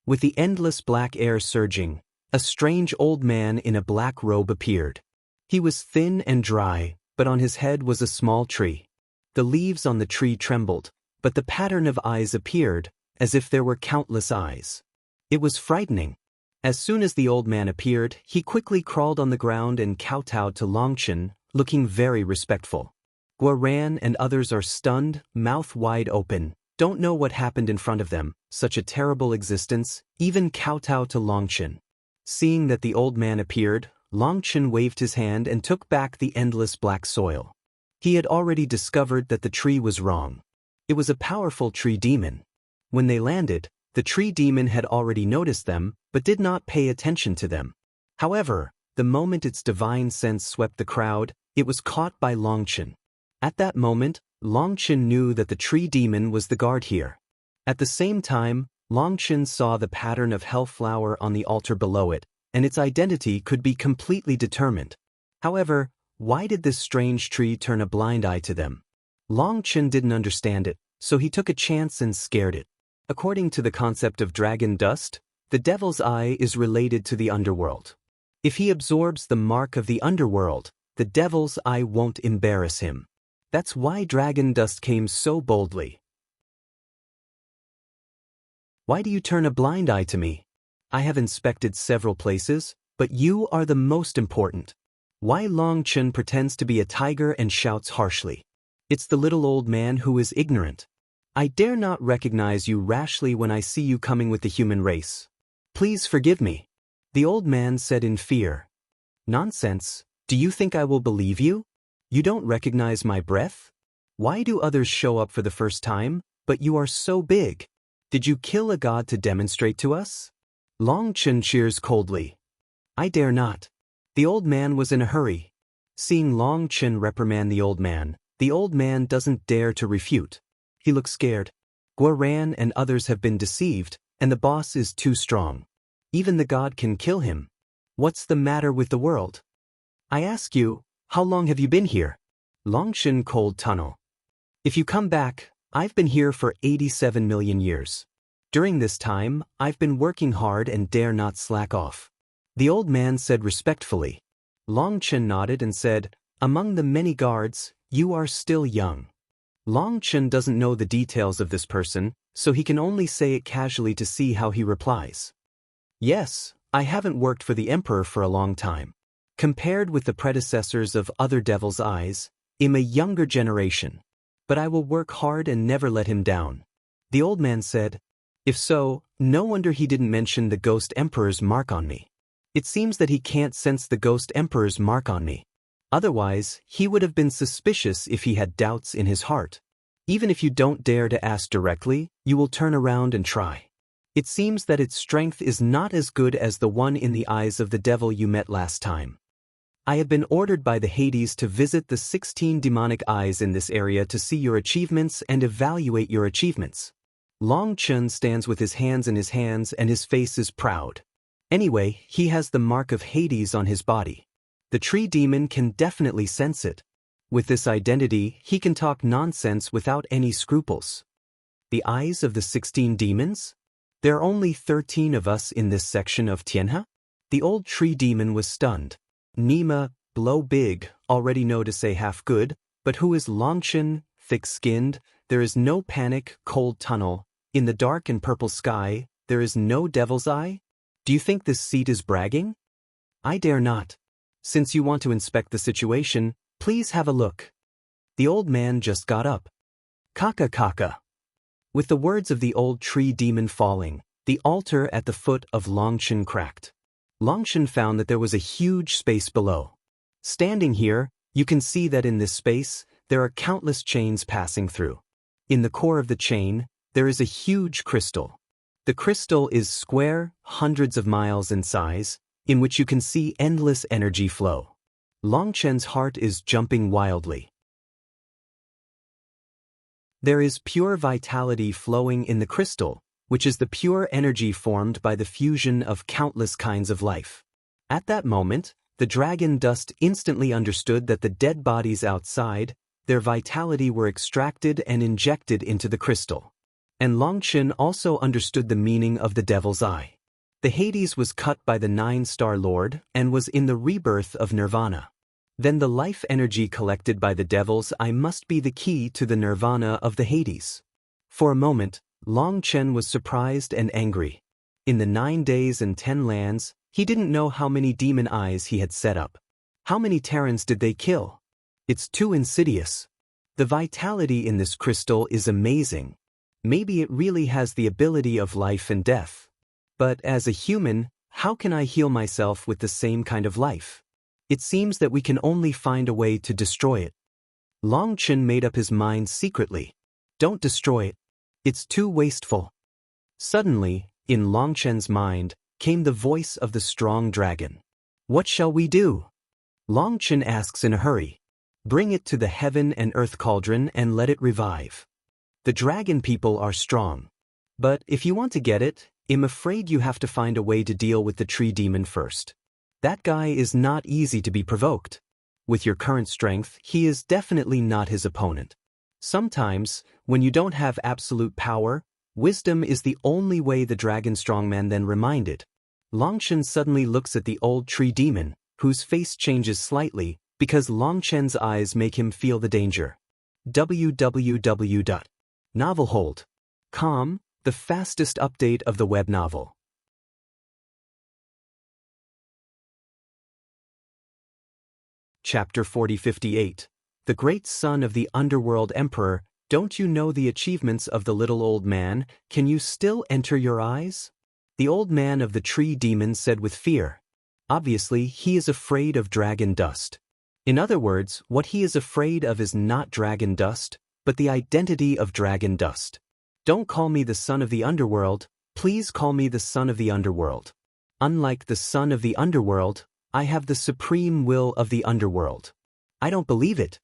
With the endless black air surging, a strange old man in a black robe appeared. He was thin and dry, but on his head was a small tree. The leaves on the tree trembled, but the pattern of eyes appeared, as if there were countless eyes. It was frightening. As soon as the old man appeared, he quickly crawled on the ground and kowtowed to Long Chen, looking very respectful. Guoran and others are stunned, mouth wide open, don't know what happened in front of them, such a terrible existence, even kowtow to Long Chen. Seeing that the old man appeared, Long Chen waved his hand and took back the endless black soil. He had already discovered that the tree was wrong. It was a powerful tree demon. When they landed, the tree demon had already noticed them, but did not pay attention to them. However, the moment its divine sense swept the crowd, it was caught by Long Chen. At that moment, Long Chen knew that the tree demon was the guard here. At the same time, Long Chen saw the pattern of hellflower on the altar below it, and its identity could be completely determined. However, why did this strange tree turn a blind eye to them? Long Chen didn't understand it, so he took a chance and scared it. According to the concept of dragon dust, the devil's eye is related to the underworld. If he absorbs the mark of the underworld, the devil's eye won't embarrass him. That's why dragon dust came so boldly. Why do you turn a blind eye to me? I have inspected several places, but you are the most important. Why Long Chen pretends to be a tiger and shouts harshly. It's the little old man who is ignorant. I dare not recognize you rashly when I see you coming with the human race. Please forgive me. The old man said in fear. Nonsense, do you think I will believe you? You don't recognize my breath? Why do others show up for the first time, but you are so big? Did you kill a god to demonstrate to us? Long Chen cheers coldly. I dare not. The old man was in a hurry. Seeing Long Chen reprimand the old man doesn't dare to refute. He looks scared. Guoran and others have been deceived, and the boss is too strong. Even the god can kill him. What's the matter with the world? I ask you, how long have you been here? Longshan Cold Tunnel. If you come back, I've been here for 87 million years. During this time, I've been working hard and dare not slack off. The old man said respectfully. Long Chen nodded and said, among the many guards, you are still young. Long Chen doesn't know the details of this person, so he can only say it casually to see how he replies. Yes, I haven't worked for the emperor for a long time. Compared with the predecessors of other devil's eyes, I'm a younger generation. But I will work hard and never let him down. The old man said, if so, no wonder he didn't mention the ghost emperor's mark on me. It seems that he can't sense the ghost emperor's mark on me. Otherwise, he would have been suspicious if he had doubts in his heart. Even if you don't dare to ask directly, you will turn around and try. It seems that its strength is not as good as the one in the eyes of the devil you met last time. I have been ordered by the Hades to visit the 16 demonic eyes in this area to see your achievements and evaluate your achievements. Long Chen stands with his hands in his hands and his face is proud. Anyway, he has the mark of Hades on his body. The tree demon can definitely sense it. With this identity, he can talk nonsense without any scruples. The eyes of the 16 demons? There are only 13 of us in this section of Tianhe? The old tree demon was stunned. Nima, blow big, already know to say half good, but who is Longchen, thick-skinned, there is no panic, cold tunnel. In the dark and purple sky, there is no devil's eye? Do you think this seat is bragging? I dare not. Since you want to inspect the situation, please have a look. The old man just got up. Kaka kaka. With the words of the old tree demon falling, the altar at the foot of Longchen cracked. Longchen found that there was a huge space below. Standing here, you can see that in this space, there are countless chains passing through. In the core of the chain, there is a huge crystal. The crystal is square, hundreds of miles in size, in which you can see endless energy flow. Longchen's heart is jumping wildly. There is pure vitality flowing in the crystal, which is the pure energy formed by the fusion of countless kinds of life. At that moment, the dragon dust instantly understood that the dead bodies outside, their vitality were extracted and injected into the crystal. And Longchen also understood the meaning of the devil's eye. The Hades was cut by the Nine-Star Lord and was in the rebirth of nirvana. Then the life energy collected by the devil's eye must be the key to the nirvana of the Hades. For a moment, Longchen was surprised and angry. In the 9 days and 10 lands, he didn't know how many demon eyes he had set up. How many Terrans did they kill? It's too insidious. The vitality in this crystal is amazing. Maybe it really has the ability of life and death. But as a human, how can I heal myself with the same kind of life? It seems that we can only find a way to destroy it. Longchen made up his mind secretly. Don't destroy it. It's too wasteful. Suddenly, in Longchen's mind, came the voice of the strong dragon. What shall we do? Longchen asks in a hurry. Bring it to the heaven and earth cauldron and let it revive. The dragon people are strong. But if you want to get it, I'm afraid you have to find a way to deal with the tree demon first. That guy is not easy to be provoked. With your current strength, he is definitely not his opponent. Sometimes, when you don't have absolute power, wisdom is the only way, the dragon strongman then reminded. Longchen suddenly looks at the old tree demon, whose face changes slightly, because Longchen's eyes make him feel the danger. www.novelhold.com, the fastest update of the web novel. Chapter 4058. The Great Son of the Underworld Emperor. Don't you know the achievements of the little old man? Can you still enter your eyes? The old man of the tree demon said with fear. Obviously, he is afraid of dragon dust. In other words, what he is afraid of is not dragon dust, but the identity of dragon dust. Don't call me the son of the underworld, please call me the son of the underworld. Unlike the son of the underworld, I have the supreme will of the underworld. I don't believe it.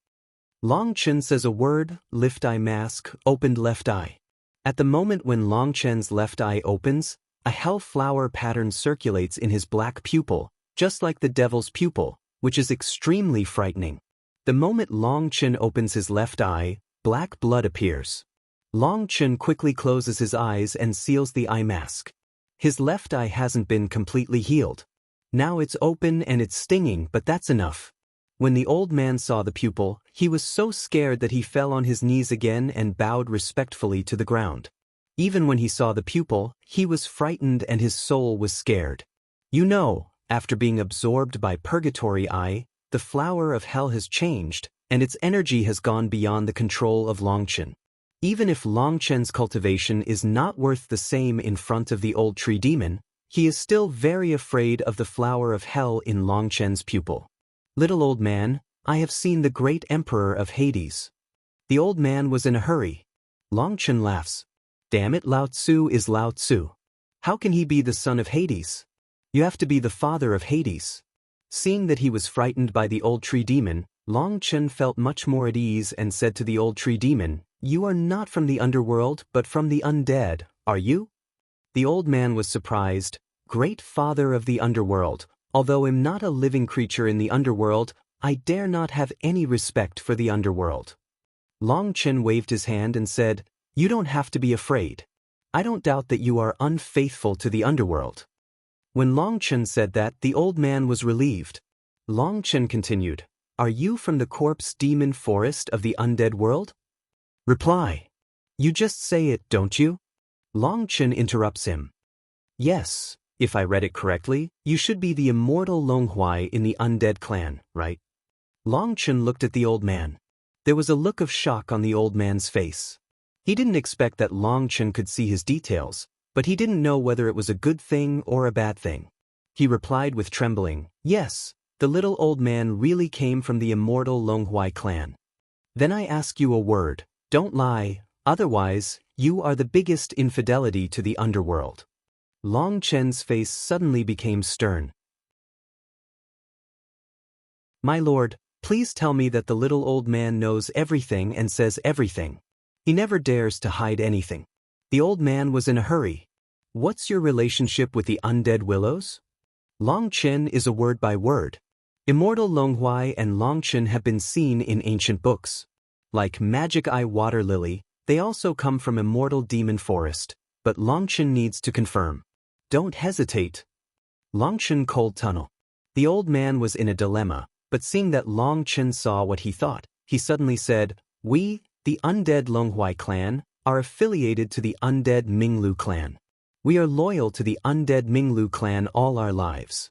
Longchen says a word, left eye mask, opened left eye. At the moment when Longchen's left eye opens, a hell flower pattern circulates in his black pupil, just like the devil's pupil, which is extremely frightening. The moment Longchen opens his left eye, black blood appears. Longchen quickly closes his eyes and seals the eye mask. His left eye hasn't been completely healed. Now it's open and it's stinging, but that's enough. When the old man saw the pupil, he was so scared that he fell on his knees again and bowed respectfully to the ground. Even when he saw the pupil, he was frightened and his soul was scared. You know, after being absorbed by Purgatory Eye, the flower of hell has changed, and its energy has gone beyond the control of Longchen. Even if Longchen's cultivation is not worth the same in front of the old tree demon, he is still very afraid of the flower of hell in Longchen's pupil. Little old man, I have seen the great emperor of Hades. The old man was in a hurry. Longchen laughs. Damn it, Lao Tzu is Lao Tzu. How can he be the son of Hades? You have to be the father of Hades. Seeing that he was frightened by the old tree demon, Longchen felt much more at ease and said to the old tree demon, You are not from the underworld, but from the undead, are you? The old man was surprised. Great father of the underworld, although I'm not a living creature in the underworld, I dare not have any respect for the underworld. Longchen waved his hand and said, You don't have to be afraid. I don't doubt that you are unfaithful to the underworld. When Longchen said that, the old man was relieved. Longchen continued, Are you from the corpse demon forest of the undead world? Reply. You just say it, don't you? Long Chen interrupts him. Yes, if I read it correctly, you should be the immortal Long Huai in the undead clan, right? Long Chen looked at the old man. There was a look of shock on the old man's face. He didn't expect that Long Chen could see his details, but he didn't know whether it was a good thing or a bad thing. He replied with trembling, yes, the little old man really came from the immortal Long Huai clan. Then I ask you a word, don't lie, otherwise, you are the biggest infidelity to the underworld. Long Chen's face suddenly became stern. My lord, please tell me that the little old man knows everything and says everything. He never dares to hide anything. The old man was in a hurry. What's your relationship with the undead willows? Long Chen is a word by word. Immortal Long Huai and Long Chen have been seen in ancient books. Like Magic Eye Water Lily, they also come from immortal demon forest, but Long Chen needs to confirm. Don't hesitate. Long Chen Cold Tunnel. The old man was in a dilemma, but seeing that Long Chen saw what he thought, he suddenly said, we, the undead Long Huai clan, are affiliated to the undead Minglu clan. We are loyal to the undead Minglu clan all our lives.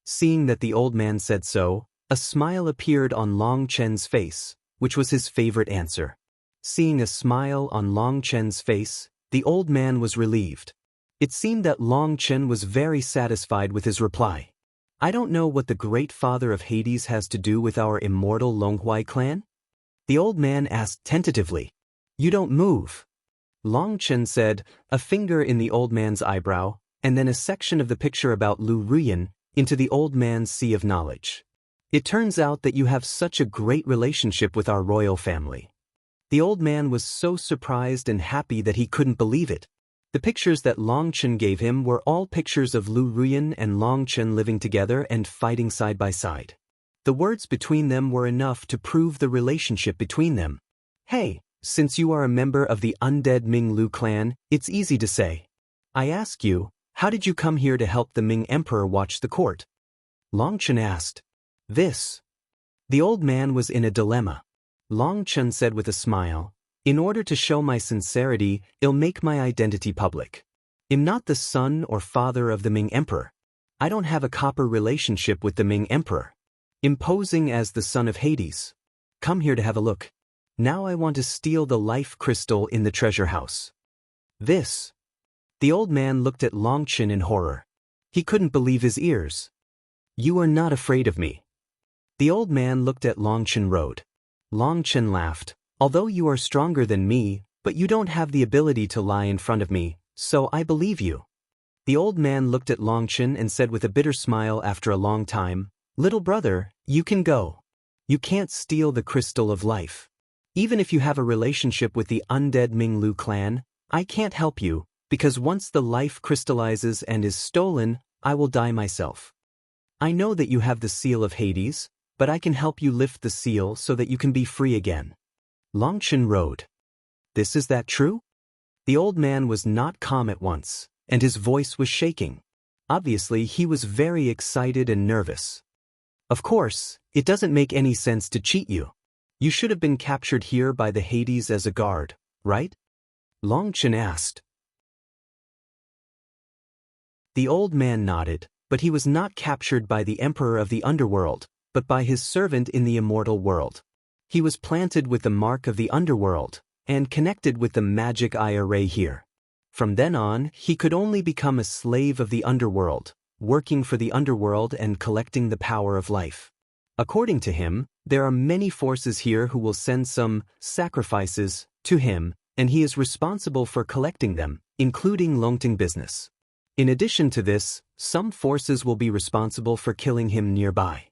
Seeing that the old man said so, a smile appeared on Long Chen's face, which was his favorite answer. Seeing a smile on Long Chen's face, the old man was relieved. It seemed that Long Chen was very satisfied with his reply. I don't know what the great father of Hades has to do with our immortal Long Huai clan? The old man asked tentatively. You don't move. Long Chen said, a finger in the old man's eyebrow, and then a section of the picture about Lu Ruyan, into the old man's sea of knowledge. It turns out that you have such a great relationship with our royal family. The old man was so surprised and happy that he couldn't believe it. The pictures that Long Chen gave him were all pictures of Lu Ruyan and Long Chen living together and fighting side by side. The words between them were enough to prove the relationship between them. Hey, since you are a member of the undead Ming Lu clan, it's easy to say. I ask you, how did you come here to help the Ming Emperor watch the court? Long Chen asked. This. The old man was in a dilemma. Long Chen said with a smile, in order to show my sincerity, I'll make my identity public. I'm not the son or father of the Ming Emperor. I don't have a copper relationship with the Ming Emperor. I'm posing as the son of Hades. Come here to have a look. Now I want to steal the life crystal in the treasure house. This. The old man looked at Long Chen in horror. He couldn't believe his ears. You are not afraid of me. The old man looked at Long Chen Road. Long Chen laughed. Although you are stronger than me, but you don't have the ability to lie in front of me, so I believe you. The old man looked at Long Chen and said with a bitter smile after a long time, little brother, you can go. You can't steal the crystal of life. Even if you have a relationship with the undead Ming Lu clan, I can't help you, because once the life crystallizes and is stolen, I will die myself. I know that you have the seal of Hades, but I can help you lift the seal so that you can be free again. Long Chen rode. Is that true? The old man was not calm at once, and his voice was shaking. Obviously, he was very excited and nervous. Of course, it doesn't make any sense to cheat you. You should have been captured here by the Hades as a guard, right? Long Chen asked. The old man nodded, but he was not captured by the Emperor of the Underworld, but by his servant in the immortal world. He was planted with the mark of the underworld, and connected with the magic eye array here. From then on, he could only become a slave of the underworld, working for the underworld and collecting the power of life. According to him, there are many forces here who will send some sacrifices to him, and he is responsible for collecting them, including Longting business. In addition to this, some forces will be responsible for killing him nearby.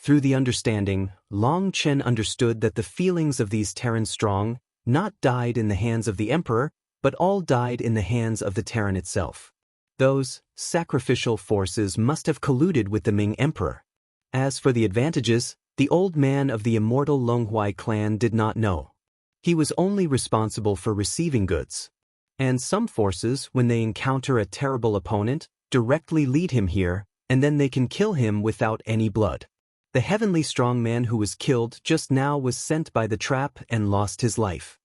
Through the understanding, Long Chen understood that the feelings of these Terran Strong not died in the hands of the Emperor, but all died in the hands of the Terran itself. Those sacrificial forces must have colluded with the Ming Emperor. As for the advantages, the old man of the immortal Long Huai clan did not know. He was only responsible for receiving goods. And some forces, when they encounter a terrible opponent, directly lead him here, and then they can kill him without any blood. The heavenly strong man who was killed just now was sent by the trap and lost his life.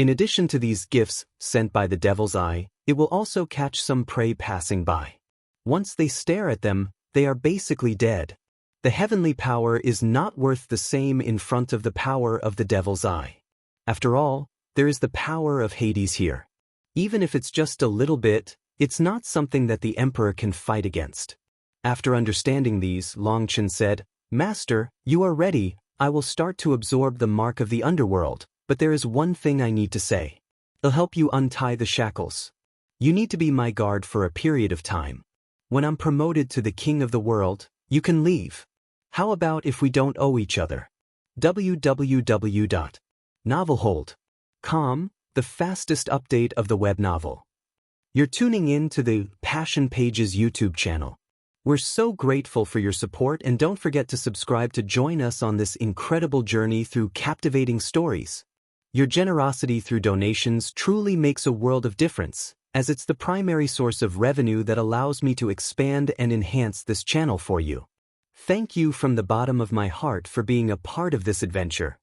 In addition to these gifts sent by the devil's eye, it will also catch some prey passing by. Once they stare at them, they are basically dead. The heavenly power is not worth the same in front of the power of the devil's eye. After all, there is the power of Hades here. Even if it's just a little bit, it's not something that the emperor can fight against. After understanding these, Longchen said, "Master, you are ready. I will start to absorb the mark of the underworld, but there is one thing I need to say. I'll help you untie the shackles. You need to be my guard for a period of time. When I'm promoted to the king of the world, you can leave. How about if we don't owe each other?" www.novelhold.com, the fastest update of the web novel. You're tuning in to the Passion Pages YouTube channel. We're so grateful for your support, and don't forget to subscribe to join us on this incredible journey through captivating stories. Your generosity through donations truly makes a world of difference, as it's the primary source of revenue that allows me to expand and enhance this channel for you. Thank you from the bottom of my heart for being a part of this adventure.